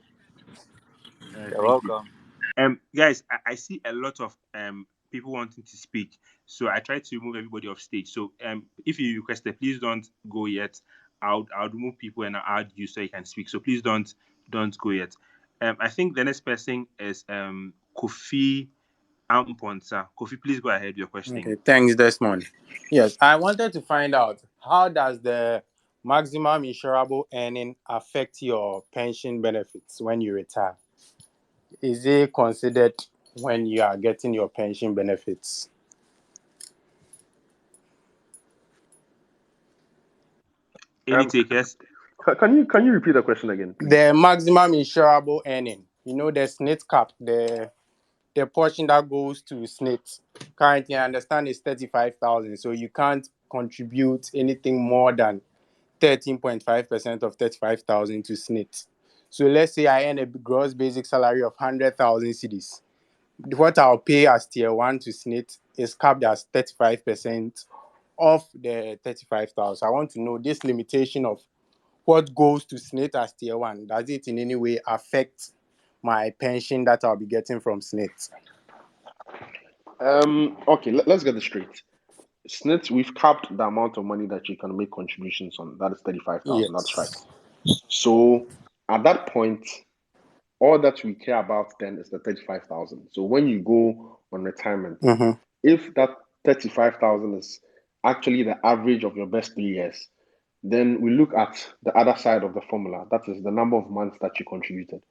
You're Thank you. welcome. Guys, I see a lot of people wanting to speak, so I try to remove everybody off stage. So if you requested, please don't go yet. I'll remove people and I'll add you so you can speak. So please don't go yet. I think the next person is Kofi Amponsa. Kofi, please go ahead with your questioning. Okay, thanks, Desmond. Yes, I wanted to find out, how does the maximum insurable earning affect your pension benefits when you retire? Is it considered when you are getting your pension benefits? Any takers? Can you repeat the question again, please? The maximum insurable earning, the SNIT cap, the portion that goes to SNIT. Currently, I understand it's 35,000, so you can't contribute anything more than 13.5% of 35,000 to SNIT. So let's say I earn a gross basic salary of 100,000 cedis. What I'll pay as tier 1 to SNIT is capped as 35% of the 35,000. I want to know this limitation of what goes to SNIT as tier 1. Does it in any way affect my pension that I'll be getting from SNIT? Okay, let's get this straight. SNIT, we've capped the amount of money that you can make contributions on. That is 35,000. That's right. Yes. So at that point, all that we care about then is the 35,000. So when you go on retirement, Mm-hmm. if that 35,000 is actually the average of your best 3 years, then we look at the other side of the formula. That is the number of months that you contributed.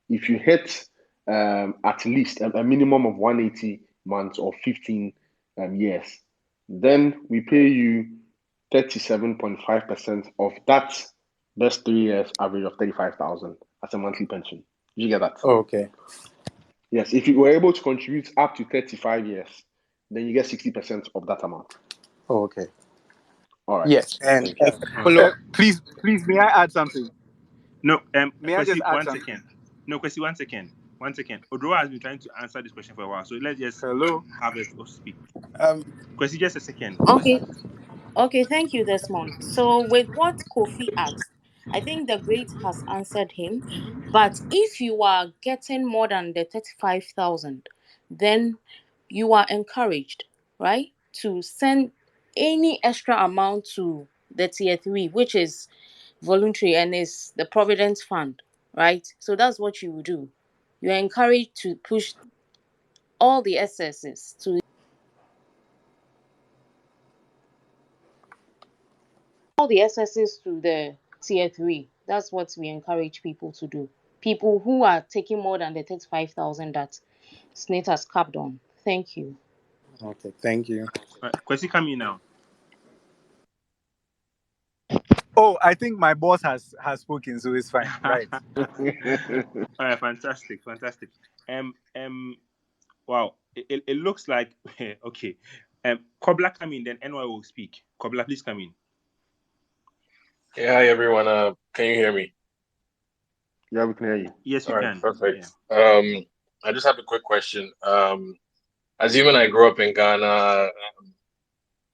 If you hit at least a minimum of 180 months or 15 years, then we pay you 37.5% of that best 3 years average of 35,000 as a monthly pension. Did you get that? Okay. Yes, if you were able to contribute up to 35 years, then you get 60% of that amount. Okay. All right. Yes. And Thank you. follow. Please, may I add something? No, May I just Kwesi, add one something? second. No, Kwesi, 1 second. 1 second. Odroa has been trying to answer this question for a while, so let's just Hello. have it speak. Um. Kwesi, just a second. Okay, thank you, Desmond. So, with what Kofi asked, I think the great has answered him. But if you are getting more than the 35,000, then you are encouraged, right, to send any extra amount to the tier 3, which is voluntary and is the Providence Fund, right? So, that's what you will do. You're encouraged to push all the SSs to the tier 3. That's what we encourage people to do. People who are taking more than the 35,000 that SNIT has capped on. Thank you. Okay. Thank you. Kwesi, come in now. Oh, I think my boss has spoken, so it's fine, right? All right, fantastic. Wow, it looks like okay. Kobla, come in, then NY will speak. Kobla, please come in. Yeah, hi everyone. Can you hear me? Yeah, we can hear you. Yes, we All right, can. perfect. Yeah. I just have a quick question. Assuming I grew up in Ghana,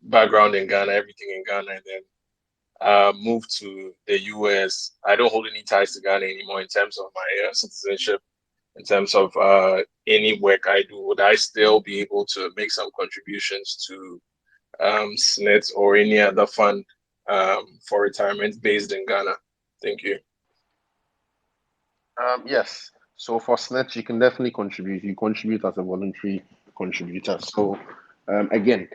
background in Ghana, everything in Ghana, and then moved to the US. I don't hold any ties to Ghana anymore in terms of my citizenship. In terms of any work I do, would I still be able to make some contributions to SNIT or any other fund for retirement based in Ghana? Thank you. Yes. So for SNET, you can definitely contribute. You contribute as a voluntary contributor. So again,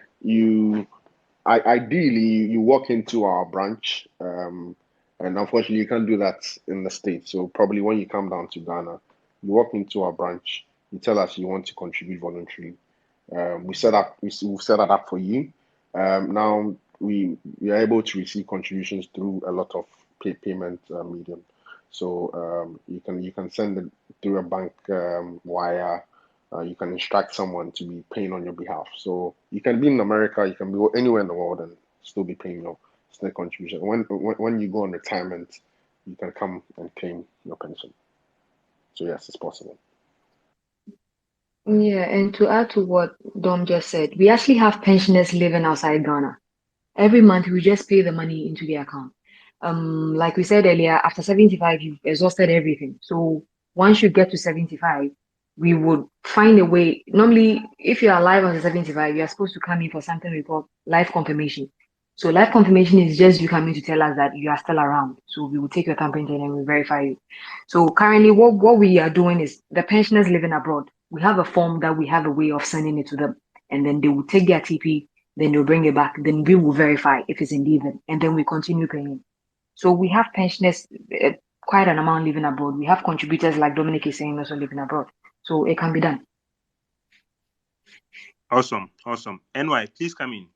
ideally you walk into our branch, and unfortunately you can't do that in the States. So probably when you come down to Ghana, you walk into our branch, you tell us you want to contribute voluntarily. We set that up for you. Now we are able to receive contributions through a lot of payment medium. So you can send it through a bank wire. You can instruct someone to be paying on your behalf. So you can be in America, you can be anywhere in the world and still be paying your SNET contribution. When you go on retirement, you can come and claim your pension. So yes, it's possible. Yeah, and to add to what Dom just said, we actually have pensioners living outside Ghana. Every month we just pay the money into the account. Like we said earlier, after 75, you've exhausted everything. So once you get to 75, we would find a way. Normally, if you're alive on 75, you're supposed to come in for something we call life confirmation. So life confirmation is just you coming to tell us that you are still around. So we will take your thumbprint and we verify you. So currently what we are doing is the pensioners living abroad. We have a form that we have a way of sending it to them. And then they will take their TP, then they'll bring it back. Then we will verify if it's indeed them. And then we continue paying. So we have pensioners, quite an amount living abroad. We have contributors like Dominic is saying also living abroad. So it can be done. Awesome. NY, please come in.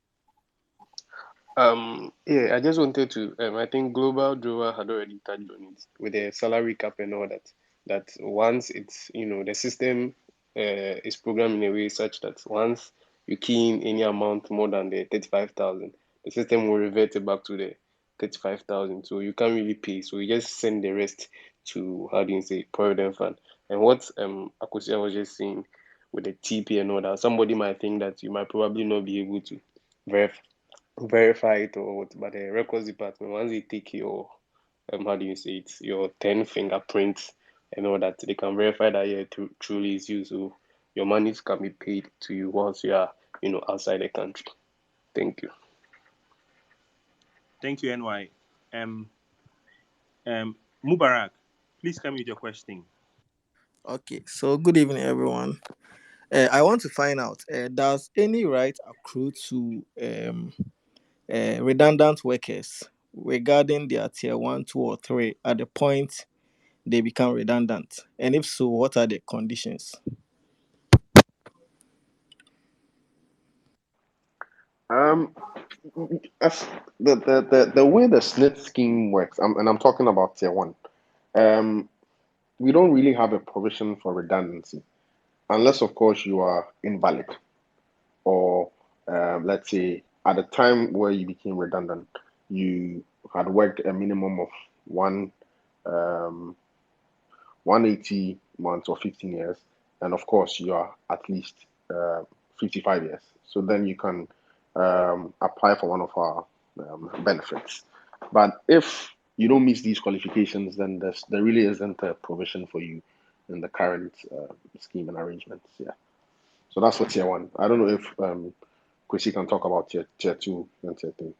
Yeah, I just wanted to. I think Global Drawer had already touched on it with the salary cap and all that. That once it's the system is programmed in a way such that once you key in any amount more than the 35,000, the system will revert it back to the 35,000. So you can't really pay. So you just send the rest to Provident Fund. And what Akosia was just saying with the TP and all that, somebody might think that you might probably not be able to verify it or what, but the records department, once they take your your 10 fingerprints and all that, they can verify that truly is you. So your monies can be paid to you once you are outside the country. Thank you. Thank you, NY. Mubarak, please come with your question. Okay, so good evening, everyone. I want to find out, does any right accrue to redundant workers regarding their tier 1, 2, or 3 at the point they become redundant? And if so, what are the conditions? Um, as the way the SNIT scheme works, and I'm talking about tier one. Um, we don't really have a provision for redundancy, unless of course you are invalid, or let's say at the time where you became redundant, you had worked a minimum of one um, 180 months or 15 years, and of course you are at least 55 years. So then you can apply for one of our benefits. But if you don't meet these qualifications, then there really isn't a provision for you in the current scheme and arrangements. Yeah. So that's for tier one. I don't know if Kwesi can talk about tier two and tier three.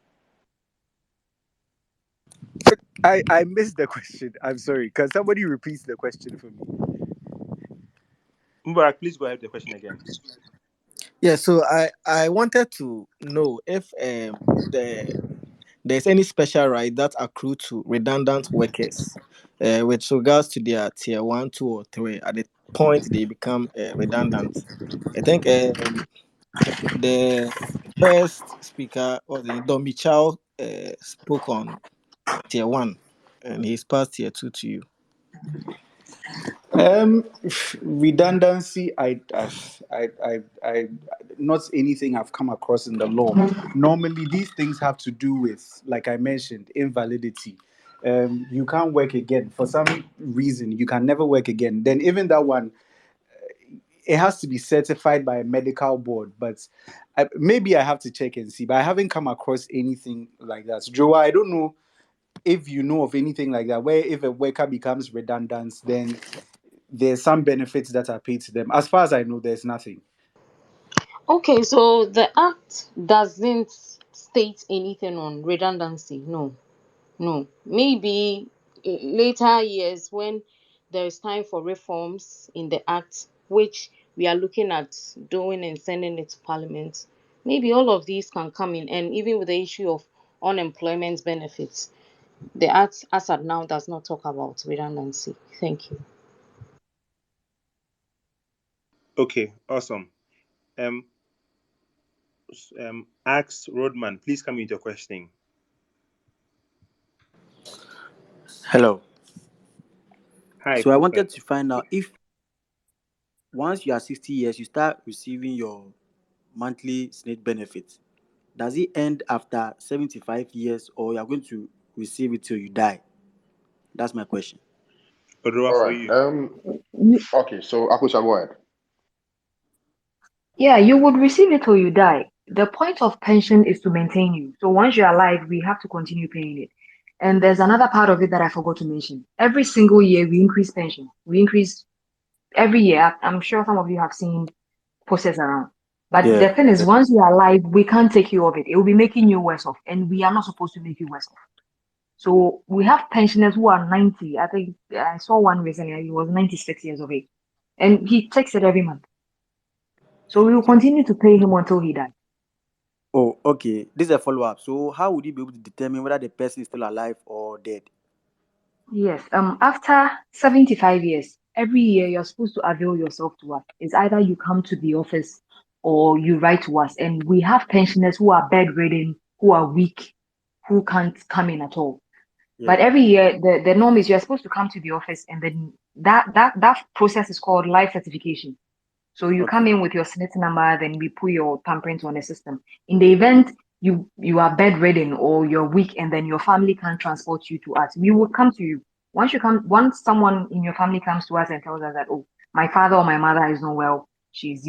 I missed the question. I'm sorry. Can somebody repeat the question for me? Mubarak, please go ahead with the question again. Yeah, so I wanted to know if there's any special right that accrue to redundant workers with regards to their tier 1, 2, or 3 at the point they become redundant. I think the first speaker was Domi Chow spoke on tier 1, and he's passed tier 2 to you. Um, Redundancy. I, not anything I've come across in the law. Normally, these things have to do with, like I mentioned, invalidity. You can't work again for some reason. You can never work again. Then even that one, it has to be certified by a medical board. But maybe I have to check and see. But I haven't come across anything like that. Joe, I don't know if you know of anything like that, where if a worker becomes redundant, then there's some benefits that are paid to them. As far as I know, there's nothing. Okay, so the act doesn't state anything on redundancy. No, no. Maybe later years when there is time for reforms in the act, which we are looking at doing and sending it to Parliament, maybe all of these can come in. And even with the issue of unemployment benefits, the act as at now does not talk about redundancy. Thank you. Okay, awesome. Ask Rodman, please come into your questioning. Hello. Hi. So I wanted to find out if once you are 60 years, you start receiving your monthly SNIT benefit. Does it end after 75 years or you are going to receive it till you die? That's my question. All for right. you. Okay. So Akusha, go ahead. Yeah, you would receive it till you die. The point of pension is to maintain you. So once you're alive, we have to continue paying it. And there's another part of it that I forgot to mention. Every single year, we increase pension. We increase every year. I'm sure some of you have seen posters around. But Yeah. the thing is, once you're alive, we can't take you off it. It will be making you worse off. And we are not supposed to make you worse off. So we have pensioners who are 90. I think I saw one recently. He was 96 years of age. And he takes it every month. So we will continue to pay him until he dies. Oh, okay. This is a follow-up. So how would you be able to determine whether the person is still alive or dead? Yes. After 75 years, every year you're supposed to avail yourself to us. It's either you come to the office or you write to us. And we have pensioners who are bedridden, who are weak, who can't come in at all. But Yeah. every year the norm is you're supposed to come to the office, and then that process is called life certification. So you come Okay. in with your SNIT number, then we put your thumbprint on the system. In the event you are bedridden or you're weak, and then your family can't transport you to us, we will come to you. Once someone in your family comes to us and tells us that, oh, my father or my mother is not well, she's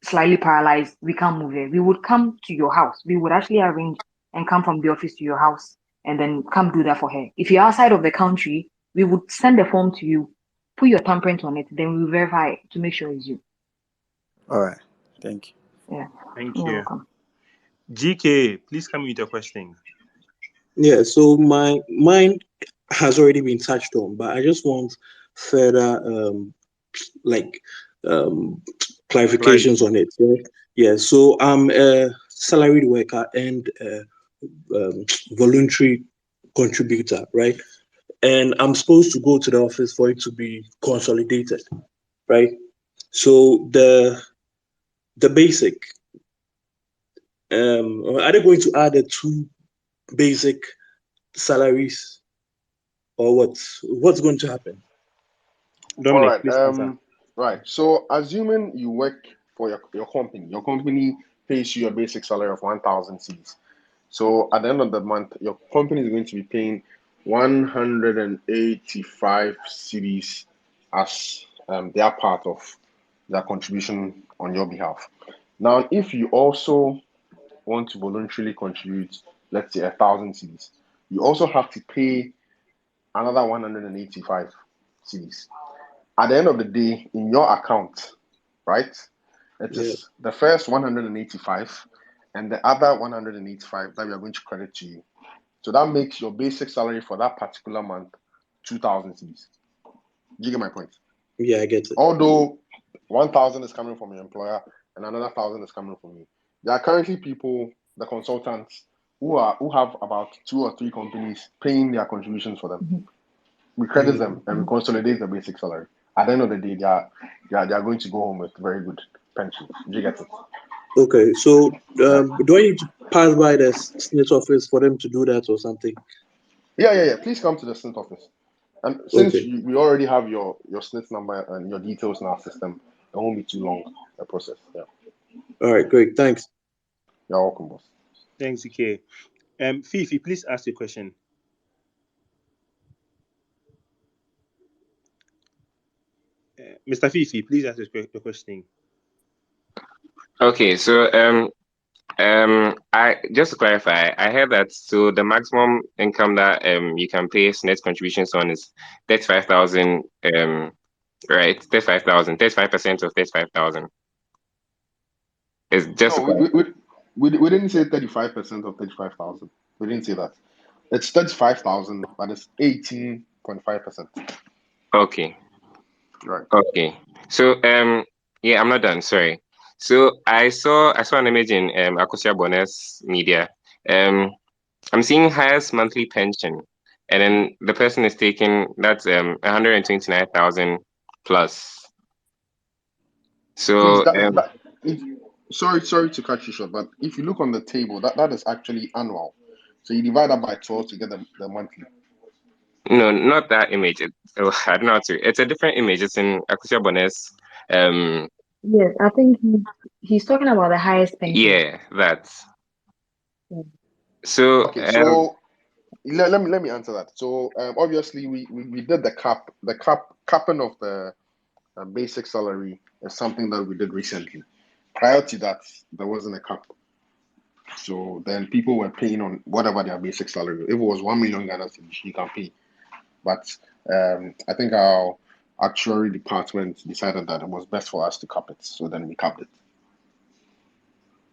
slightly paralyzed, we can't move her. We would come to your house. We would actually arrange and come from the office to your house and then come do that for her. If you're outside of the country, we would send a form to you, put your thumbprint on it, then we will verify it to make sure it's you. All right. Thank you. Yeah. Thank You're you. welcome. GK, please come with your questioning. Yeah, so mine has already been touched on, but I just want further like clarifications on it. Yeah. So I'm a salaried worker and voluntary contributor, right? And I'm supposed to go to the office for it to be consolidated, right? So the basic, are they going to add the two basic salaries, or what's going to happen? All Dominic, right. please answer. Right. So assuming you work for your company pays you a basic salary of 1,000 cedis. So at the end of the month, your company is going to be paying 185 cedis as their part of their contribution on your behalf. Now, if you also want to voluntarily contribute, let's say 1,000 cedis, you also have to pay another 185 cedis. At the end of the day, in your account, right, it Yeah. is the first 185 and the other 185 that we are going to credit to you. So that makes your basic salary for that particular month 2,000 cedis. Do you get my point? Yeah, I get it. Although 1,000 is coming from your employer and another 1,000 is coming from you. There are currently people, the consultants, who have about 2 or 3 companies paying their contributions for them. We credit them and we consolidate the basic salary. At the end of the day, they are going to go home with very good pensions. Do you get it? Okay, so do I need to pass by the SSNIT office for them to do that or something? Yeah. Please come to the SSNIT office. And since Okay. we already have your SSNIT number and your details in our system, it won't be too long a process. Yeah. All right, great. Thanks. You're welcome, boss. Thanks, EK. Fifi, please ask your question. Mr. Fifi, please ask your question. Okay, so I just to clarify, I heard that so the maximum income that you can pay SNET contributions on is 35,000 right? 35,000, 35% of 35,000. It's just to No, clarify. we didn't say 35% of 35,000. We didn't say that. It's 35,000, but it's 18.5%. Okay. Right. Okay. So yeah, I'm not done, sorry. So I saw an image in Akosia Bonne's media. I'm seeing highest monthly pension, and then the person is taking that's 129,000 plus. Please, So sorry to cut you short, but if you look on the table, that is actually annual. So you divide that by 12 to get the monthly. no, not that image. I don't know how to. It's a different image. It's in Akosia Bonne's. Yes, I think he's talking about the highest pension. Yeah, that's. Yeah. So Okay, so let me answer that. So obviously we did the capping of the basic salary is something that we did recently. Prior to that, there wasn't a cap. So then people were paying on whatever their basic salary. If it was 1 million Ghana cedis, you can pay. But I think our actuary department decided that it was best for us to cap it. So then we capped it.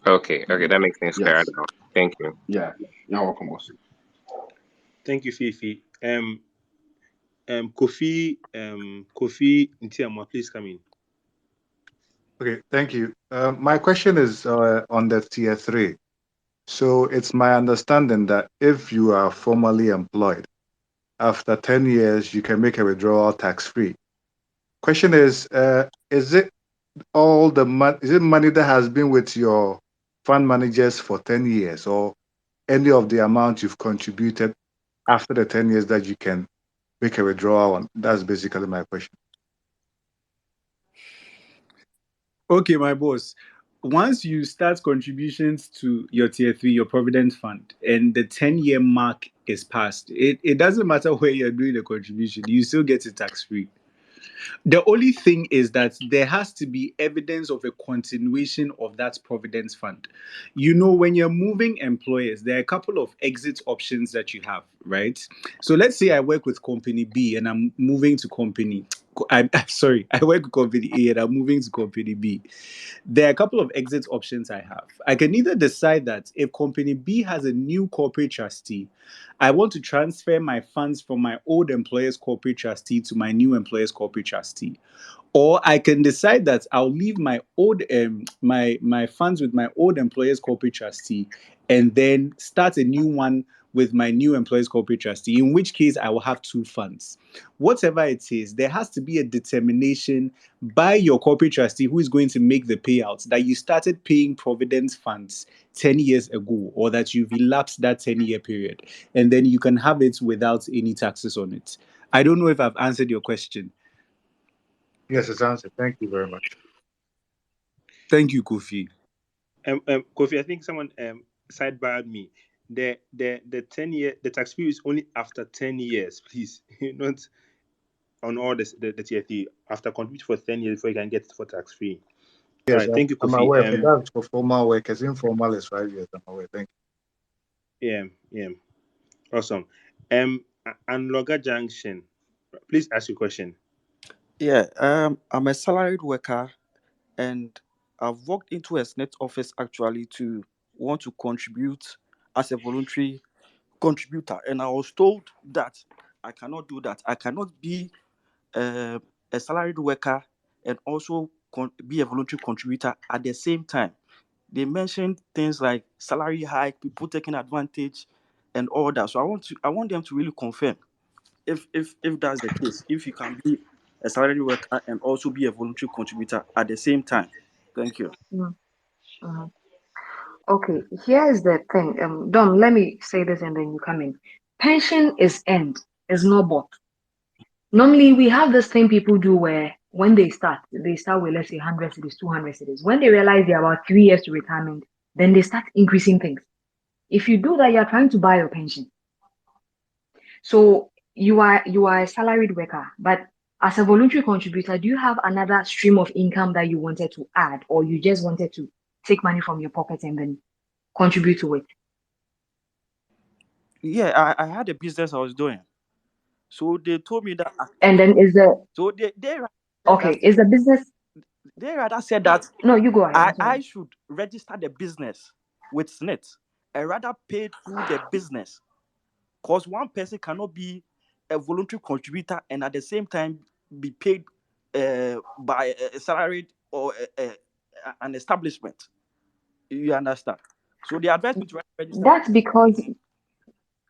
okay, that makes things clear Yes. now. Thank you. Yeah. You're welcome, boss. Thank you, Fifi. Kofi Ntiamwa, please come in. Okay, thank you. My question is on the tier 3. So it's my understanding that if you are formally employed, after 10 years, you can make a withdrawal tax-free. Question is it all the money? Is it money that has been with your fund managers for 10 years, or any of the amount you've contributed after the 10 years that you can make a withdrawal on? That's basically my question. Okay, my boss. Once you start contributions to your tier 3, your provident fund, and the 10-year mark is passed, it doesn't matter where you're doing the contribution, you still get it tax-free. The only thing is that there has to be evidence of a continuation of that providence fund. When you're moving employers, there are a couple of exit options that you have, right? So let's say I work with company B and I'm moving to company I'm sorry, I work with company A and I'm moving to company B. There are a couple of exit options I have. I can either decide that if company B has a new corporate trustee, I want to transfer my funds from my old employer's corporate trustee to my new employer's corporate trustee. Or I can decide that I'll leave my old my funds with my old employer's corporate trustee and then start a new one with my new employer's corporate trustee, in which case I will have two funds. Whatever it is, there has to be a determination by your corporate trustee who is going to make the payouts that you started paying provident funds 10 years ago, or that you've elapsed that 10-year period, and then you can have it without any taxes on it. I don't know if I've answered your question. Yes, it's answered. Thank you very much. Thank you, Kofi. Kofi, I think someone sidebarred me. The 10-year, the tax period is only after 10 years, please. Not on all the TFE. After contributing for 10 years before you can get it for tax free. All Yes, right, thank you, I'm Kofi. aware. But that's for formal workers. Informal is 5 years. I'm aware. Thank Yeah. Awesome. And Loga Junction, please ask your question. Yeah, I'm a salaried worker, and I've walked into a SSNIT office actually to want to contribute as a voluntary contributor, and I was told that I cannot do that. I cannot be a salaried worker and also be a voluntary contributor at the same time. They mentioned things like salary hike, people taking advantage, and all that. So I want them to really confirm if that's the case, if you can be a salary worker and also be a voluntary contributor at the same time. Thank you. Mm, mhm. Okay, here's the thing. Dom, let me say this and then you come in. Pension is earned, is not bought. Normally, we have this thing people do where when they start with, let's say, 100 cities, 200 cities. When they realize they're about 3 years to retirement, then they start increasing things. If you do that, you're trying to buy your pension. So you are a salaried worker, but as a voluntary contributor, do you have another stream of income that you wanted to add, or you just wanted to take money from your pocket and then contribute to it? Yeah, I had a business I was doing. So they told me that. And then is the So they rather said okay, that is the business no, you go ahead. I'm I sorry. should register the business with SSNIT and rather pay through the business. Because one person cannot be a voluntary contributor and at the same time be paid by a salaried or an establishment. You understand? So they advised me to register. That's because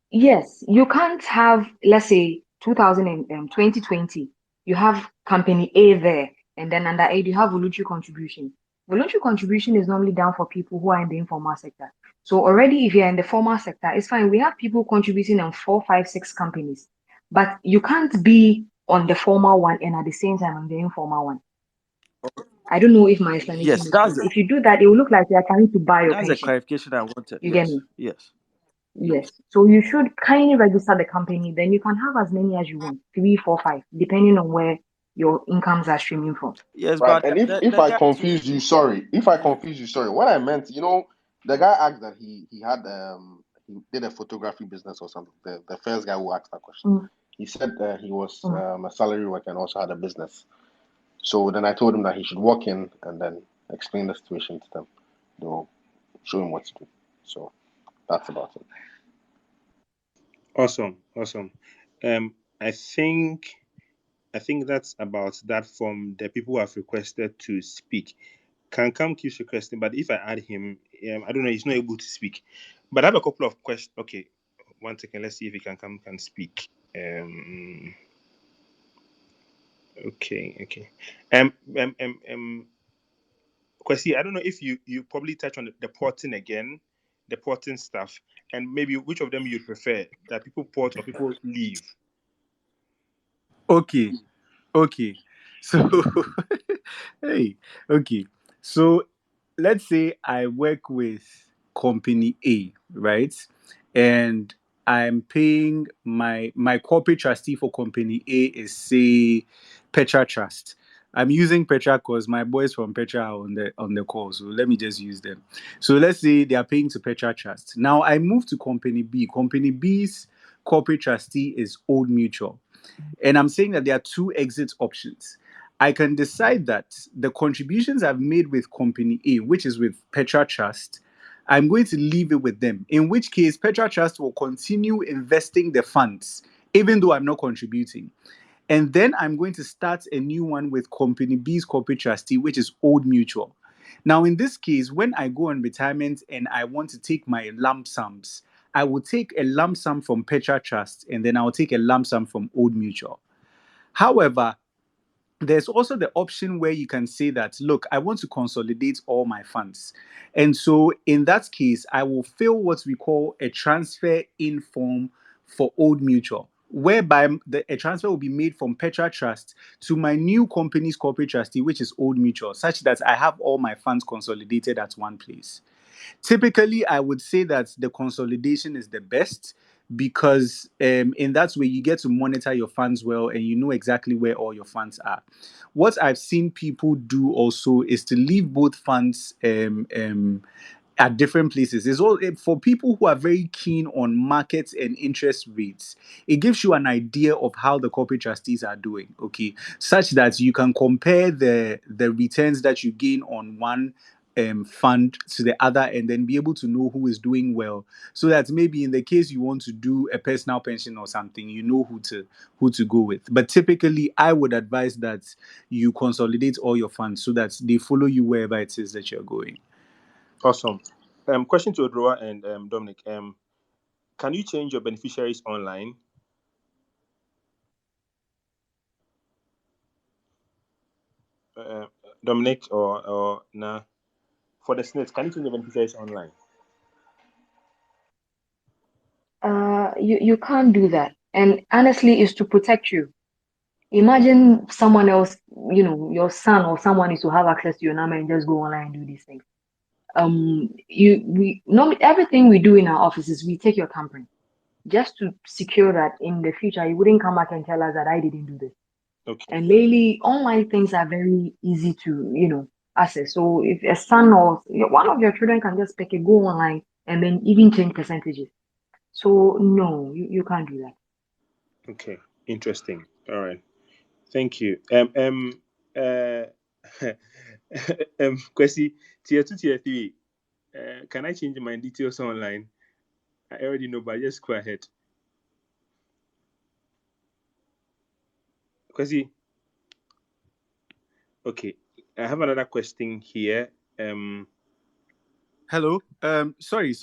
yes, you can't have, let's say, 2020, you have company A there, and then under A, you have voluntary contribution. Voluntary contribution is normally done for people who are in the informal sector. So already, if you're in the formal sector, it's fine. We have people contributing on 4, 5, 6 companies, but you can't be on the formal one and at the same time on the informal one. I don't know if my explanation Yes, makes sense. If you do that, it will look like you are trying to buy your that's the pension. clarification I wanted. You get Yes, me? yes. Yes. So you should kindly register the company. Then you can have as many as you want, 3, 4, 5, depending on where your incomes are streaming from. Yes, Right. but And if the I guy too. confused you, sorry. If I confused you, sorry. What I meant, the guy asked that he had he did a photography business or something. The first guy who asked that question, Mm, he said he was mm. a salary worker and also had a business. So then I told him that he should walk in and then explain the situation to them. They'll show him what to do. So that's about it. Awesome. I think that's about that from the people who have requested to speak. Kankam keeps requesting, but if I add him, I don't know, he's not able to speak. But I have a couple of questions. Okay, one second. Let's see if he can speak. Okay. Kwesi, I don't know if you probably touch on the porting again, the porting stuff, and maybe which of them you prefer, that people port or people leave. Okay. So, hey, okay. So, let's say I work with company A, right? And I'm paying my corporate trustee for company A is, say, Petra Trust. I'm using Petra because my boys from Petra are on the call, so let me just use them. So let's say they are paying to Petra Trust. Now I move to company B. Company B's corporate trustee is Old Mutual. And I'm saying that there are two exit options. I can decide that the contributions I've made with Company A, which is with Petra Trust, I'm going to leave it with them. In which case, Petra Trust will continue investing the funds, even though I'm not contributing. And then I'm going to start a new one with Company B's corporate trustee, which is Old Mutual. Now, in this case, when I go on retirement and I want to take my lump sums, I will take a lump sum from Petra Trust and then I'll take a lump sum from Old Mutual. However, there's also the option where you can say that, look, I want to consolidate all my funds. And so in that case, I will fill what we call a transfer in form for Old Mutual, whereby a transfer will be made from Petra Trust to my new company's corporate trustee, which is Old Mutual, such that I have all my funds consolidated at one place. Typically, I would say that the consolidation is the best because in that way you get to monitor your funds well and you know exactly where all your funds are. What I've seen people do also is to leave both funds at different places. It's all for people who are very keen on markets and interest rates. It gives you an idea of how the corporate trustees are doing, okay, such that you can compare the returns that you gain on one fund to the other and then be able to know who is doing well, so that maybe in the case you want to do a personal pension or something, you know who to go with. But typically I would advise that you consolidate all your funds so that they follow you wherever it is that you're going. Awesome. Question to Odroa and Dominic. Can you change your beneficiaries online? Dominic or nah? For the SSNIT, can you change your beneficiaries online? You can't do that. And honestly, it's to protect you. Imagine someone else, your son or someone is to have access to your number and just go online and do these things. We normally everything we do in our offices, we take your thumbprint just to secure that in the future you wouldn't come back and tell us that I didn't do this. Okay. And lately, online things are very easy to access. So if a son or one of your children can just pick it, go online, and then even change percentages. So no, you can't do that. Okay. Interesting. All right. Thank you. Kwesi, tier 2, tier 3. Can I change my details online? I already know, but just go ahead. Kwesi. Okay. I have another question here. Hello. Sorry.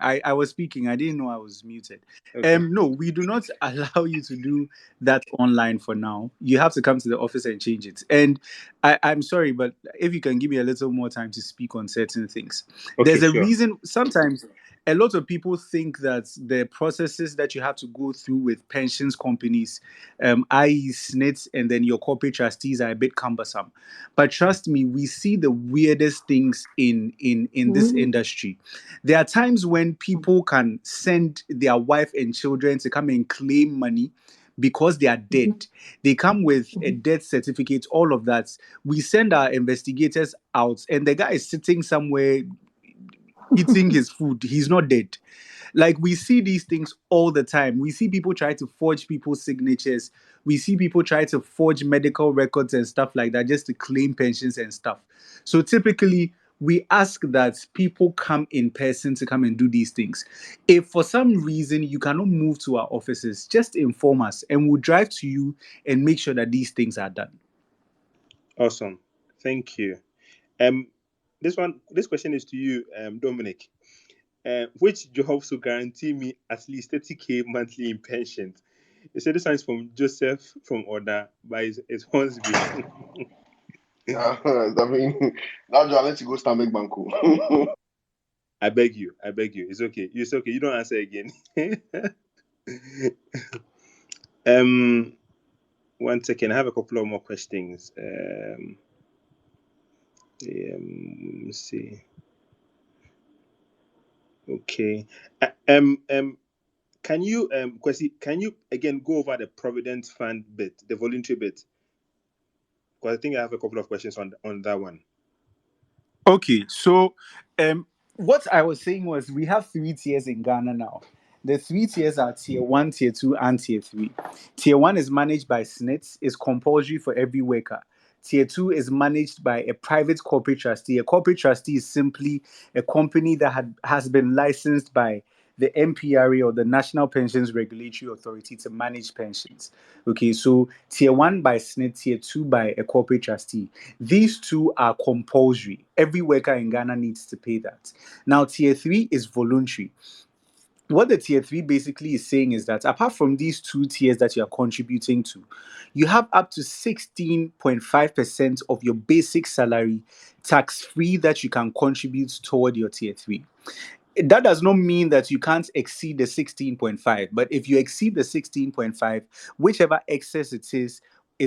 I was speaking. I didn't know I was muted. Okay. No, we do not allow you to do that online for now. You have to come to the office and change it. And I'm sorry, but if you can give me a little more time to speak on certain things. Okay, There's a sure. reason sometimes a lot of people think that the processes that you have to go through with pensions companies, i.e. SSNIT, and then your corporate trustees are a bit cumbersome. But trust me, we see the weirdest things in this industry. There are times when people can send their wife and children to come and claim money because they are dead. They come with a death certificate, all of that. We send our investigators out, and the guy is sitting somewhere eating his food. He's not dead. Like, we see these things all the time. We see people try to forge people's signatures. We see people try to forge medical records and stuff like that just to claim pensions and stuff. So typically, we ask that people come in person to come and do these things. If for some reason you cannot move to our offices, just inform us and we'll drive to you and make sure that these things are done. Awesome. Thank you. This question is to you, Dominic. Which jobs will guarantee me at least 30K monthly in pensions? You said this one is from Joseph from Oda, but it's Hornsby. I mean, now I'll let you go start make banco. I beg you. It's okay. It's okay. You don't answer again. 1 second. I have a couple of more questions. Let me see. Okay. Can you Kwesi, can you again go over the Provident Fund bit, the voluntary bit? Because I think I have a couple of questions on that one. Okay, so what I was saying was we have 3 tiers in Ghana now. The three tiers are tier 1, tier 2, and tier 3. Tier 1 is managed by SSNIT, is compulsory for every worker. Tier 2 is managed by a private corporate trustee. A corporate trustee is simply a company that has been licensed by the NPRA, or the National Pensions Regulatory Authority, to manage pensions. Okay, so tier 1 by SSNIT, tier 2 by a corporate trustee. These two are compulsory. Every worker in Ghana needs to pay that. Now, tier 3 is voluntary. What the tier 3 basically is saying is that apart from these two tiers that you are contributing to, you have up to 16.5% of your basic salary tax free that you can contribute toward your tier 3. That does not mean that you can't exceed the 16.5, but if you exceed the 16.5, whichever excess it is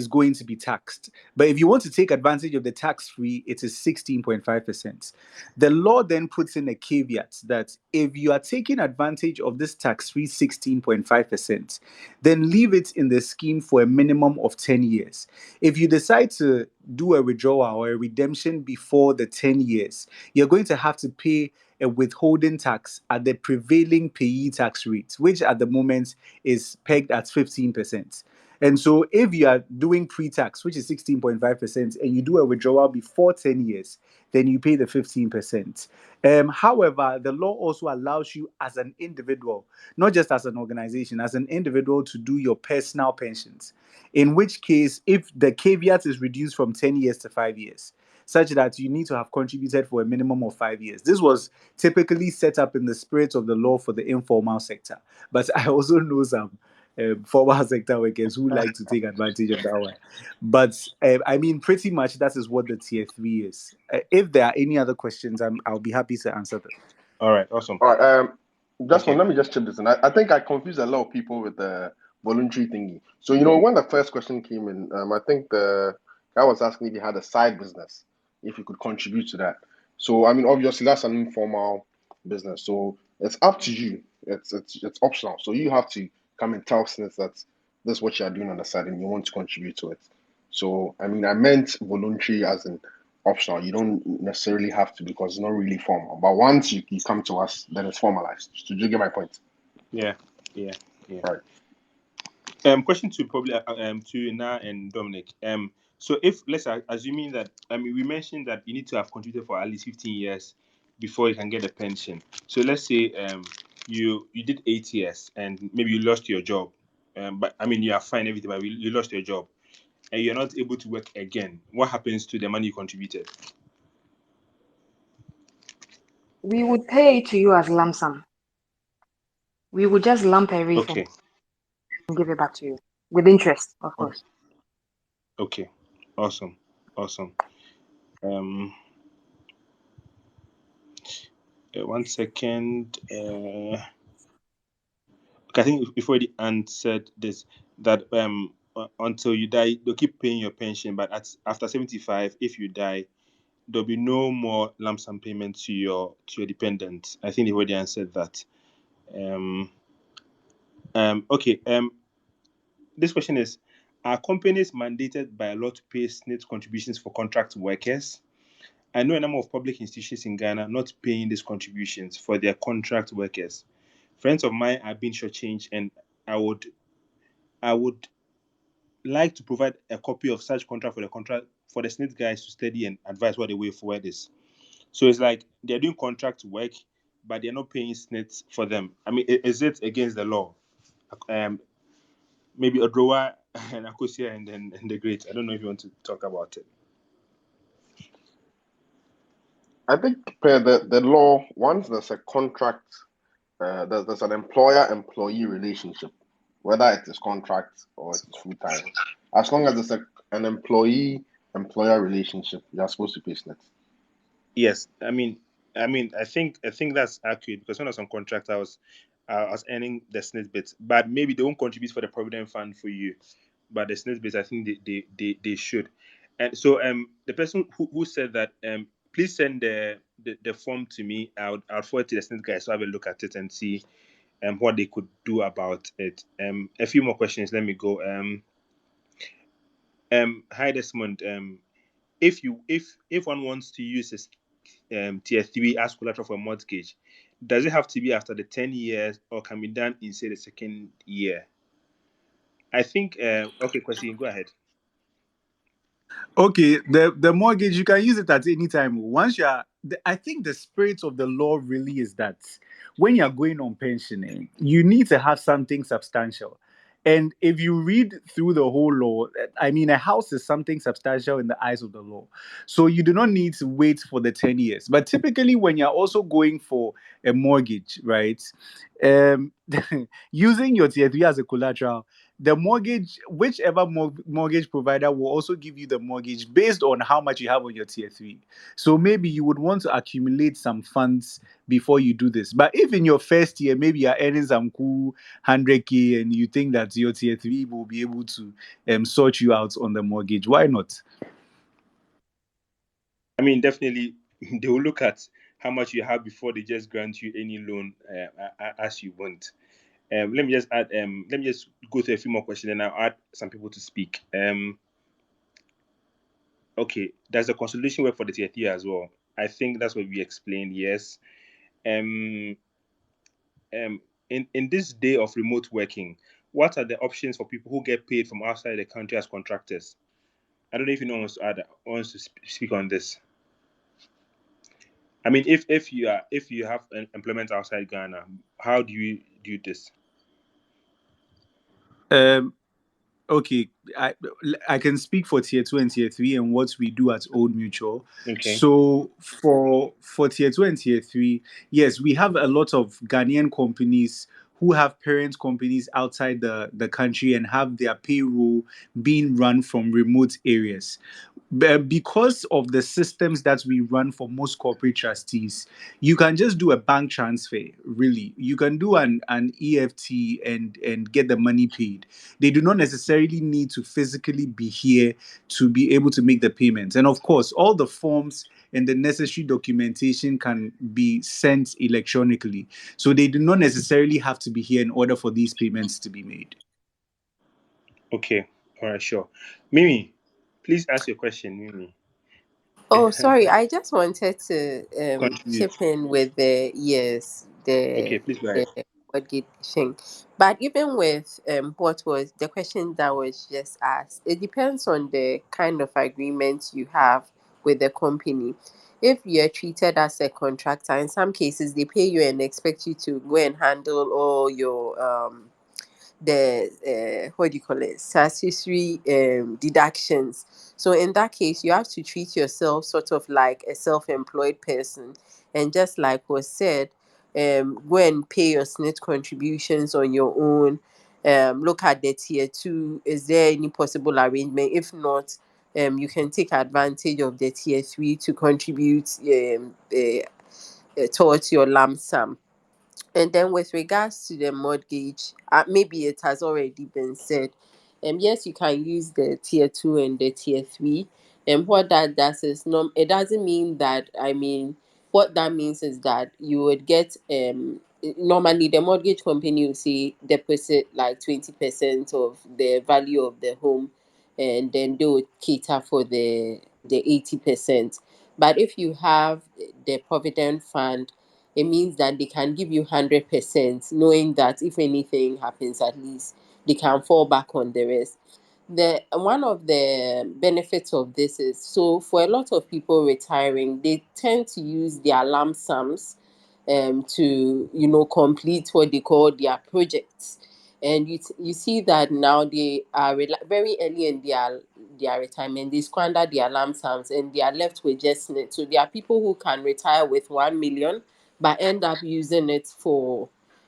going to be taxed. But if you want to take advantage of the tax free, it is 16.5%. The law then puts in a caveat that if you are taking advantage of this tax free 16.5%, then leave it in the scheme for a minimum of 10 years. If you decide to do a withdrawal or a redemption before the 10 years, you're going to have to pay a withholding tax at the prevailing payee tax rate, which at the moment is pegged at 15%. And so if you are doing pre-tax, which is 16.5%, and you do a withdrawal before 10 years, then you pay the 15%. However, the law also allows you as an individual, not just as an organization, as an individual, to do your personal pensions. In which case, if the caveat is reduced from 10 years to 5 years, such that you need to have contributed for a minimum of 5 years. This was typically set up in the spirit of the law for the informal sector. But I also know some formal sector workers who like to take advantage of that one. But I mean, pretty much that is what the tier 3 is. If there are any other questions, I'll be happy to answer them. All right, awesome. All right, just Okay. let me just chip this in. I think I confused a lot of people with the voluntary thingy. So, when the first question came in, I think the guy was asking if you had a side business, if you could contribute to that. So, I mean, obviously, that's an informal business. So, it's up to you. It's optional. So, you have to come and tell SNITs that this is what you are doing on the side and you want to contribute to it. So, I mean, I meant voluntary as in optional. You don't necessarily have to, because it's not really formal. But once you come to us, then it's formalized. So, do you get my point? Yeah. Right. Question to probably to Ina and Dominic. So if let's assuming that, I mean, we mentioned that you need to have contributed for at least 15 years before you can get a pension. So let's say you did 8 years and maybe you lost your job. But I mean, you are fine, everything, but you lost your job and you're not able to work again. What happens to the money you contributed? We would pay it to you as lump sum. We would just lump everything Okay. and give it back to you with interest, of course. Okay. Awesome. One second. I think we've already answered this, that until you die, they'll keep paying your pension, but after 75, if you die, there'll be no more lump sum payment to your dependents. I think they've already answered that. Okay. This question is: are companies mandated by law to pay SSNIT contributions for contract workers? I know a number of public institutions in Ghana not paying these contributions for their contract workers. Friends of mine are being shortchanged, and I would like to provide a copy of such contract for the SSNIT guys to study and advise what the way forward is. So it's like they're doing contract work, but they're not paying SSNIT for them. I mean, is it against the law? Maybe Odrowa and Akosia and the Great. I don't know if you want to talk about it. I think per the law, once there's a contract, there's an employer-employee relationship, whether it is contract or it's full time. As long as there's an employee-employer relationship, you're supposed to pay SSNIT. Yes, I mean, I think that's accurate, because when I was on contract, I was earning the SSNIT bits, but maybe they won't contribute for the provident fund for you, but the SSNIT bits, I think they should. And so the person who said that, please send the form to me. I'll forward to the SSNIT guys to have a look at it and see what they could do about it. A few more questions. Let me go. Hi Desmond. If one wants to use tier 3 as collateral for a mortgage, does it have to be after the 10 years or can be done in, say, the second year? I think, okay, Kwesi, go ahead. Okay, the mortgage, you can use it at any time. Once you are, I think the spirit of the law really is that when you're going on pensioning, you need to have something substantial. And if you read through the whole law, I mean, a house is something substantial in the eyes of the law. So you do not need to wait for the 10 years. But typically, when you're also going for a mortgage, right, um, using your tier 3 as a collateral, the mortgage, whichever mortgage provider will also give you the mortgage based on how much you have on your tier 3. So maybe you would want to accumulate some funds before you do this. But if in your first year, maybe you're earning some cool 100K and you think that your tier 3 will be able to sort you out on the mortgage, why not? I mean, definitely, they will look at how much you have before they just grant you any loan as you want. Let me just add. Let me just go through a few more questions, and I'll add some people to speak. Okay, does the consolidation work for the tier 3 as well? I think that's what we explained. Yes. In this day of remote working, what are the options for people who get paid from outside the country as contractors? I don't know if you know wants to speak on this. I mean, if you have an employment outside Ghana, how do you do this? Um, okay, I can speak for tier 2 and tier 3 and what we do at Old Mutual. Okay. So for tier 2 and tier 3, yes, we have a lot of Ghanaian companies who have parent companies outside the country and have their payroll being run from remote areas. Because of the systems that we run for most corporate trustees, you can just do a bank transfer. Really, you can do an EFT and get the money paid. They do not necessarily need to physically be here to be able to make the payments. And of course, all the forms and the necessary documentation can be sent electronically. So they do not necessarily have to be here in order for these payments to be made. Okay. All right. Sure. Mimi, please ask your question, Mimi. Oh, sorry. I just wanted to Contribute. chip in with Okay. Please go the ahead. mortgage thing. But even with what was the question that was just asked, it depends on the kind of agreement you have with the company. If you're treated as a contractor, in some cases they pay you and expect you to go and handle all your the what do you call it, statutory deductions. So in that case you have to treat yourself sort of like a self-employed person, and just like was said, go and pay your SNIT contributions on your own. Look at the tier 2, is there any possible arrangement? If not, you can take advantage of the tier 3 to contribute towards your lump sum. And then with regards to the mortgage, maybe it has already been said. Yes, you can use the tier 2 and the tier 3. And what that does is, it doesn't mean that, I mean, what that means is that you would get, normally the mortgage company will say deposit like 20% of the value of the home, and then they would cater for the 80%. But if you have the Provident Fund, it means that they can give you 100%, knowing that if anything happens, at least they can fall back on the rest. The one of the benefits of this is, so for a lot of people retiring, they tend to use their lump sums to complete what they call their projects. And you see that now they are very early in their retirement, they squander their lump sums and they are left with just net. So there are people who can retire with 1 million but end up using it for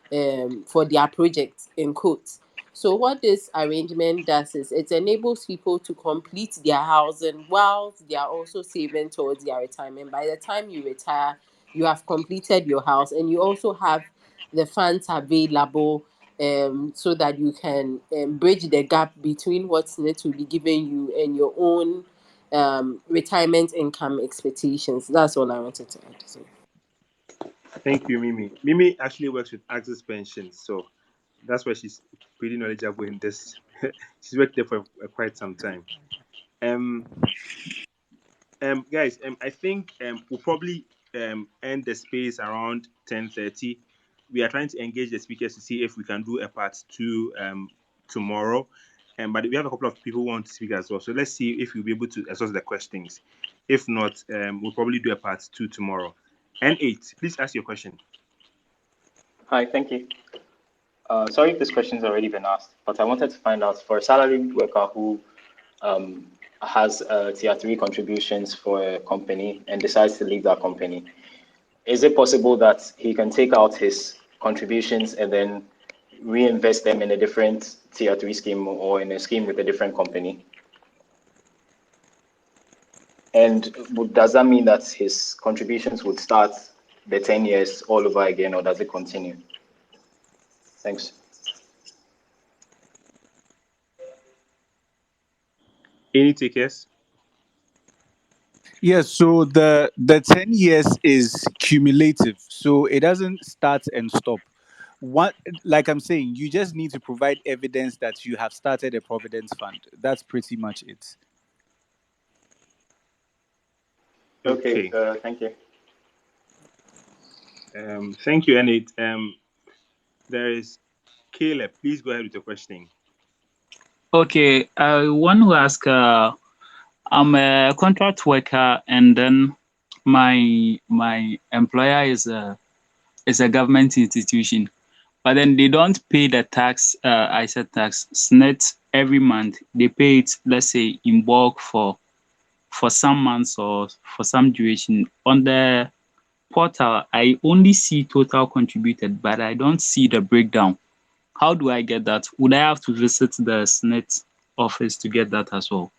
their projects, in quotes. So what this arrangement does is it enables people to complete their housing while they are also saving towards their retirement. By the time you retire, you have completed your house and you also have the funds available, so that you can bridge the gap between what's need to be given you and your own retirement income expectations. That's all I wanted to add. So. Thank you, Mimi. Mimi actually works with Access Pensions, so that's why she's pretty knowledgeable in this. She's worked there for quite some time. Guys, I think we'll probably end the space around 10:30. We are trying to engage the speakers to see if we can do a part 2 tomorrow. But we have a couple of people who want to speak as well. So let's see if we'll be able to exhaust the questions. If not, we'll probably do a part 2 tomorrow. N8, please ask your question. Hi, thank you. Sorry if this question's already been asked, but I wanted to find out for a salaried worker who has tier 3 contributions for a company and decides to leave that company, is it possible that he can take out his contributions and then reinvest them in a different tier 3 scheme or in a scheme with a different company? And does that mean that his contributions would start the 10 years all over again, or does it continue? Thanks. Any takers? Yes, so the 10 years is cumulative, so it doesn't start and stop. What, like I'm saying, you just need to provide evidence that you have started a providence fund. That's pretty much it. Okay, thank you. Thank you, N8. There is Caleb. Please go ahead with your question. Okay, I want to ask, I'm a contract worker, and then my employer is a government institution, but then they don't pay the tax. I said tax SNIT every month. They pay it, let's say, in bulk for some months or for some duration. On the portal, I only see total contributed, but I don't see the breakdown. How do I get that? Would I have to visit the SNIT office to get that as well?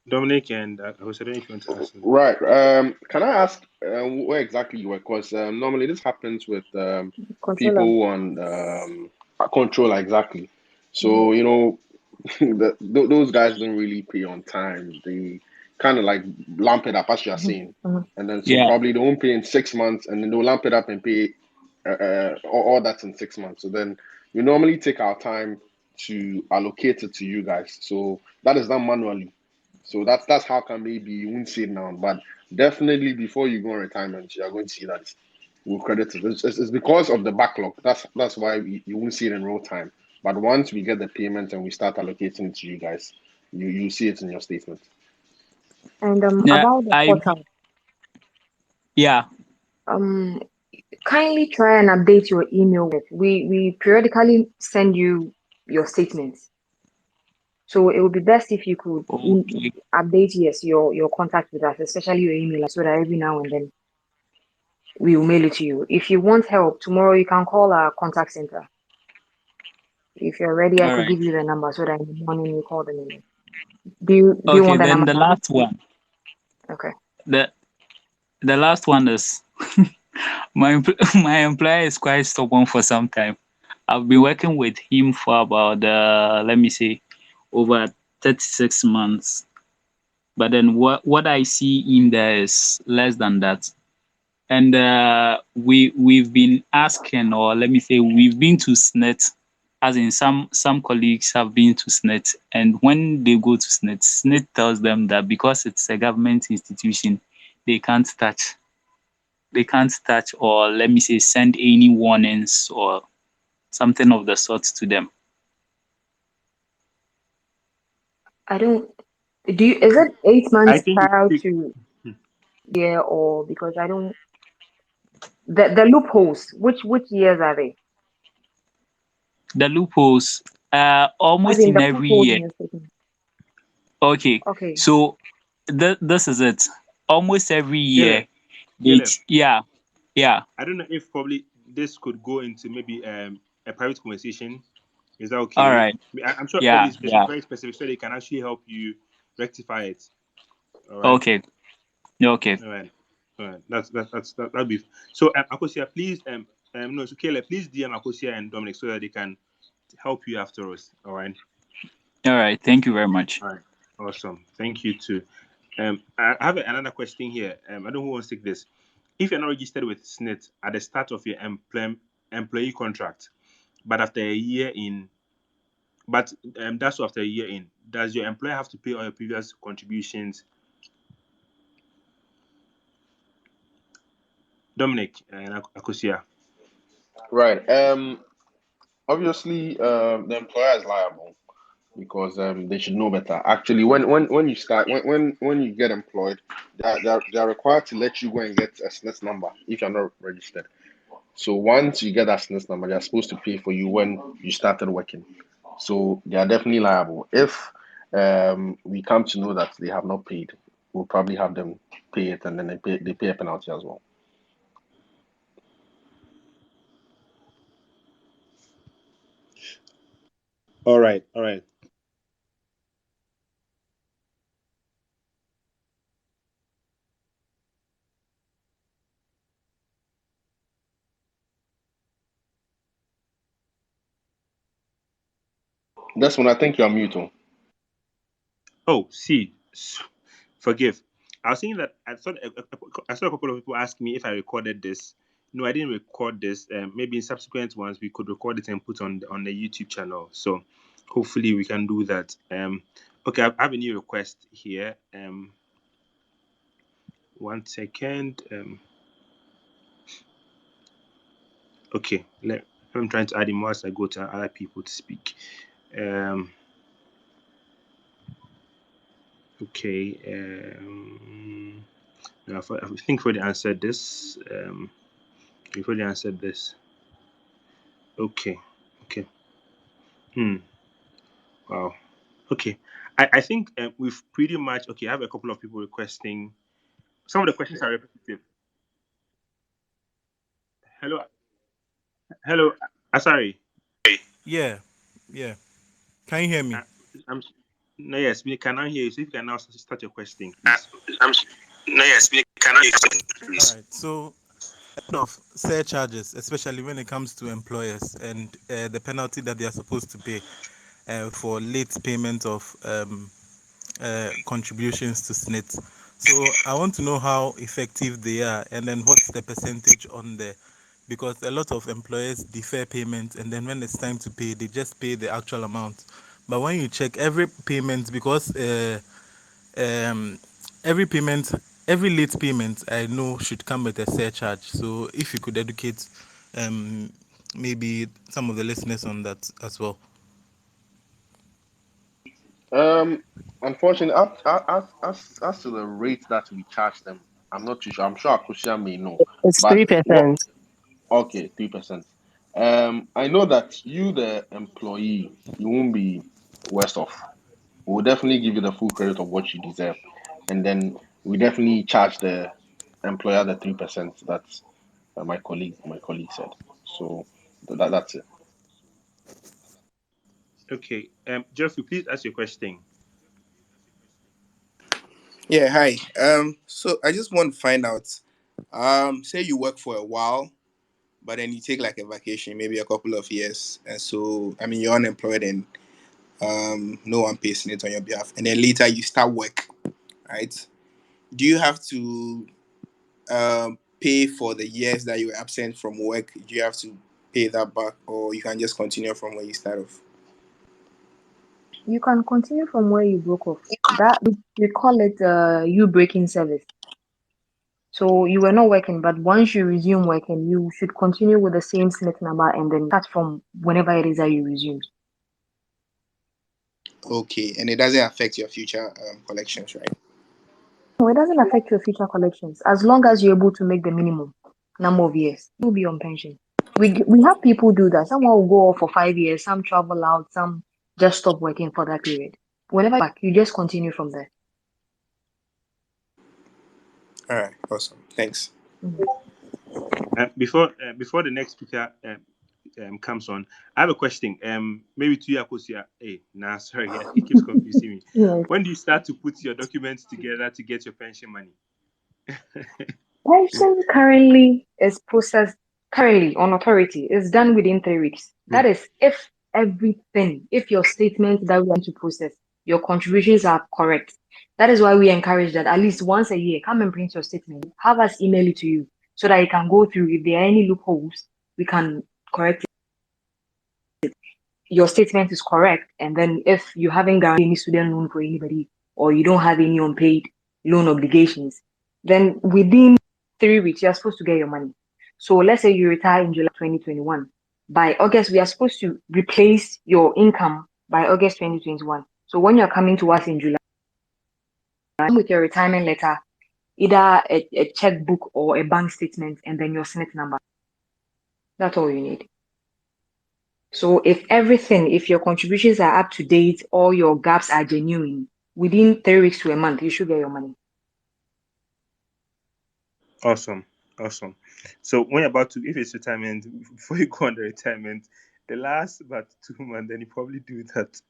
Dominic and Jose, I don't know if you want to ask them. Right. Can I ask where exactly you work? Because normally this happens with Controller. people on controller, exactly. So, you know, those guys don't really pay on time. They kind of like lamp it up, as you're saying. And then so Yeah. probably they won't pay in 6 months, and then they'll lamp it up and pay all that's in 6 months. So then we normally take our time to allocate it to you guys. So that is done manually. So that's how come maybe you won't see it now. But definitely before you go on retirement, you are going to see that we'll credit it. It's because of the backlog. That's why you won't see it in real time. But once we get the payment and we start allocating it to you guys, you see it in your statement. And Yeah, about the portal, yeah. Kindly try and update your email. We periodically send you your statements, so it would be best if you could Okay. update your contact with us, especially your email, so that every now and then we will mail it to you. If you want help tomorrow, you can call our contact center. If you're ready, I All could right. give you the number so that in the morning you call them in. Do you Okay, want the then number the now? last one. Okay. The last one is my employer is quite stubborn for some time. I've been working with him for about let me say over 36 months. But then what I see in there is less than that. And we've been asking, or let me say we've been to SNIT, as in some colleagues have been to SNIT, and when they go to SNIT, SNIT tells them that because it's a government institution, they can't touch or let me say send any warnings or something of the sort to them. I don't. Do you? Is it 8 I months think prior to year, or because I don't? The loopholes. Which years are they? The loopholes, As almost in in the every loopholes year. in your statement. Okay, Okay. so this is it. Almost every year, Caleb, yeah. I don't know if probably this could go into maybe a private conversation. Is that okay? All right. I'm sure Yeah, probably it's yeah. very specific, so they can actually help you rectify it. All right. Okay. Okay. All right. That'll be so. Akosia, please no, so Caleb, please DM Akosia and Dominic so that they can help you after us. All right. All right. Thank you very much. All right. Awesome. Thank you too. I have another question here. I don't know who wants to take this. If you're not registered with SNIT at the start of your employee contract, but after a year in, but that's after a year in, does your employer have to pay all your previous contributions? Dominic and Akosia. Right. Obviously, the employer is liable because they should know better. Actually, when you start when you get employed, they're required to let you go and get a SSNIT number if you're not registered. So once you get that SSNIT number, they're supposed to pay for you when you started working. So they are definitely liable. If we come to know that they have not paid, we'll probably have them pay it, and then they pay a penalty as well. All right, all right. That's when I think you're mute. Oh, see, forgive. I was saying that I saw a couple of people ask me if I recorded this. No, I didn't record this. Maybe in subsequent ones we could record it and put on the YouTube channel. So hopefully we can do that. Okay, I have a new request here. 1 second. Okay, I'm trying to add him whilst I go to other people to speak. Okay. I think we already answered this. We've already answered this. Okay. Wow. Okay. I think we've pretty much. Okay, I have a couple of people requesting. Some of the questions are repetitive. Hello. Hello. Sorry. Yeah, yeah. Can you hear me? I'm. No, yes, we cannot hear you. So if you can now start your question, please. No, yes, we cannot hear you, please. All right. So, a lot of surcharges, especially when it comes to employers and the penalty that they are supposed to pay for late payment of contributions to SSNIT. So I want to know how effective they are, and then what's the percentage on there, because a lot of employers defer payment, and then when it's time to pay, they just pay the actual amount. But when you check every payment, because um, every payment, every late payment, I know should come with a surcharge. So if you could educate maybe some of the listeners on that as well. Unfortunately, as to the rate that we charge them, I'm not too sure. I'm sure Akusha may know, It's but what? 3%. Okay, 3%. I know that you, the employee, you won't be worse off. We'll definitely give you the full credit of what you deserve, and then we definitely charge the employer the 3% that my colleague said. So that's it. Okay. Geoffrey, please ask your question. Yeah, hi. So I just want to find out, say you work for a while, but then you take like a vacation, maybe a couple of years, and so I mean you're unemployed and no one pays it on your behalf, and then later you start work, right? Do you have to pay for the years that you were absent from work? Do you have to pay that back, or you can just continue from where you start off? You can continue from where you broke off. That we call it you breaking service. So you were not working, but once you resume working, you should continue with the same SNIT number and then start from whenever it is that you resume. Okay, and it doesn't affect your future collections, right? No, it doesn't affect your future collections. As long as you're able to make the minimum number of years, you'll be on pension. We have people do that. Some will go off for 5 years, some travel out, some just stop working for that period. Whenever you're back, you just continue from there. All right, awesome. Thanks. Mhm. Before the next speaker comes on, I have a question. Maybe to you, Akosia. Hey, nah, sorry, it keeps confusing me. Yes. When do you start to put your documents together to get your pension money? Pension currently is processed currently on authority. It's done within 3 weeks. That is if your statements that we want to process, your contributions are correct. That is why we encourage that at least once a year, come and print your statement. Have us email it to you so that you can go through. If there are any loopholes, we can correct it. your statement is correct, and then if you haven't guaranteed any student loan for anybody, or you don't have any unpaid loan obligations, then within 3 weeks you're supposed to get your money. So let's say you retire in July 2021. By August, we are supposed to replace your income by August 2021. So when you're coming to us in July with your retirement letter, either a checkbook or a bank statement, and then your SNIT number. That's all you need. So if your contributions are up to date, all your gaps are genuine, within 3 weeks to a month, you should get your money. Awesome. So when you're about to, if it's retirement, before you go on the retirement, the last about 2 months, then you probably do that.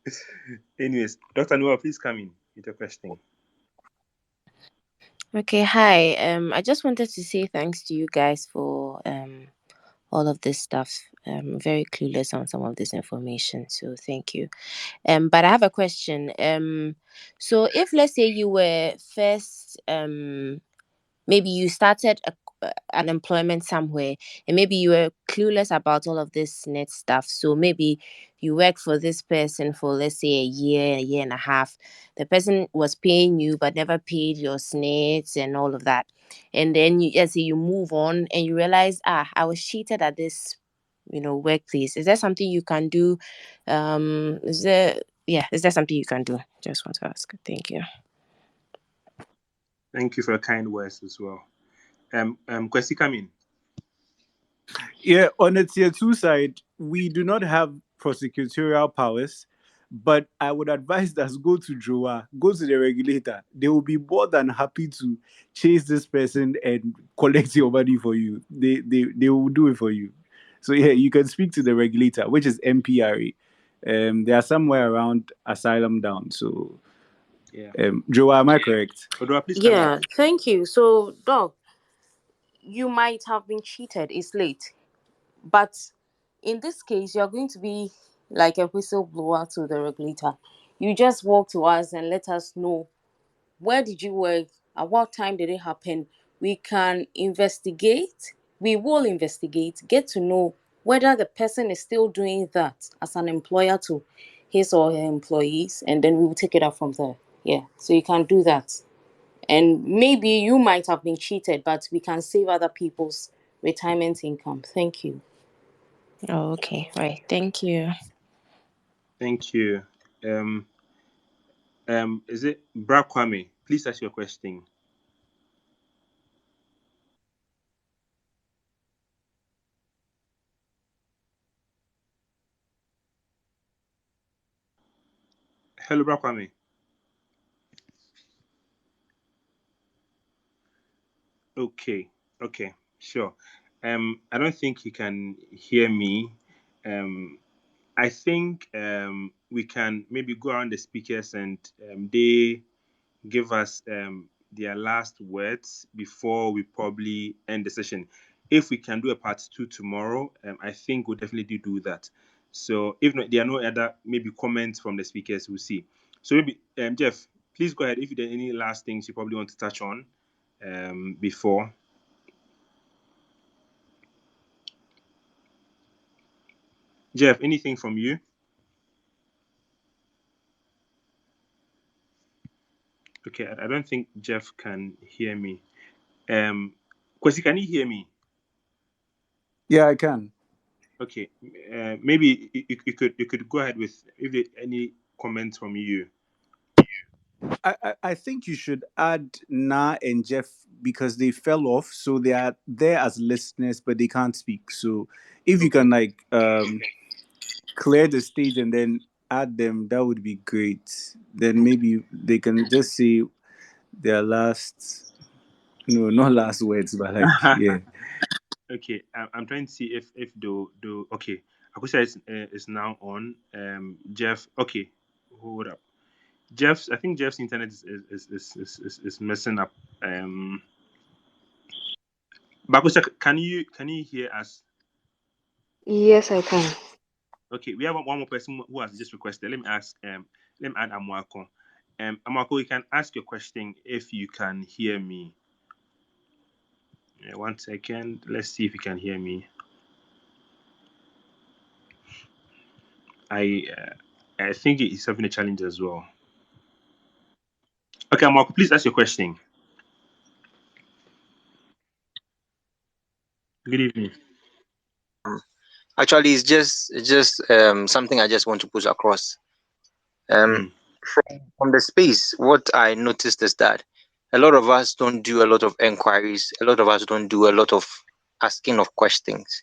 Anyways, Dr. Noah, please come in with your question. Okay, hi. I just wanted to say thanks to you guys for all of this stuff. I'm very clueless on some of this information, so thank you. But I have a question. So if let's say you were first maybe you started an employment somewhere, and maybe you were clueless about all of this net stuff, so maybe you work for this person for, let's say, a year and a half. The person was paying you but never paid your SNITs and all of that, and then you move on and you realize, I was cheated at this workplace. Is there something you can do? Is there something you can do? Just want to ask. Thank you. Thank you for your kind words as well. Kwesi, come in. Yeah, on the tier 2 side, we do not have prosecutorial powers, but I would advise us go to JOA, go to the regulator. They will be more than happy to chase this person and collect your money for you. They will do it for you. So yeah, you can speak to the regulator, which is MPRA. They are somewhere around Asylum Down. So Yeah. JOA, am I correct? Odua, please come in. Yeah, thank you. So, Doc, you might have been cheated. It's late. But in this case, you're going to be like a whistleblower to the regulator. You just walk to us and let us know, where did you work? At what time did it happen? We can investigate. We will investigate, get to know whether the person is still doing that as an employer to his or her employees, and then we will take it up from there. Yeah, so you can do that. And maybe you might have been cheated, but we can save other people's retirement income. Thank you. Oh, okay. Right. Thank you. Thank you. Is it Bra Kwame? Please ask your question. Hello, Bra Kwame. Okay, sure. I don't think he can hear me. I think we can maybe go around the speakers and they give us their last words before we probably end the session. If we can do a part 2 tomorrow, I think we'll definitely do that. So if not, there are no other maybe comments from the speakers, we'll see. So maybe Jeff, please go ahead if there are any last things you probably want to touch on before. Jeff, anything from you? Okay, I don't think Jeff can hear me. Kwesi, can you hear me? Yeah, I can. Okay, maybe you could go ahead with if there any comments from you. I think you should add Na and Jeff because they fell off, so they are there as listeners, but they can't speak. So if you can clear the stage and then add them, that would be great. Then maybe they can just say their last, no, not last words, but yeah. Okay, I'm trying to see if do okay. Akusha is now on. Jeff, okay, hold up. I think Jeff's internet is messing up. But Akusha, can you hear us? Yes, I can. Okay, we have one more person who has just requested. Let me add Amwako. Amwako, you can ask your question if you can hear me. Yeah, 1 second. Let's see if you can hear me. I think it is having a challenge as well. Okay, Marco, please ask your question. Good evening. Actually, it's just something I just want to push across. Mm. From the space, what I noticed is that a lot of us don't do a lot of enquiries. A lot of us don't do a lot of asking of questions.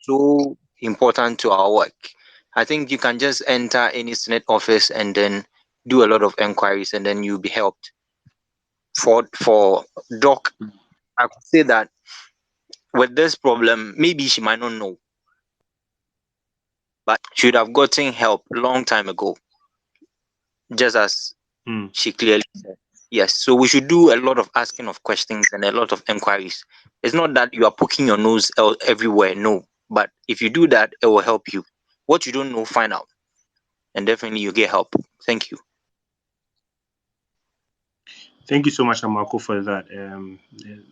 So important to our work. I think you can just enter any SSNIT office and then do a lot of enquiries, and then you'll be helped. For Doc, I could say that with this problem, maybe she might not know, but she would have gotten help long time ago, just as Mm. she clearly said. Yes, so we should do a lot of asking of questions and a lot of enquiries. It's not that you are poking your nose everywhere, no. But if you do that, it will help you. What you don't know, find out, and definitely you get help. Thank you. Thank you so much, Marco, for that.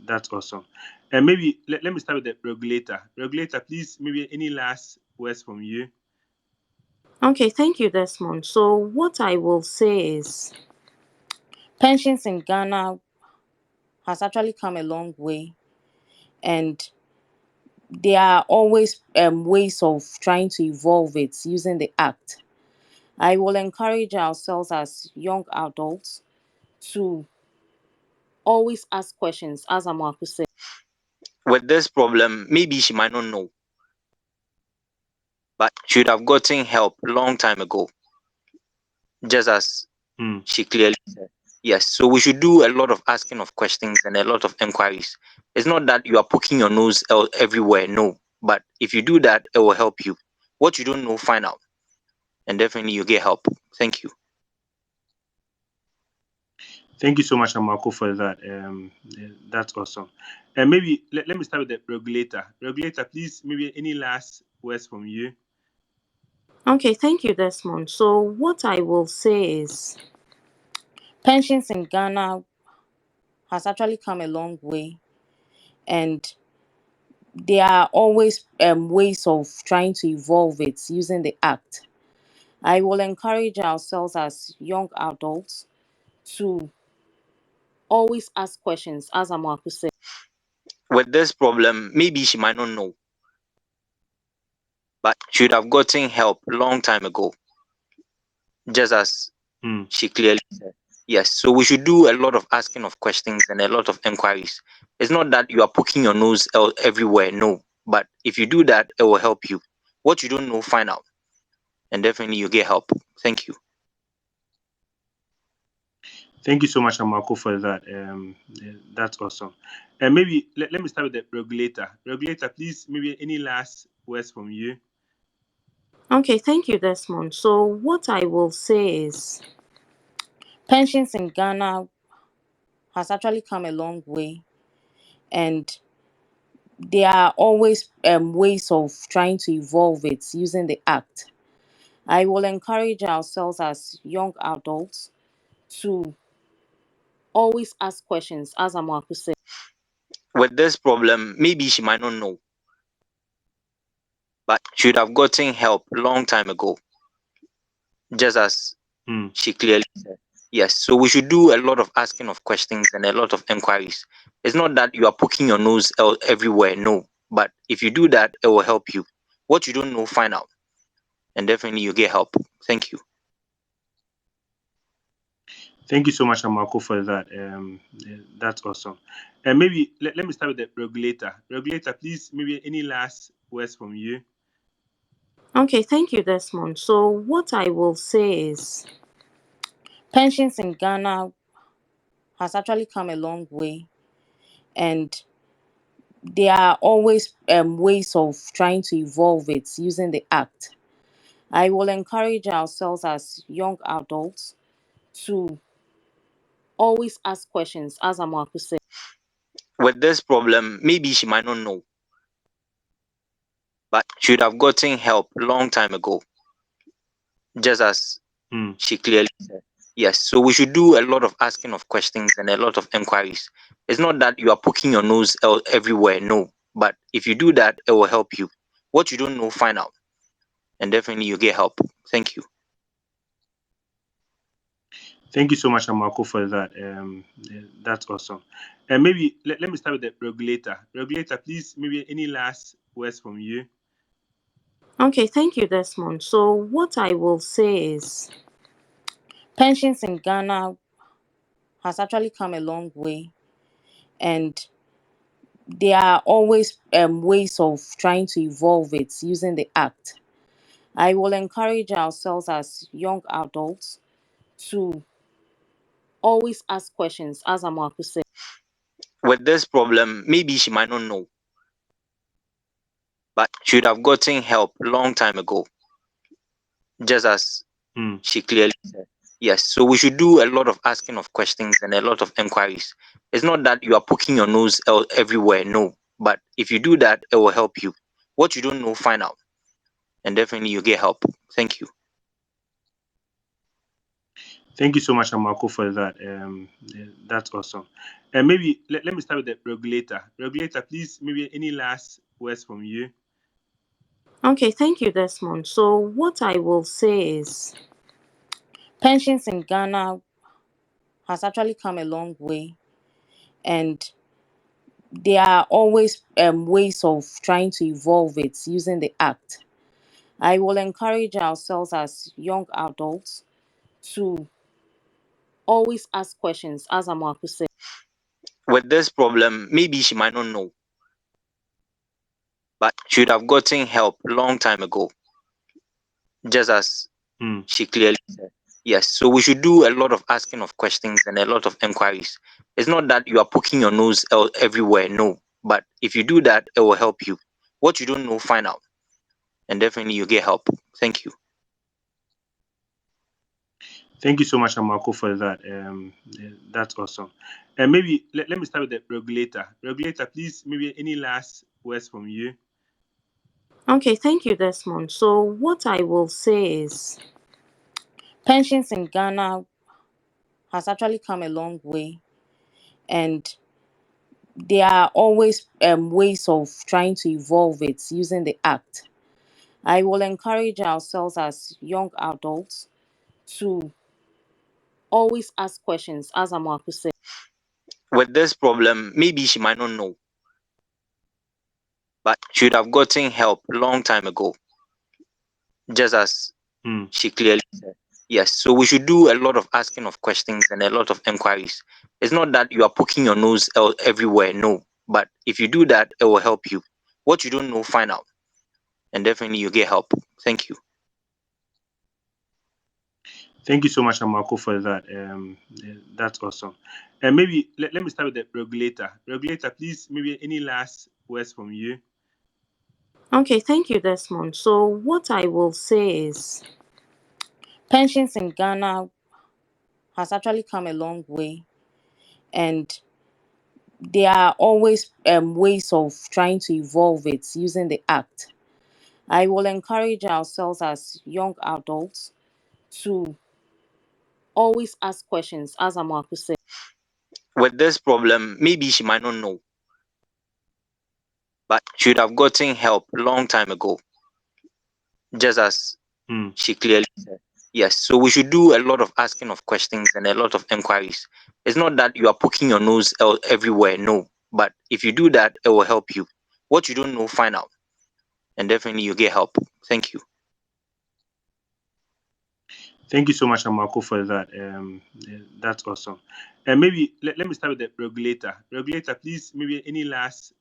That's awesome. And maybe let me start with the regulator. Regulator, please, maybe any last words from you? Okay, thank you, Desmond. So what I will say is pensions in Ghana has actually come a long way, and there are always ways of trying to evolve it using the act. I will encourage ourselves as young adults to always ask questions, as Amaku said. With this problem, maybe she might not know, but she would have gotten help long time ago, just as Mm. she clearly said. Yes, so we should do a lot of asking of questions and a lot of enquiries. It's not that you are poking your nose everywhere, no. But if you do that, it will help you. What you don't know, find out, and definitely you get help. Thank you. Thank you so much, Marco, for that. That's awesome. And maybe let me start with the regulator. Regulator, please, maybe any last words from you? Okay, thank you, Desmond. So what I will say is pensions in Ghana has actually come a long way, and there are always ways of trying to evolve it using the act. I will encourage ourselves as young adults to always ask questions, as Amaku said. With this problem, maybe she might not know, but she would have gotten help long time ago, just as Mm. she clearly said. Yes, so we should do a lot of asking of questions and a lot of enquiries. It's not that you are poking your nose everywhere, no. But if you do that, it will help you. What you don't know, find out, and definitely you get help. Thank you. Thank you so much, Marco, for that. That's awesome. And maybe let me start with the regulator. Regulator, please, maybe any last words from you? Okay, thank you, Desmond. So what I will say is pensions in Ghana has actually come a long way, and there are always ways of trying to evolve it using the act. I will encourage ourselves as young adults to always ask questions, as Amaku said. With this problem, maybe she might not know, but she would have gotten help long time ago, just as Mm. she clearly said. Yes, so we should do a lot of asking of questions and a lot of enquiries. It's not that you are poking your nose everywhere, no. But if you do that, it will help you. What you don't know, find out, and definitely you get help. Thank you. Thank you so much, Marco, for that. That's awesome. And maybe let me start with the regulator. Regulator, please, maybe any last words from you? Okay, thank you, Desmond. So what I will say is pensions in Ghana has actually come a long way, and there are always ways of trying to evolve it using the act. I will encourage ourselves as young adults to always ask questions, as Amaku said. With this problem, maybe she might not know, but she would have gotten help long time ago, just as Mm. she clearly said. Yes, so we should do a lot of asking of questions and a lot of enquiries. It's not that you are poking your nose everywhere, no. But if you do that, it will help you. What you don't know, find out, and definitely you get help. Thank you. Thank you so much, Amako, for that. That's awesome. And maybe let me start with the regulator. Regulator, please, maybe any last words from you? Okay, thank you, Desmond. So what I will say is pensions in Ghana has actually come a long way, and there are always ways of trying to evolve it using the act. I will encourage ourselves as young adults to always ask questions, as Amaku said. With this problem, maybe she might not know, but should have gotten help long time ago, just as she clearly said. Yes, so we should do a lot of asking of questions and a lot of inquiries. It's not that you are poking your nose everywhere, no. But if you do that, it will help you. What you don't know, find out, and definitely you get help. Thank you. Thank you so much, Amako, for that. That's awesome. And maybe let me start with the regulator. Regulator, please, maybe any last words from you? Okay, thank you, Desmond. So what I will say is pensions in Ghana has actually come a long way, and there are always ways of trying to evolve it using the act. I will encourage ourselves as young adults to always ask questions, as Amaku said. With this problem, maybe she might not know, but should have gotten help long time ago, just as she clearly said. Yes, so we should do a lot of asking of questions and a lot of inquiries. It's not that you are poking your nose everywhere, no. But if you do that, it will help you. What you don't know, find out, and definitely you get help. Thank you. Thank you so much, Amako, for that. That's awesome. And maybe let me start with the regulator. Regulator, please, maybe any last words from you? Okay, thank you, Desmond. So what I will say is pensions in Ghana has actually come a long way, and there are always ways of trying to evolve it using the act. I will encourage ourselves as young adults to always ask questions, as Amaku said. With this problem, maybe she might not know, but should have gotten help long time ago, just as she clearly said. Yes, so we should do a lot of asking of questions and a lot of inquiries. It's not that you are poking your nose everywhere, no. But if you do that, it will help you. What you don't know, find out, and definitely you get help. Thank you. Thank you so much, Amako, for that. That's awesome. And maybe let me start with the regulator. Regulator, please, maybe any last words from you? Okay, thank you, Desmond. So what I will say is pensions in Ghana has actually come a long way, and there are always ways of trying to evolve it using the act. I will encourage ourselves as young adults to always ask questions, as Amaku said. With this problem, maybe she might not know, but should have gotten help long time ago, just as she clearly said. Yes, so we should do a lot of asking of questions and a lot of inquiries. It's not that you are poking your nose everywhere, no. But if you do that, it will help you. What you don't know, find out, and definitely you get help. Thank you. Thank you so much, Amako, for that. That's awesome. And maybe let me start with the regulator. Regulator, please, maybe any last